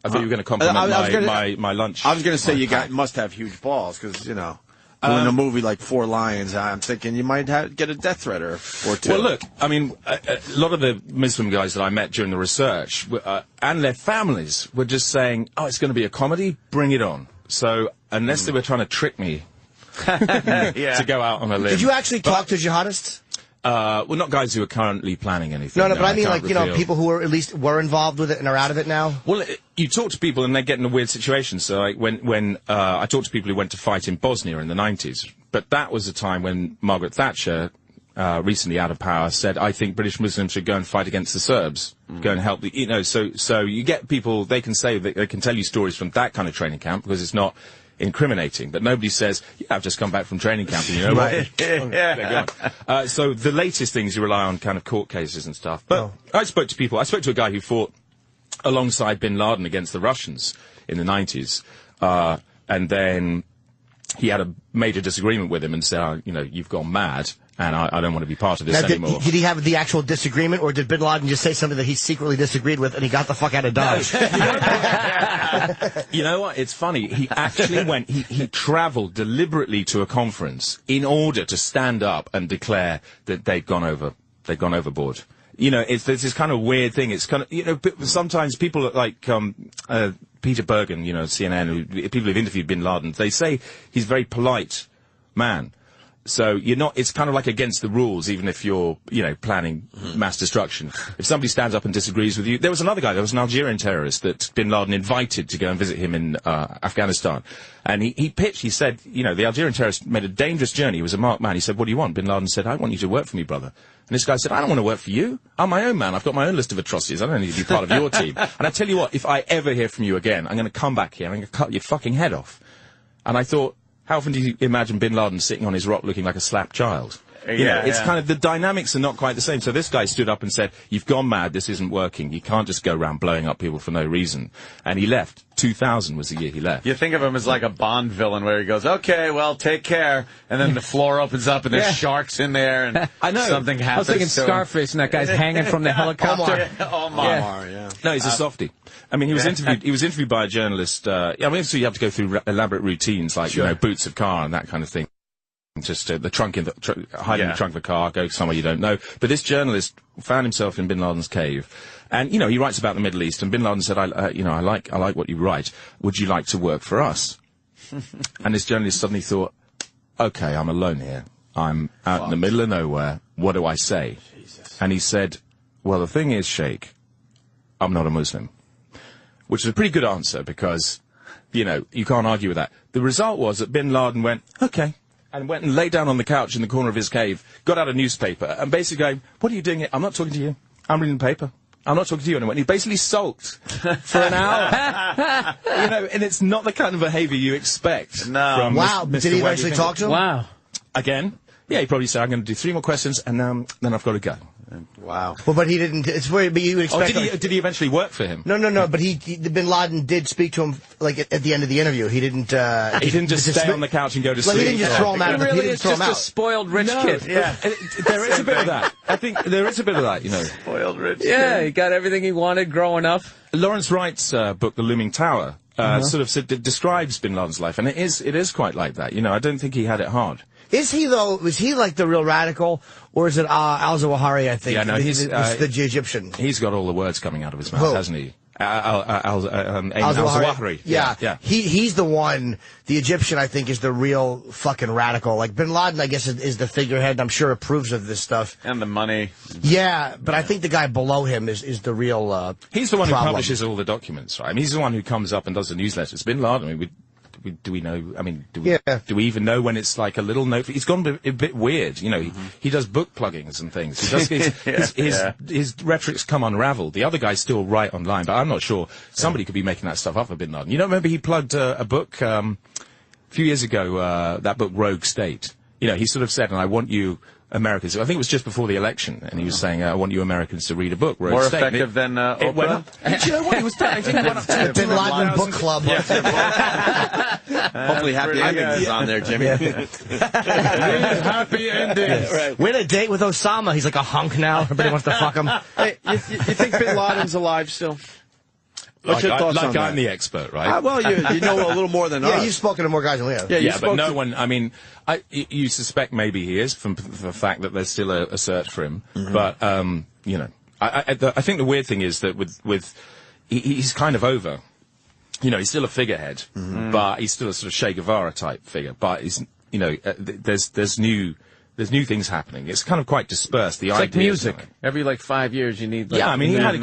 Speaker 13: I thought you were going to compliment my lunch.
Speaker 1: I was going to say must have huge balls because doing a movie like Four Lions, I'm thinking you might get a death threat or two.
Speaker 13: Well, look, I mean, a lot of the Muslim guys that I met during the research and their families were just saying, oh, it's going to be a comedy, bring it on. So, unless they were trying to trick me to go out on a limb.
Speaker 3: Did you actually talk to jihadists?
Speaker 13: Well, not guys who are currently planning anything.
Speaker 3: No, but I mean, like, people who are at least were involved with it and are out of it now?
Speaker 13: Well, you talk to people and they get in a weird situation. So, like, when I talked to people who went to fight in Bosnia in the 90s, but that was a time when Margaret Thatcher, recently out of power, said, I think British Muslims should go and fight against the Serbs. Go and help so you get people, they can say, they can tell you stories from that kind of training camp because it's not incriminating, but nobody says, I've just come back from training camp, and you know what? So the latest things, you rely on kind of court cases and stuff. But I spoke to people. I spoke to a guy who fought alongside bin Laden against the Russians in the 90s, and then he had a major disagreement with him and said, you've gone mad, and I don't want to be part of this anymore.
Speaker 3: Did he have the actual disagreement, or did bin Laden just say something that he secretly disagreed with, and he got the fuck out of Dodge?
Speaker 13: You know what? It's funny. He actually went, he traveled deliberately to a conference in order to stand up and declare that they'd gone overboard. It's this kind of weird thing. It's kind of, sometimes people like, Peter Bergen, CNN, people who've interviewed bin Laden, they say he's a very polite man. So it's kind of like against the rules, even if you're, planning mass destruction. If somebody stands up and disagrees with you, there was another guy, there was an Algerian terrorist that bin Laden invited to go and visit him in, Afghanistan. And he pitched, he said, the Algerian terrorist made a dangerous journey. He was a marked man. He said, what do you want? Bin Laden said, I want you to work for me, brother. And this guy said, I don't want to work for you. I'm my own man. I've got my own list of atrocities. I don't need to be part of your team. And I tell you what, if I ever hear from you again, I'm going to come back here and I'm going to cut your fucking head off. And I thought, how often do you imagine bin Laden sitting on his rock looking like a slapped child? It's kind of, the dynamics are not quite the same. So this guy stood up and said, you've gone mad, this isn't working. You can't just go around blowing up people for no reason. And he left. 2000 was the year he left.
Speaker 2: You think of him as like a Bond villain where he goes, okay, well, take care. And then the floor opens up and there's sharks in there and
Speaker 4: I know.
Speaker 2: Something happens.
Speaker 4: I was thinking Scarface and that guy's hanging from the helicopter.
Speaker 2: Omar.
Speaker 13: No, he's a softie. I mean, he was interviewed by a journalist. So you have to go through elaborate routines like, boots of car and that kind of thing. Just the trunk hide in the trunk of the car, go somewhere you don't know. But this journalist found himself in bin Laden's cave. And, he writes about the Middle East, and bin Laden said, I like what you write. Would you like to work for us? And this journalist suddenly thought, okay, I'm alone here. I'm out in the middle of nowhere. What do I say? Jesus. And he said, well, the thing is, Sheikh, I'm not a Muslim. Which is a pretty good answer because, you can't argue with that. The result was that bin Laden went, okay. And went and lay down on the couch in the corner of his cave, got out a newspaper, and basically going, what are you doing here? I'm not talking to you. I'm reading the paper. I'm not talking to you anymore. And he basically sulked for an hour. And it's not the kind of behaviour you expect.
Speaker 2: No.
Speaker 3: From wow. Did he eventually talk to him?
Speaker 4: Wow.
Speaker 13: Again? Yeah, he probably said, I'm going to do 3 more questions, and then I've got to go.
Speaker 1: Wow.
Speaker 3: Well, but he didn't. It's where, but you would expect.
Speaker 13: Did he eventually work for him?
Speaker 3: No. But Bin Laden did speak to him like at the end of the interview. He didn't.
Speaker 13: He didn't just stay on the couch and go to sleep.
Speaker 3: He didn't just throw him out.
Speaker 4: He really is just a spoiled rich kid.
Speaker 13: Yeah, there is a bit of that. I think there is a bit of that.
Speaker 2: Spoiled rich.
Speaker 4: Yeah, he got everything he wanted growing up.
Speaker 13: Lawrence Wright's book, The Looming Tower, sort of describes Bin Laden's life, and it is quite like that. I don't think he had it hard.
Speaker 3: Is he though? Was he like the real radical, or is it Al-Zawahiri? I think.
Speaker 13: Yeah, no, he's
Speaker 3: the Egyptian.
Speaker 13: He's got all the words coming out of his mouth, hasn't he? Al-Zawahiri.
Speaker 3: Yeah. He's the one. The Egyptian, I think, is the real fucking radical. Like Bin Laden, I guess, is the figurehead, and I'm sure approves of this stuff.
Speaker 2: And the money.
Speaker 3: Yeah, but I think the guy below him is the real.
Speaker 13: He's the one
Speaker 3: problem.
Speaker 13: who publishes all the documents, right? I mean, he's the one who comes up and does the newsletters. Bin Laden, I mean, do we know? I mean, do we even know when it's like a little note? He's gone a bit weird. He does book pluggings and things. He does his rhetoric's come unraveled. The other guy's still right online, but I'm not sure. Somebody could be making that stuff up for Bin Laden. Remember he plugged a book a few years ago. That book, Rogue State. He sort of said, "And I want you Americans." I think it was just before the election, and he was saying, "I want you Americans to read a book."
Speaker 2: More effective than Oprah.
Speaker 13: Went up. Do you know what he was doing? I think it went up to
Speaker 3: the Bin Laden book club.
Speaker 1: Hopefully, happy endings is on there, Jimmy.
Speaker 11: Happy endings.
Speaker 3: Right. We had a date with Osama. He's like a hunk now. Everybody wants to fuck him.
Speaker 1: Hey, you think Bin Laden's alive still? What's your thoughts on that?
Speaker 13: I'm the expert, right?
Speaker 1: Well, you know a little more than us.
Speaker 3: Yeah, you've spoken to more guys than we have.
Speaker 13: Yeah, but no one. I mean, you suspect maybe he is from the fact that there's still a search for him. Mm-hmm. But I think the weird thing is that he's kind of over. He's still a figurehead, but he's still a sort of Che Guevara type figure. But he's there's new things happening. It's kind of quite dispersed. It's
Speaker 4: like music. Every 5 years you need.
Speaker 13: I mean, he had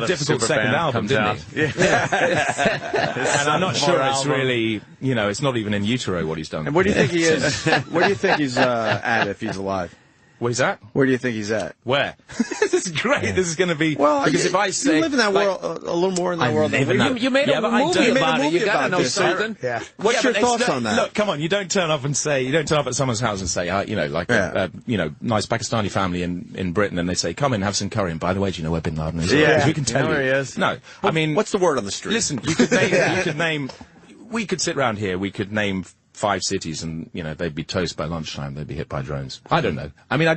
Speaker 13: a difficult second album, didn't he? Yeah. And I'm not sure it's really, it's not even in utero what he's done.
Speaker 1: And where do you think he is? Where do you think he's at if he's alive?
Speaker 13: Where he's at?
Speaker 1: Where do you think he's at?
Speaker 13: Where? This is great. Yeah. This is going to be...
Speaker 1: Well,
Speaker 13: because if I say...
Speaker 1: You live in that world, a little more in that world.
Speaker 4: You made a movie about it. You got to know something.
Speaker 1: Yeah. What's your thoughts on that?
Speaker 13: Look, come on. You don't turn up at someone's house and say, a nice Pakistani family in Britain, and they say, come in, have some curry, and by the way, do you know where Bin Laden is?
Speaker 1: Yeah.
Speaker 13: We can tell you.
Speaker 2: Where he is.
Speaker 13: No. I mean...
Speaker 1: What's the word on the street?
Speaker 13: Listen, you could name... We could sit around here, we could name 5 cities, and they'd be toast by lunchtime. They'd be hit by drones. I don't know. I mean,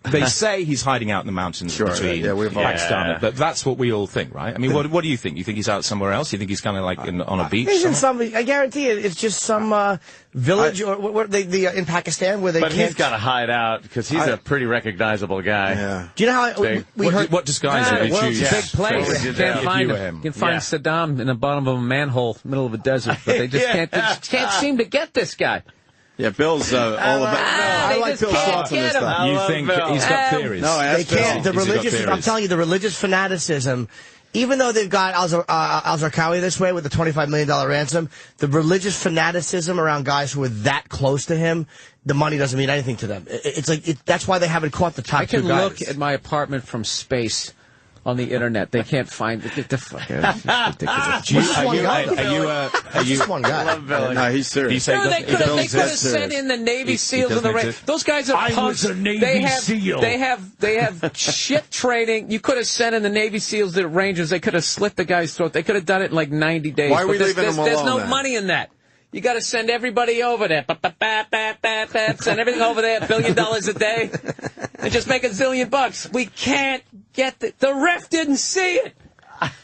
Speaker 13: they say he's hiding out in the mountains between Pakistan, but that's what we all think, right? I mean, what do you think? You think he's out somewhere else? You think he's kind of like on a beach?
Speaker 3: He's in some. I guarantee it's just some village in Pakistan where they.
Speaker 2: But
Speaker 3: can't...
Speaker 2: he's got to hide out because he's a pretty recognizable guy.
Speaker 3: Yeah. Do you know how we heard?
Speaker 13: What disguise would you choose?
Speaker 4: Big place. You can't find him. You can find Saddam in the bottom of a manhole, middle of a desert, but they just can't seem to get this guy.
Speaker 1: Yeah, Bill's all about. I like Bill's thoughts on this stuff.
Speaker 13: You think he's got theories?
Speaker 1: No,
Speaker 3: they can't. The religious. I'm telling you, the religious fanaticism. Even though they've got al-Zarqawi this way with the $25 million ransom, the religious fanaticism around guys who are that close to him, the money doesn't mean anything to them. It's like that's why they haven't caught the top 2 guys.
Speaker 4: I can look at my apartment from space. On the internet, they can't find it. Get the fuck out. It's ridiculous.
Speaker 3: Are you one guy?
Speaker 1: I love Billy. No, he's serious.
Speaker 4: They could have sent in the Navy SEALs and the Raiders. Those guys are punks.
Speaker 9: I was a Navy SEAL.
Speaker 4: They have shit training. You could have sent in the Navy SEAls, the Rangers. They could have slit the guy's throat. They could have done it in like 90 days.
Speaker 1: Why are we leaving them alone?
Speaker 4: There's no money in that. You got to send everybody over there. Send everything over there. $1 billion a day. And just make $1 zillion. We can't get the ref didn't see it.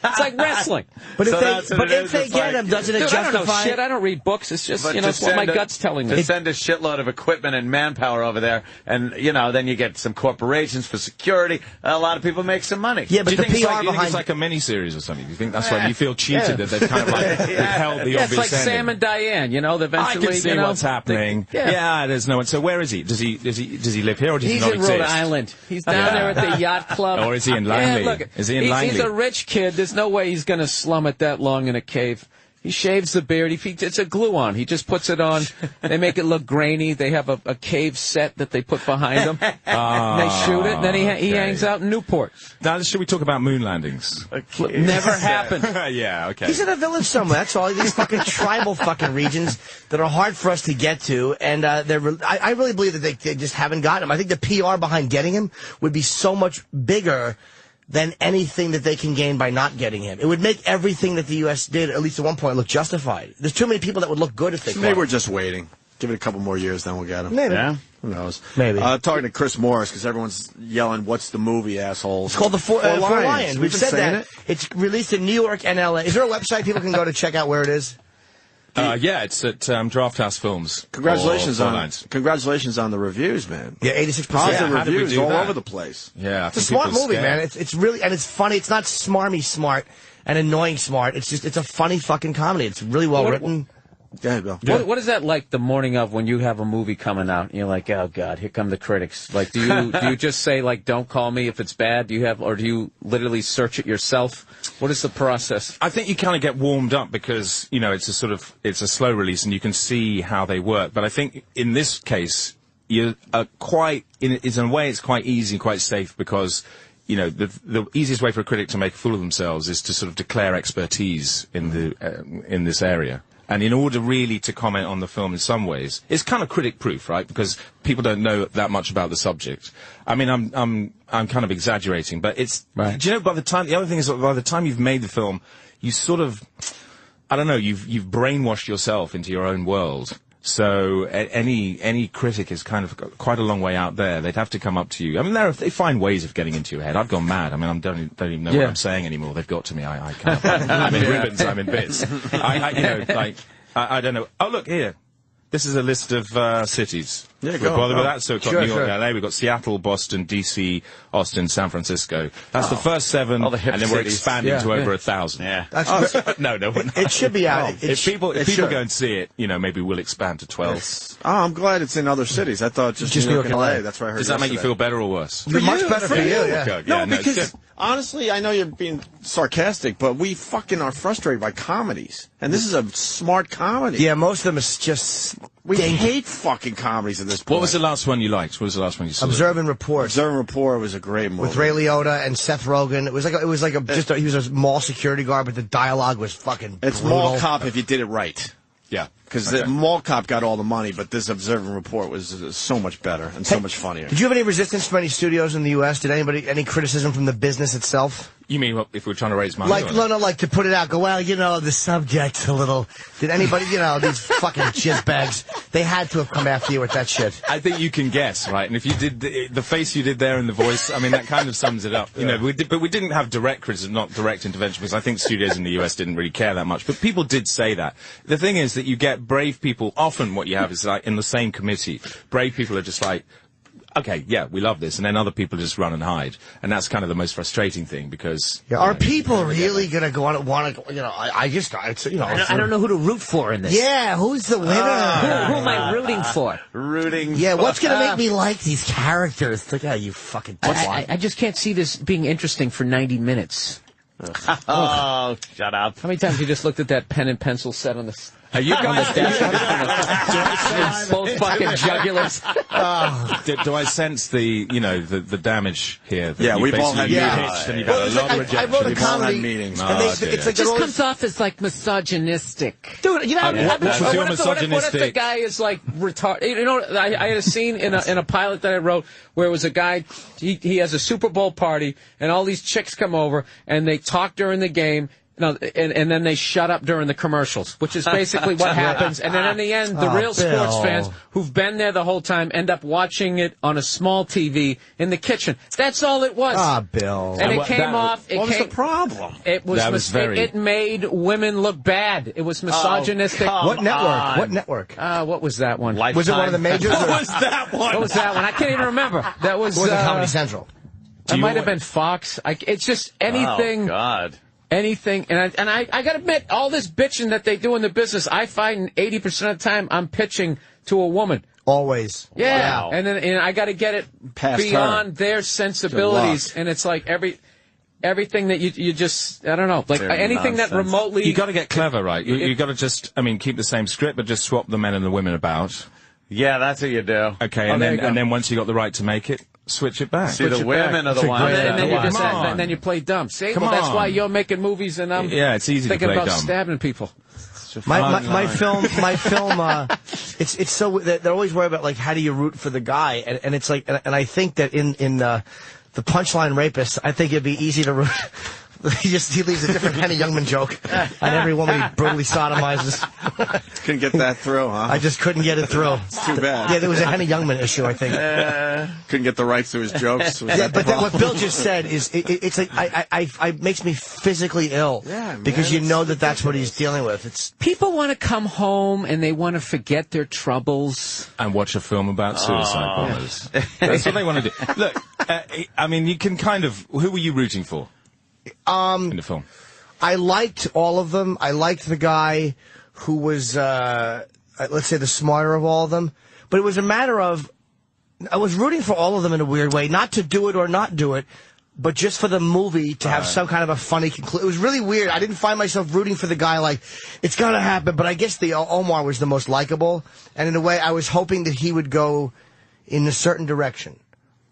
Speaker 4: It's like wrestling.
Speaker 3: But if they get him, doesn't it justify?
Speaker 4: I don't know shit. I don't read books. It's just it's what my gut's telling me.
Speaker 2: To send a shitload of equipment and manpower over there, and then you get some corporations for security. A lot of people make some money.
Speaker 3: Yeah, but
Speaker 13: do you think it's like a mini-series or something? Do you think that's why you feel cheated that they've kind of like held the obvious
Speaker 4: it's like
Speaker 13: ending?
Speaker 4: Sam and Diane. Eventually,
Speaker 13: I can see what's happening. There's no one. So where is he? Does he live here or does he not exist?
Speaker 4: He's in Rhode Island. He's down there at the yacht club.
Speaker 13: Or is he in Langley?
Speaker 4: Look,
Speaker 13: is he in Langley?
Speaker 4: He's a rich kid. There's no way he's going to slum it that long in a cave. He shaves the beard. It's a glue on. He just puts it on. They make it look grainy. They have a cave set that they put behind him. And they shoot it, and then he hangs out in Newport.
Speaker 13: Now, should we talk about moon landings?
Speaker 4: Never happened.
Speaker 13: Yeah, okay.
Speaker 3: He's in a village somewhere. That's all. These fucking tribal fucking regions that are hard for us to get to, and I really believe that they just haven't gotten him. I think the PR behind getting him would be so much bigger than anything that they can gain by not getting him. It would make everything that the U.S. did, at least at one point, look justified. There's too many people that would look good if they
Speaker 1: Maybe we're just waiting. Give it a couple more years, then we'll get him.
Speaker 3: Maybe.
Speaker 1: Yeah? Who knows?
Speaker 3: Maybe.
Speaker 1: Talking to Chris Morris, because everyone's yelling, what's the movie, assholes?
Speaker 3: It's called The Four Lions. We've said that.
Speaker 1: It?
Speaker 3: It's released in New York and L.A. Is there a website people can go to check out where it is?
Speaker 13: Yeah, it's at Draft House Films.
Speaker 1: Congratulations on the reviews, man.
Speaker 3: Yeah, 86%.
Speaker 1: Positive reviews all over the place.
Speaker 13: Yeah,
Speaker 3: it's a smart movie, man. It's really, and it's funny. It's not smarmy smart and annoying smart. It's a funny fucking comedy. It's really well written.
Speaker 1: Go ahead, Bill.
Speaker 4: What is that like the morning of when you have a movie coming out and you're like, oh God, here come the critics? Like, do you just say like, don't call me if it's bad? Or do you literally search it yourself? What is the process?
Speaker 13: I think you kind of get warmed up because, it's a slow release and you can see how they work. But I think in this case, you're in a way it's quite easy, quite safe because, the easiest way for a critic to make a fool of themselves is to sort of declare expertise in this area. And in order really to comment on the film in some ways, it's kind of critic-proof, right? Because people don't know that much about the subject. I mean, I'm kind of exaggerating, but it's. Right. Do you know? The other thing is, by the time you've made the film, you sort of, I don't know, you've brainwashed yourself into your own world. So any critic is kind of quite a long way out there. They'd have to come up to you. I mean, they find ways of getting into your head. I've gone mad. I mean, I don't even know what I'm saying anymore. They've got to me. I can't. I'm in ribbons. I'm in bits. I don't know. Oh, look here. This is a list of cities.
Speaker 1: Yeah,
Speaker 13: we're bothered with that. So we've got New York, LA, we've got Seattle, Boston, DC, Austin, San Francisco. That's the first 7, and then we're expanding to over 1,000.
Speaker 2: Yeah.
Speaker 13: No, we're not.
Speaker 3: It should be out.
Speaker 13: If people go and see it, maybe we'll expand to 12.
Speaker 1: I'm glad it's in other cities. I thought just New York and LA. That's what I heard.
Speaker 13: Does that make you feel better or worse?
Speaker 3: Much better for you. Yeah.
Speaker 1: No, because honestly, I know you're being sarcastic, but we fucking are frustrated by comedies. And this is a smart comedy.
Speaker 3: Yeah, most of them is just.
Speaker 1: We hate fucking comedies at this point.
Speaker 13: What was the last one you liked? What was the last one you saw?
Speaker 3: Observe and Report.
Speaker 1: Observe and Report was a great movie. With
Speaker 3: Ray Liotta and Seth Rogen. He was a mall security guard, but the dialogue was fucking
Speaker 1: It's
Speaker 3: brutal.
Speaker 1: Mall Cop if you did it right.
Speaker 13: Yeah.
Speaker 1: Because the Mall Cop got all the money, but this Observe and Report was so much better and so much funnier.
Speaker 3: Did you have any resistance from any studios in the U.S.? Did any criticism from the business itself?
Speaker 13: You mean if we're trying to raise money?
Speaker 3: Like to put it out, go, well, the subject's a little... Did anybody, these fucking jizbags, they had to have come after you with that shit.
Speaker 13: I think you can guess, right? And if you did the face you did there and the voice, I mean, that kind of sums it up. Yeah. But we didn't have direct criticism, not direct intervention, because I think studios in the U.S. didn't really care that much. But people did say that. The thing is that you get brave people. Often what you have is like in the same committee, brave people are just like, okay, yeah, we love this, and then other people just run and hide, and that's kind of the most frustrating thing because.
Speaker 3: Yeah, are people really gonna go on? Want to? I
Speaker 14: don't know who to root for in this.
Speaker 3: Yeah, who's the winner?
Speaker 14: Who am I rooting for?
Speaker 3: Yeah, what's gonna make me like these characters? Like, you fucking.
Speaker 14: I just can't see this being interesting for 90 minutes.
Speaker 2: Oh, shut up!
Speaker 4: How many times you just looked at that pen and pencil set on the?
Speaker 13: Are you guys
Speaker 4: both fucking jugulars?
Speaker 13: Do I sense the damage here?
Speaker 1: Yeah, we've all had
Speaker 13: pitched and you've had a lot of rejection.
Speaker 3: I wrote a comedy
Speaker 1: meetings.
Speaker 14: It just comes off as like misogynistic.
Speaker 3: Dude,
Speaker 4: what if the guy is like retarded? I had a scene in a pilot that I wrote where it was a guy. He has a Super Bowl party and all these chicks come over and they talk during the game. No, and then they shut up during the commercials, which is basically what happens. And then in the end, the real sports fans who've been there the whole time end up watching it on a small TV in the kitchen. That's all it was.
Speaker 3: Bill.
Speaker 4: And it came off.
Speaker 1: What was the problem?
Speaker 4: It made women look bad. It was misogynistic.
Speaker 3: What network? What network?
Speaker 4: What was that one?
Speaker 3: Was it one of the majors?
Speaker 1: What was that one?
Speaker 4: What was that one? I can't even remember. That was.
Speaker 3: It wasn't Comedy Central.
Speaker 4: It might have been Fox. It's just anything.
Speaker 2: Oh, God.
Speaker 4: Anything, and I gotta admit, all this bitching that they do in the business, I find 80% of the time I'm pitching to a woman.
Speaker 3: Always.
Speaker 4: Yeah.
Speaker 2: Wow.
Speaker 4: And I gotta get it beyond their sensibilities, and it's like everything that you just, I don't know, like anything that remotely...
Speaker 13: You got to get clever, right? You got to just, keep the same script, but just swap the men and the women about.
Speaker 2: Yeah, that's what you do.
Speaker 13: Okay, and then once you got the right to make it, switch it back.
Speaker 2: See, the women are the ones.
Speaker 4: And then you play dumb. See, that's why you're making movies and I'm
Speaker 13: it's easy
Speaker 4: thinking
Speaker 13: to play
Speaker 4: about
Speaker 13: dumb.
Speaker 4: stabbing people.
Speaker 3: My film, it's so, they're always worried about, like, how do you root for the guy? And it's like, and I think that in the Punchline Rapist, I think it'd be easy to root. He leaves a different Henny Youngman joke on every woman he brutally sodomizes.
Speaker 1: Couldn't get that through, huh?
Speaker 3: I just couldn't get it through.
Speaker 1: It's too bad.
Speaker 3: Yeah, there was a Henny Youngman issue, I think.
Speaker 1: Couldn't get the rights to his jokes.
Speaker 3: Yeah, but then what Bill just said is, it's like, it makes me physically ill.
Speaker 1: Yeah, man,
Speaker 3: because you know that's what he's dealing with. It's
Speaker 4: people want to come home and they want to forget their troubles.
Speaker 13: And watch a film about suicide bombers. That's what they want to do. Look, you can kind of, who were you rooting for? In the film,
Speaker 3: I liked all of them. I liked the guy who was, let's say, the smarter of all of them. But it was a matter of, I was rooting for all of them in a weird way, not to do it or not do it, but just for the movie to have some kind of a funny conclusion. It was really weird. I didn't find myself rooting for the guy like, it's gonna happen. But I guess the Omar was the most likable, and in a way, I was hoping that he would go in a certain direction.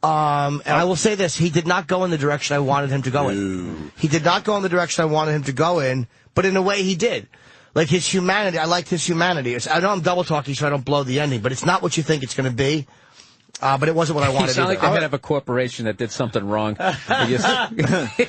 Speaker 3: And I will say this, he did not go in the direction I wanted him to go in. He did not go in the direction I wanted him to go in, but in a way he did. Like his humanity, I liked his humanity. I know I'm double talking so I don't blow the ending, but it's not what you think it's going to be. But it wasn't what I wanted.
Speaker 4: You sound like the head of a corporation that did something wrong. You're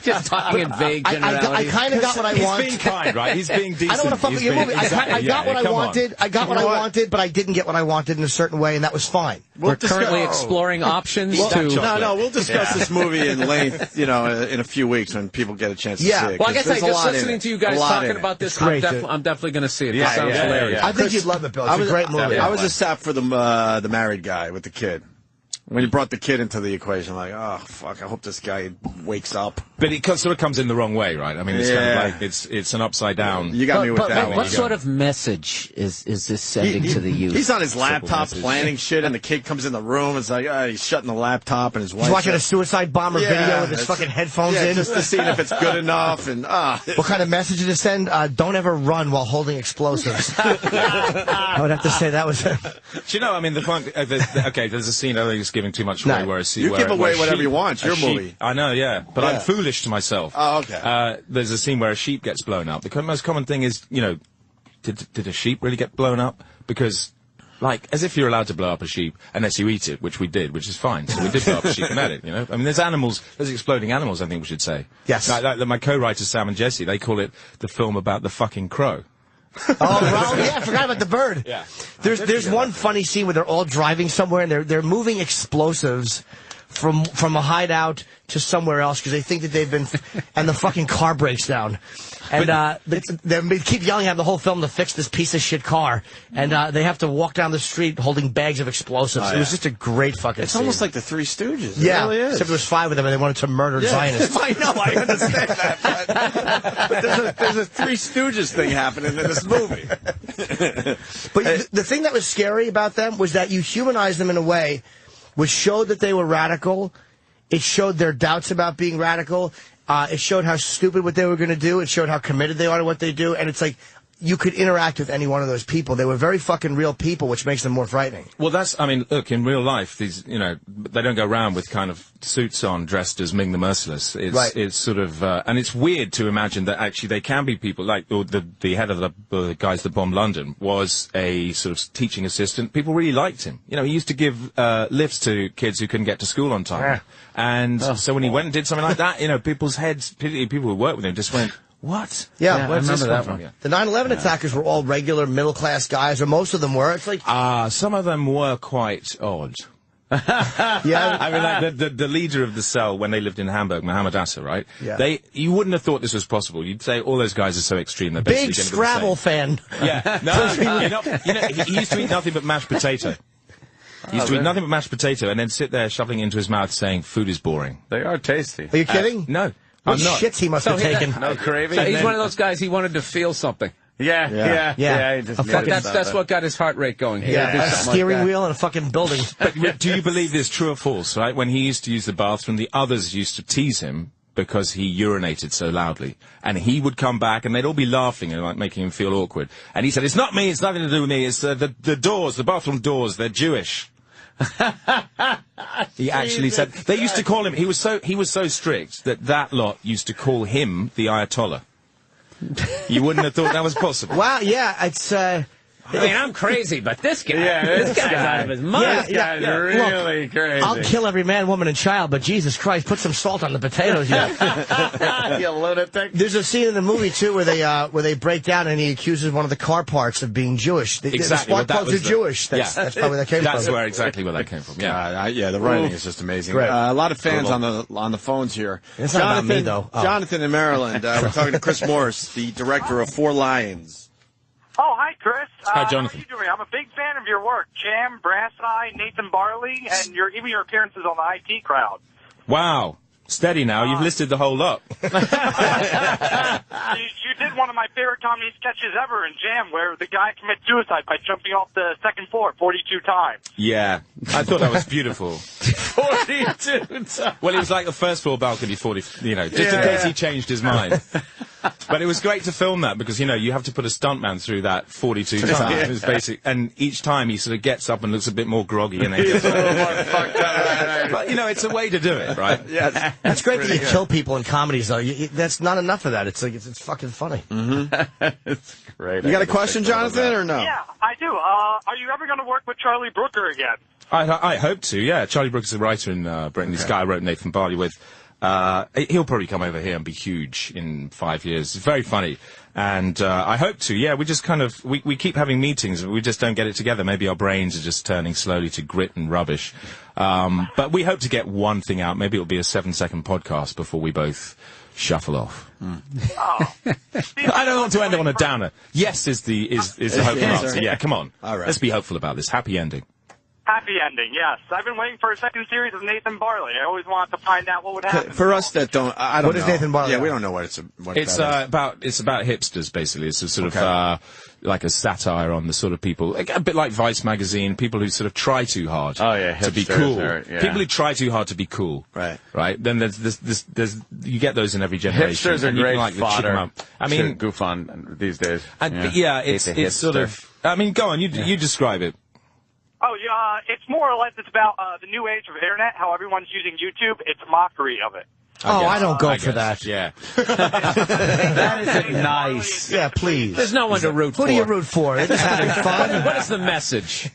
Speaker 4: just talking in vague generalities.
Speaker 3: I kind of got what I wanted.
Speaker 13: He's being kind, right? He's being decent.
Speaker 3: I don't want to fuck with your movie. I got what I wanted. I got what I wanted, but I didn't get what I wanted in a certain way, and that was fine.
Speaker 4: We're currently exploring options to...
Speaker 1: No, we'll discuss this movie in length, in a few weeks when people get a chance to see it.
Speaker 4: Well, I guess just listening to you guys talking about this, I'm definitely going to see it. It sounds hilarious.
Speaker 3: I think you'd love it, Bill. It's a great movie.
Speaker 1: I was a sap for the married guy with the kid. When you brought the kid into the equation, I'm like, oh, fuck, I hope this guy wakes up.
Speaker 13: But it sort of comes in the wrong way, right? I mean, it's kind of like, it's an upside down.
Speaker 1: You got me with that one.
Speaker 14: What sort of message is this sending to the youth?
Speaker 1: He's on his laptop planning shit, and the kid comes in the room, and it's like, he's shutting the laptop, and his wife...
Speaker 3: He's watching a suicide bomber video with his fucking headphones in.
Speaker 1: Just to see if it's good enough, and...
Speaker 3: What kind of message to send? Don't ever run while holding explosives. I would have to say that was...
Speaker 13: Do you know, I mean, the point... okay, there's a scene, I think it's giving too much away, where
Speaker 1: you give away whatever you want. It's your movie.
Speaker 13: I know, yeah. But I'm foolish to myself.
Speaker 1: Oh, okay.
Speaker 13: There's a scene where a sheep gets blown up. The most common thing is, did a sheep really get blown up? Because, as if you're allowed to blow up a sheep unless you eat it, which we did, which is fine. So we did blow up a sheep and had it, I mean, there's exploding animals, I think we should say.
Speaker 3: Yes.
Speaker 13: Like my co-writers, Sam and Jesse, they call it the film about the fucking crow.
Speaker 3: I forgot about the bird.
Speaker 13: Yeah.
Speaker 3: There's one funny scene where they're all driving somewhere and they're moving explosives from a hideout to somewhere else because they think that they've been, and the fucking car breaks down. And they keep yelling at the whole film to fix this piece of shit car. And they have to walk down the street holding bags of explosives. It was just a great fucking
Speaker 1: It's
Speaker 3: scene.
Speaker 1: almost like the Three Stooges.
Speaker 3: Yeah,
Speaker 1: it really is.
Speaker 3: Except there was 5 of them and they wanted to murder Zionists.
Speaker 1: I know, I understand that. But there's a Three Stooges thing happening in this movie.
Speaker 3: But the thing that was scary about them was that you humanized them in a way which showed that they were radical. It showed their doubts about being radical. It showed how stupid what they were going to do. It showed how committed they are to what they do. And it's like, you could interact with any one of those people. They were very fucking real people, which makes them more frightening.
Speaker 13: Well, look, in real life, these, they don't go around with kind of suits on dressed as Ming the Merciless. It's sort of, and it's weird to imagine that actually they can be people like the head of the guys that bombed London was a sort of teaching assistant. People really liked him. He used to give lifts to kids who couldn't get to school on time. Yeah. And so when he went and did something like that, people's heads, people who worked with him just went, what?
Speaker 3: Yeah,
Speaker 13: where's this one from? Yeah.
Speaker 3: The 9/11 attackers were all regular middle-class guys, or most of them were. It's like
Speaker 13: some of them were quite odd.
Speaker 3: Yeah,
Speaker 13: I mean, like the leader of the cell when they lived in Hamburg, Mohammed Assa, right?
Speaker 3: Yeah.
Speaker 13: You wouldn't have thought this was possible. You'd say all those guys are so extreme. They're
Speaker 3: big Scrabble fan.
Speaker 13: Yeah, no, he used to eat nothing but mashed potato. He used to eat nothing but mashed potato and then sit there shuffling into his mouth saying, "Food is boring."
Speaker 2: They are tasty.
Speaker 3: Are you kidding?
Speaker 13: No.
Speaker 3: What shits he must have taken.
Speaker 2: No craving.
Speaker 4: So he's one of those guys, he wanted to feel something.
Speaker 2: Yeah.
Speaker 4: That's what got his heart rate going.
Speaker 3: A steering wheel in a fucking building.
Speaker 13: But do you believe this, true or false, right? When he used to use the bathroom, the others used to tease him because he urinated so loudly. And he would come back, and they'd all be laughing and like making him feel awkward. And he said, "It's not me. It's nothing to do with me. It's the doors, the bathroom doors. They're Jewish." He actually said they used to call him. He was so strict that lot used to call him the Ayatollah. You wouldn't have thought that was possible.
Speaker 3: Wow, yeah, it's.
Speaker 4: I mean, I'm crazy, but this guy, this guy's out of his mind.
Speaker 2: This guy's really crazy.
Speaker 3: I'll kill every man, woman, and child, but Jesus Christ, put some salt on the potatoes,
Speaker 2: you lunatic.
Speaker 3: There's a scene in the movie too where they break down and he accuses one of the car parts of being Jewish.
Speaker 13: Exactly.
Speaker 3: The spark plugs are Jewish. That's probably where that came from.
Speaker 13: That's exactly where that came from.
Speaker 1: Yeah, the writing is just amazing.
Speaker 3: Great.
Speaker 1: A lot of fans on the phones here.
Speaker 3: It's not about me though.
Speaker 1: Jonathan in Maryland. We're talking to Chris Morris, the director of Four Lions.
Speaker 15: Oh, hi, Chris.
Speaker 13: Hi, Jonathan.
Speaker 15: How are you doing? I'm a big fan of your work. Jam, Brass Eye, Nathan Barley, and even your appearances on the IT Crowd.
Speaker 13: Wow. Steady now. You've listed the whole lot.
Speaker 15: You did one of my favorite comedy sketches ever in Jam, where the guy commits suicide by jumping off the second floor 42 times.
Speaker 13: Yeah. I thought that was beautiful.
Speaker 2: 42 times.
Speaker 13: Well, it was like the first floor balcony 40, just in case he changed his mind. But it was great to film that because, you have to put a stuntman through that 42 times. It was basic. And each time he sort of gets up and looks a bit more groggy. And then gets But, it's a way to do it, right?
Speaker 1: Yeah.
Speaker 3: That's great that you kill people in comedies, though. That's not enough of that. It's like it's fucking funny.
Speaker 1: Mm-hmm.
Speaker 2: It's great.
Speaker 1: You got a question, Jonathan, or no?
Speaker 15: Yeah, I do. Are you ever going to work with Charlie Brooker again?
Speaker 13: I hope to, yeah. Charlie Brooker's a writer in Britain. This guy I wrote Nathan Barley with. He'll probably come over here and be huge in 5 years. It's very funny. And I hope to, yeah. We just kind of, we keep having meetings and we just don't get it together. Maybe our brains are just turning slowly to grit and rubbish. But we hope to get one thing out. Maybe it'll be a 7-second podcast before we both shuffle off.
Speaker 15: Oh.
Speaker 13: I don't want to end on a downer. Yes is the hopeful answer. Yeah, come on.
Speaker 1: All right.
Speaker 13: Let's be hopeful about this. Happy ending.
Speaker 15: Happy ending, yes. I've been waiting for a second series of Nathan Barley. I always wanted to find out what would happen.
Speaker 1: For us that don't, I don't know.
Speaker 3: What is Nathan Barley?
Speaker 1: Yeah, we don't know what it's
Speaker 13: about hipsters, basically. It's a sort of like a satire on the sort of people, a bit like Vice magazine, people who sort of try too hard to be cool. People who try too hard to be cool. Right. Then there's you get those in every generation.
Speaker 2: Hipsters are great fodder.
Speaker 13: I mean,
Speaker 2: goof on these days.
Speaker 13: It's sort of. I mean, go on. You describe it.
Speaker 15: Oh, yeah, it's more or less, it's about the new age of internet, how everyone's using YouTube. It's a mockery of it.
Speaker 3: I don't go for that.
Speaker 13: Yeah.
Speaker 2: That is nice.
Speaker 3: Yeah, please.
Speaker 4: There's no one to root for.
Speaker 3: Who do you root for? They're just having fun.
Speaker 4: What is the message?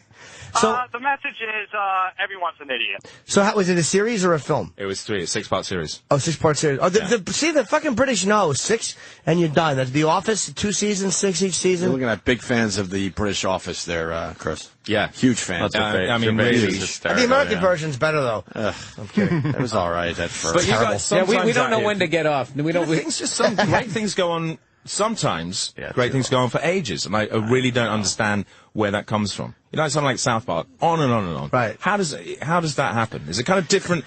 Speaker 15: The message is everyone's an idiot.
Speaker 3: So was it a series or a film?
Speaker 13: It was a 6-part series.
Speaker 3: Oh, 6-part series. Oh, see, the fucking British know. 6, and you're done. That's The Office, 2 seasons, 6 each season.
Speaker 1: You're looking at big fans of the British Office there, Chris.
Speaker 13: Yeah.
Speaker 1: Huge fans.
Speaker 13: I mean, really.
Speaker 3: The American version's better, though.
Speaker 1: I'm kidding. It was all right at first.
Speaker 13: But you guys,
Speaker 4: we don't know when to get off. We don't.
Speaker 13: Some great things go on. Sometimes great things go on for ages, and I really don't understand where that comes from. Something like South Park, on and on and on.
Speaker 3: Right.
Speaker 13: How does that happen? Is it kind of different?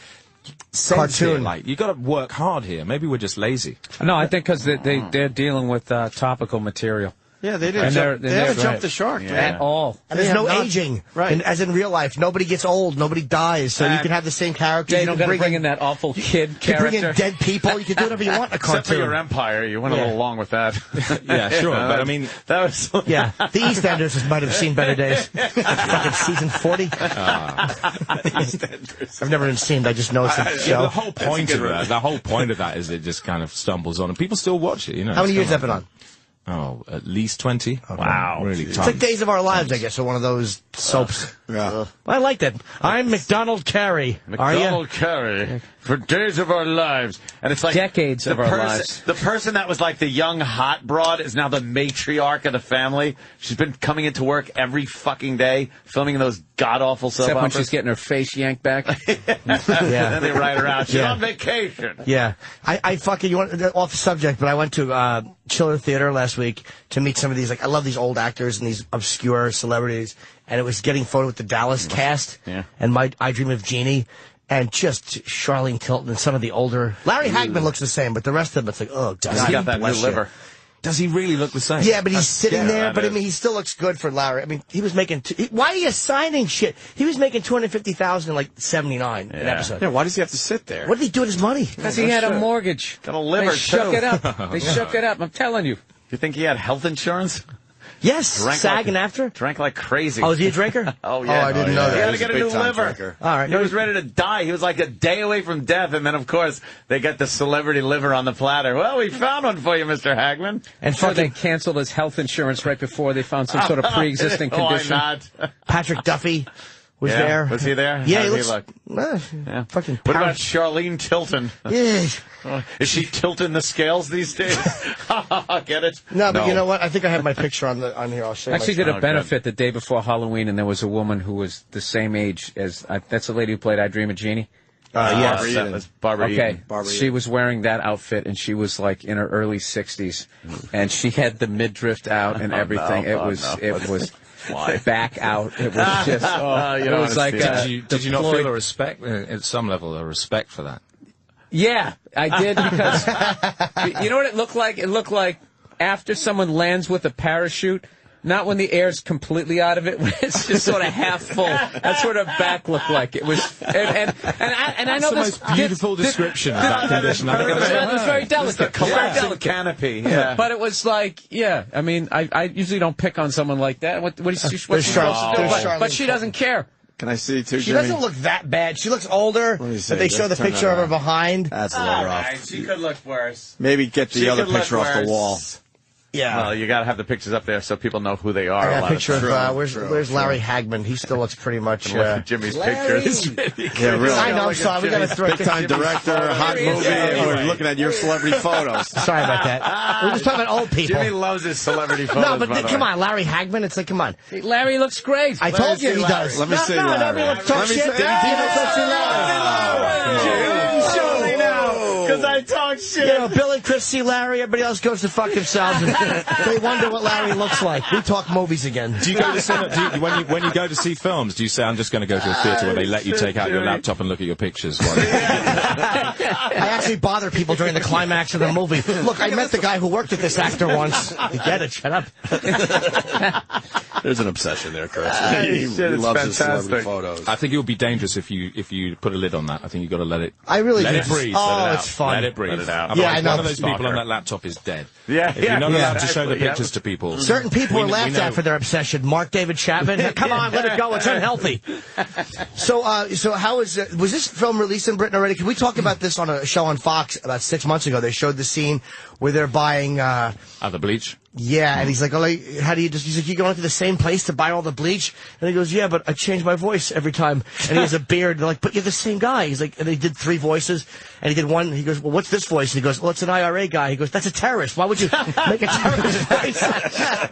Speaker 3: Cartoon.
Speaker 13: Like you got to work hard here. Maybe we're just lazy.
Speaker 4: No, I think because they're dealing with topical material.
Speaker 1: Yeah, they didn't. They haven't jumped the shark
Speaker 4: at all.
Speaker 3: And there's no aging, right? As in real life, nobody gets old, nobody dies, so you can have the same characters.
Speaker 4: Yeah, you don't got to bring in that awful kid character.
Speaker 3: You can bring in dead people. You can do whatever you want in a cartoon.
Speaker 2: Except for your Empire, you went a little long with that.
Speaker 13: Yeah, sure. But I mean,
Speaker 2: that was
Speaker 3: yeah. The EastEnders might have seen better days. Fucking season 40. I've never even seen it. I just know it's a show.
Speaker 13: The whole point of that is it just kind of stumbles on, and people still watch it.
Speaker 3: How many years have it been on?
Speaker 13: Oh, at least 20.
Speaker 3: Okay.
Speaker 13: Wow. Really
Speaker 3: it's like Days of Our Lives, I guess, or one of those soaps.
Speaker 1: Yeah.
Speaker 3: I like that. I'm McDonald Carey.
Speaker 2: McDonald Carey. For Days of Our Lives. And it's like
Speaker 4: decades of our lives.
Speaker 2: The person that was like the young hot broad is now the matriarch of the family. She's been coming into work every fucking day, filming those god-awful soap
Speaker 4: Except
Speaker 2: operas.
Speaker 4: when she's getting her face yanked back.
Speaker 2: And then they write her out. She's on vacation.
Speaker 3: Yeah. I fucking, you want off the subject, but I went to Chiller Theater last week to meet some of these, I love these old actors and these obscure celebrities, and it was getting photo with the Dallas cast, and I Dream of Jeannie, and just Charlene Tilton and some of the older, Larry Hagman looks the same, but the rest of them, it's like, oh, God.
Speaker 2: He's got that new liver.
Speaker 13: Does he really look the same?
Speaker 3: Yeah, but he's sitting there. But I mean, he still looks good for Larry. I mean, he was making. Why are you signing shit? He was making $250,000 in like '79 an episode.
Speaker 1: Yeah, why does he have to sit there?
Speaker 3: What did he do with his money?
Speaker 4: Because he had a mortgage.
Speaker 2: Got a liver,
Speaker 4: They shook it up. They shook it up. I'm telling you.
Speaker 2: You think he had health insurance?
Speaker 3: Yes, SAG and after?
Speaker 2: Drank like crazy.
Speaker 3: Oh, is he a drinker?
Speaker 2: Oh, yeah.
Speaker 3: I didn't know that.
Speaker 2: He had to get a new liver.
Speaker 1: Drinker.
Speaker 3: All right.
Speaker 2: He was ready to die. He was like a day away from death. And then, of course, they got the celebrity liver on the platter. Well, we found one for you, Mr. Hagman.
Speaker 4: And they canceled his health insurance right before they found some sort of pre-existing condition.
Speaker 2: Why not?
Speaker 3: Patrick Duffy was there.
Speaker 2: Was he there?
Speaker 3: Yeah,
Speaker 2: How
Speaker 3: he
Speaker 2: did
Speaker 3: looks.
Speaker 2: Yeah.
Speaker 3: Fucking.
Speaker 2: What about Charlene Tilton?
Speaker 3: Yeah.
Speaker 2: Is she tilting the scales these days? Get it?
Speaker 3: No, but you know what? I think I have my picture on here. I'll show you.
Speaker 4: Actually, did a benefit the day before Halloween, and there was a woman who was the same age as that's the lady who played I Dream of Jeannie.
Speaker 3: Yes,
Speaker 2: that was Barbara
Speaker 4: Okay,
Speaker 2: Eden.
Speaker 4: she was wearing that outfit, and she was like in her early 60s, and she had the midriff out and everything. It was back out. It was just. It was like.
Speaker 13: Did you not feel a respect at some level? A respect for that?
Speaker 4: Yeah, I did because you know what it looked like? It looked like after someone lands with a parachute. Not when the air's completely out of it, when it's just sort of half full. That's what her back looked like. It was, and I know
Speaker 13: that's the most beautiful description of that condition I've ever
Speaker 4: heard. It was very delicate.
Speaker 2: Collapsing canopy. Yeah.
Speaker 4: But it was like, I mean, I usually don't pick on someone like that. What is she supposed to do? But she doesn't care.
Speaker 1: Can I see too,
Speaker 3: She
Speaker 1: Jimmy?
Speaker 3: doesn't look that bad. She looks older, but they show the picture of her behind.
Speaker 1: That's a little rough.
Speaker 2: She could look worse.
Speaker 1: Maybe get the other picture off the wall.
Speaker 3: Yeah.
Speaker 2: Well, you got to have the pictures up there so people know who they are.
Speaker 3: I got a picture of where's Larry Hagman? He still looks pretty much.
Speaker 2: Jimmy's
Speaker 3: Larry.
Speaker 2: picture.
Speaker 1: Yeah, really.
Speaker 3: I know. I'm sorry. We got to throw
Speaker 1: big time director, hot movie. And we're looking at your celebrity photos.
Speaker 3: Sorry about that. We're just talking about old people.
Speaker 2: Jimmy loves his celebrity photos.
Speaker 3: No, but come on, Larry Hagman. It's like, come on.
Speaker 4: Larry looks great.
Speaker 3: I told you he does.
Speaker 1: Let me see Larry.
Speaker 3: Let me see.
Speaker 2: Because I talk shit.
Speaker 3: You know, Bill and Chris see Larry. Everybody else goes to fuck themselves. And they wonder what Larry looks like. We talk movies again.
Speaker 13: Do you go to cinema? When you go to see films, do you say, I'm just going to go to a theatre where they let you take out your laptop and look at your pictures?
Speaker 3: I actually bother people during the climax of the movie. Look, I met the guy who worked with this actor once. You get it? Shut up.
Speaker 1: There's an obsession there, Chris. He
Speaker 2: loves his
Speaker 1: celebrity photos.
Speaker 13: I think it would be dangerous if you put a lid on that. I think you've got to let it.
Speaker 3: I really
Speaker 13: let
Speaker 3: do.
Speaker 13: it breathe.
Speaker 3: Oh, it's fun.
Speaker 13: Let it breathe.
Speaker 2: Let it out.
Speaker 3: Yeah, I know.
Speaker 13: One of those people on that laptop is dead.
Speaker 2: Yeah,
Speaker 13: if you're not allowed to show the
Speaker 2: exactly,
Speaker 13: pictures to people.
Speaker 3: Certain people are laughed at for their obsession. Mark David Chapman. Come on, let it go. It's unhealthy. So how was this film released in Britain already? Can we talk about this on a show on Fox about 6 months ago? They showed the scene where they're buying
Speaker 13: the bleach.
Speaker 3: Yeah, and he's like, how do you just? He's like, you going to the same place to buy all the bleach? And he goes, yeah, but I change my voice every time. And he has a beard. They're like, but you're the same guy. He's like, and they did 3 voices, and he did one. He goes, well, what's this voice? And he goes, well, it's an IRA guy. He goes, that's a terrorist. Why would you make a terrorist voice?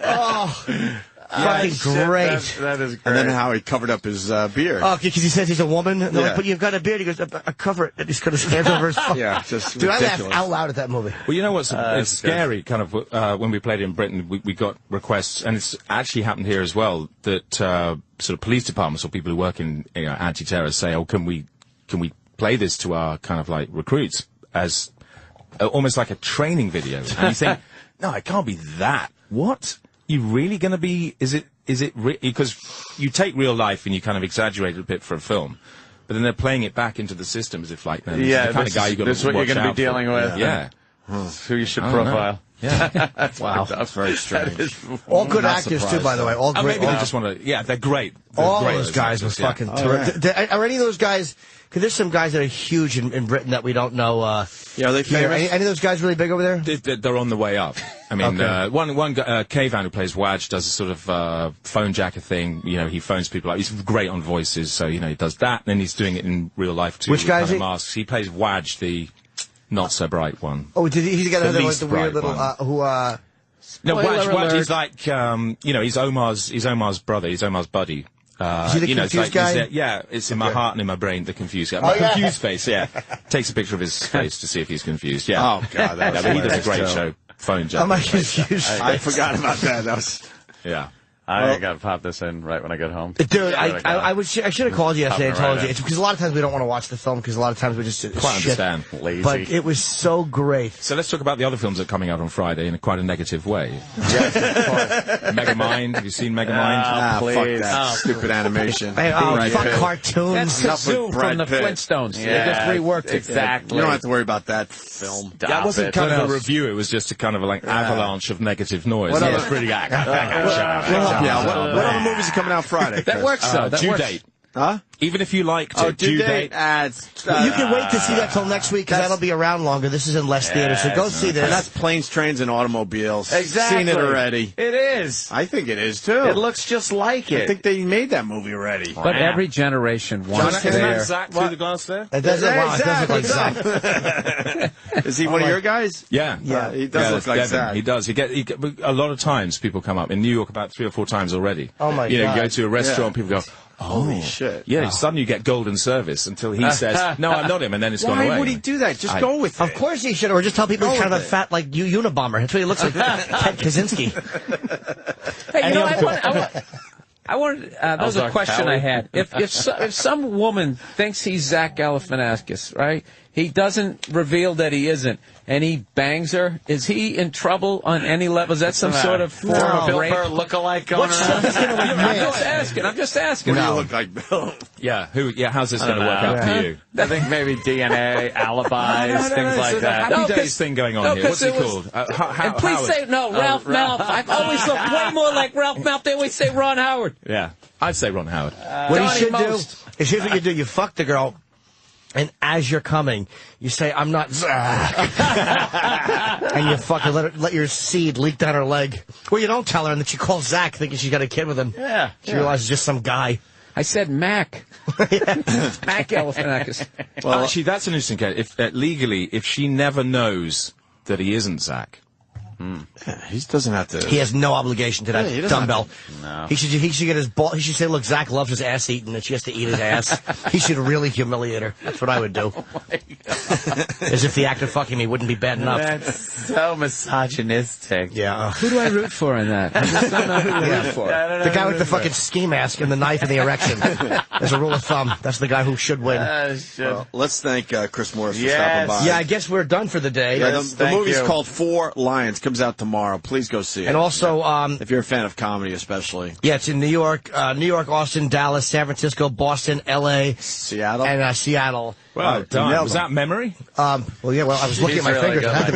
Speaker 3: Oh. Fucking great.
Speaker 2: That is great.
Speaker 1: And then how he covered up his beard.
Speaker 3: Oh, because he says he's a woman. And they're like, but you've got a beard. He goes, I cover it. And he's got his hands over his phone.
Speaker 1: Yeah, just
Speaker 3: Dude,
Speaker 1: ridiculous.
Speaker 3: I laughed out loud at that movie.
Speaker 13: Well, you know what's it's scary, kind of, when we played in Britain, we got requests, and it's actually happened here as well, that sort of police departments or people who work in anti-terror say, oh, can we play this to our kind of like recruits as almost like a training video? And you think, no, it can't be that. What? You really going to be, is it because you take real life and you kind of exaggerate it a bit for a film, but then they're playing it back into the system as if like, no, this is the kind of guy you got to watch out for.
Speaker 2: This is what you're going to be dealing with.
Speaker 13: Yeah.
Speaker 2: Who you should profile.
Speaker 13: Yeah.
Speaker 1: Wow. That's very strange.
Speaker 3: All good actors, too, by the way. All great.
Speaker 13: Maybe they just want to, yeah, they're great.
Speaker 3: All those guys were fucking terrific. Are any of those guys, because there's some guys that are huge in Britain that we don't know.
Speaker 1: Yeah, are they famous?
Speaker 3: Any of those guys really big over there?
Speaker 13: They're on the way up. I mean, one guy, Kayvan, who plays Wadge, does a sort of phone jacker thing. You know, he phones people up. He's great on voices, so, you know, he does that. And then he's doing it in real life, too.
Speaker 3: Which guy is he?
Speaker 13: Masks. He plays Wadge, the not-so-bright one.
Speaker 3: Oh, did he get another the weird little,
Speaker 13: No, Wadge is like, you know, he's Omar's brother. He's Omar's buddy.
Speaker 3: Is he the confused guy?
Speaker 13: Yeah, it's in my heart and in my brain, the confused guy. Confused face, yeah. Takes a picture of his face to see if he's confused, yeah.
Speaker 1: Oh, God, that was
Speaker 13: he does a great show. Phone jack.
Speaker 3: Am I confused?
Speaker 1: I forgot about that. That was...
Speaker 13: Yeah.
Speaker 2: I got to pop this in right when I get home.
Speaker 3: Dude, I should have called you yesterday and told you. It's because a lot of times we don't want to watch the film because a lot of times we just
Speaker 13: quite understand.
Speaker 2: Lazy.
Speaker 3: But it was so great.
Speaker 13: So let's talk about the other films that are coming out on Friday in quite a negative way. Yes, of course. Megamind. Have you seen Megamind?
Speaker 1: Fuck that stupid animation.
Speaker 3: Hey, fuck cartoons.
Speaker 4: That's the zoo from the Flintstones.
Speaker 2: Yeah,
Speaker 4: they just reworked it.
Speaker 2: Exactly.
Speaker 1: You don't have to worry about that film.
Speaker 13: That wasn't kind of a review. It was just a kind of like avalanche of negative noise.
Speaker 1: What
Speaker 13: It's pretty
Speaker 1: what other movies are coming out Friday?
Speaker 4: That works, though. That
Speaker 13: Due
Speaker 4: works.
Speaker 13: Date.
Speaker 1: Huh?
Speaker 13: Even if you liked it,
Speaker 1: Due Date.
Speaker 3: You can wait to see that till next week because that'll be around longer. This is in less theaters, so go see this.
Speaker 1: And that's Planes, Trains, and Automobiles.
Speaker 2: Exactly.
Speaker 1: Seen it already.
Speaker 2: It is.
Speaker 1: I think it is, too.
Speaker 2: It looks just like it.
Speaker 1: I think they made that movie already.
Speaker 4: But every generation wants
Speaker 13: Isn't
Speaker 4: their...
Speaker 13: that Zach through the glass there?
Speaker 3: It does look like Zach.
Speaker 1: Is he one of your guys?
Speaker 13: Yeah.
Speaker 1: He does look like Zach.
Speaker 13: He does. A lot of times people come up in New York about 3 or 4 times already.
Speaker 3: Oh, my God.
Speaker 13: You go to a restaurant, people go,
Speaker 1: holy shit.
Speaker 13: Yeah, suddenly you get golden service until he says, no, I'm not him, and then it's gone away.
Speaker 1: Why would he do that? Just go with it.
Speaker 3: Of course he should, or just tell people he's kind of a fat, like, Unabomber. That's what he looks like. Ted Kaczynski.
Speaker 4: Hey, you know, I wanted that was a question I had. If some woman thinks he's Zach Galifianakis, right? He doesn't reveal that he isn't, and he bangs her. Is he in trouble on any level? Is that some sort of form of
Speaker 2: Bill
Speaker 4: rape?
Speaker 2: Burr look-alike going around?
Speaker 4: I'm just asking.
Speaker 1: What do you look like, Bill?
Speaker 13: Yeah, how's this going to work out for you?
Speaker 2: I think maybe DNA, alibis, things like that.
Speaker 13: Happy Days thing going on here. What's it called?
Speaker 4: And please say, Ralph Malph. I've always looked way more like Ralph Malph. They always say Ron Howard.
Speaker 13: Yeah, I'd say Ron Howard.
Speaker 3: What you should do is here's what you do. You fuck the girl. And as you're coming, you say, I'm not Zach. And you fucking let your seed leak down her leg. Well, you don't tell her, and then she calls Zach thinking she's got a kid with him.
Speaker 4: Yeah.
Speaker 3: She realizes just some guy.
Speaker 4: I said Mac. Mac Galifianakis.
Speaker 13: Well, actually, that's an interesting case. Legally, if she never knows that he isn't Zach.
Speaker 1: Yeah, he doesn't have to.
Speaker 3: He has no obligation to that dumbbell.
Speaker 2: No.
Speaker 3: He should get his ball. He should say, "Look, Zach loves his ass eaten, and she has to eat his ass." He should really humiliate her. That's what I would do. As if the act of fucking me wouldn't be bad enough.
Speaker 2: That's so misogynistic.
Speaker 3: Yeah.
Speaker 4: Who do I root for in that? I just don't know who to root for.
Speaker 3: The guy with the fucking ski mask and the knife and the erection. As a rule of thumb, that's the guy who should win.
Speaker 1: Well, let's thank Chris Morris for stopping by.
Speaker 3: Yeah, I guess we're done for the day.
Speaker 1: Yeah, the movie's called Four Lions. Comes out tomorrow. Please go see it.
Speaker 3: And also,
Speaker 1: if you're a fan of comedy, especially.
Speaker 3: Yeah, it's in New York, Austin, Dallas, San Francisco, Boston, L.A.,
Speaker 1: Seattle,
Speaker 3: and Seattle.
Speaker 13: Wow, done. Was that memory?
Speaker 3: Well, yeah. Well, I was looking at my fingers. It had to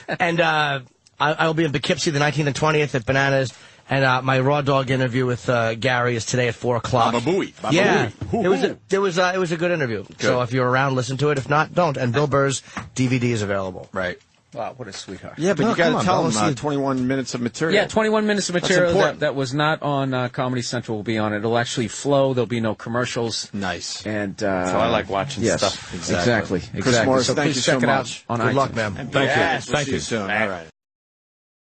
Speaker 3: be. And I will be in Poughkeepsie the 19th and 20th at Bananas. And my Raw Dog interview with Gary is today at 4:00.
Speaker 1: Baba-booey.
Speaker 3: Yeah, it was a good interview. Good. So if you're around, listen to it. If not, don't. And Bill Burr's DVD is available.
Speaker 1: Right.
Speaker 4: Wow, what a sweetheart.
Speaker 1: Yeah, but you got to tell them 21 minutes of material.
Speaker 4: Yeah, 21 minutes of material that was not on Comedy Central will be on it. It'll actually flow. There'll be no commercials.
Speaker 1: Nice.
Speaker 4: And
Speaker 2: so I like watching stuff.
Speaker 4: Exactly.
Speaker 1: Chris Morris,
Speaker 4: so
Speaker 1: thank you
Speaker 4: please check it out on
Speaker 3: Good
Speaker 4: iTunes.
Speaker 3: luck, man.
Speaker 13: Thank you.
Speaker 1: Thank you. Soon. All right.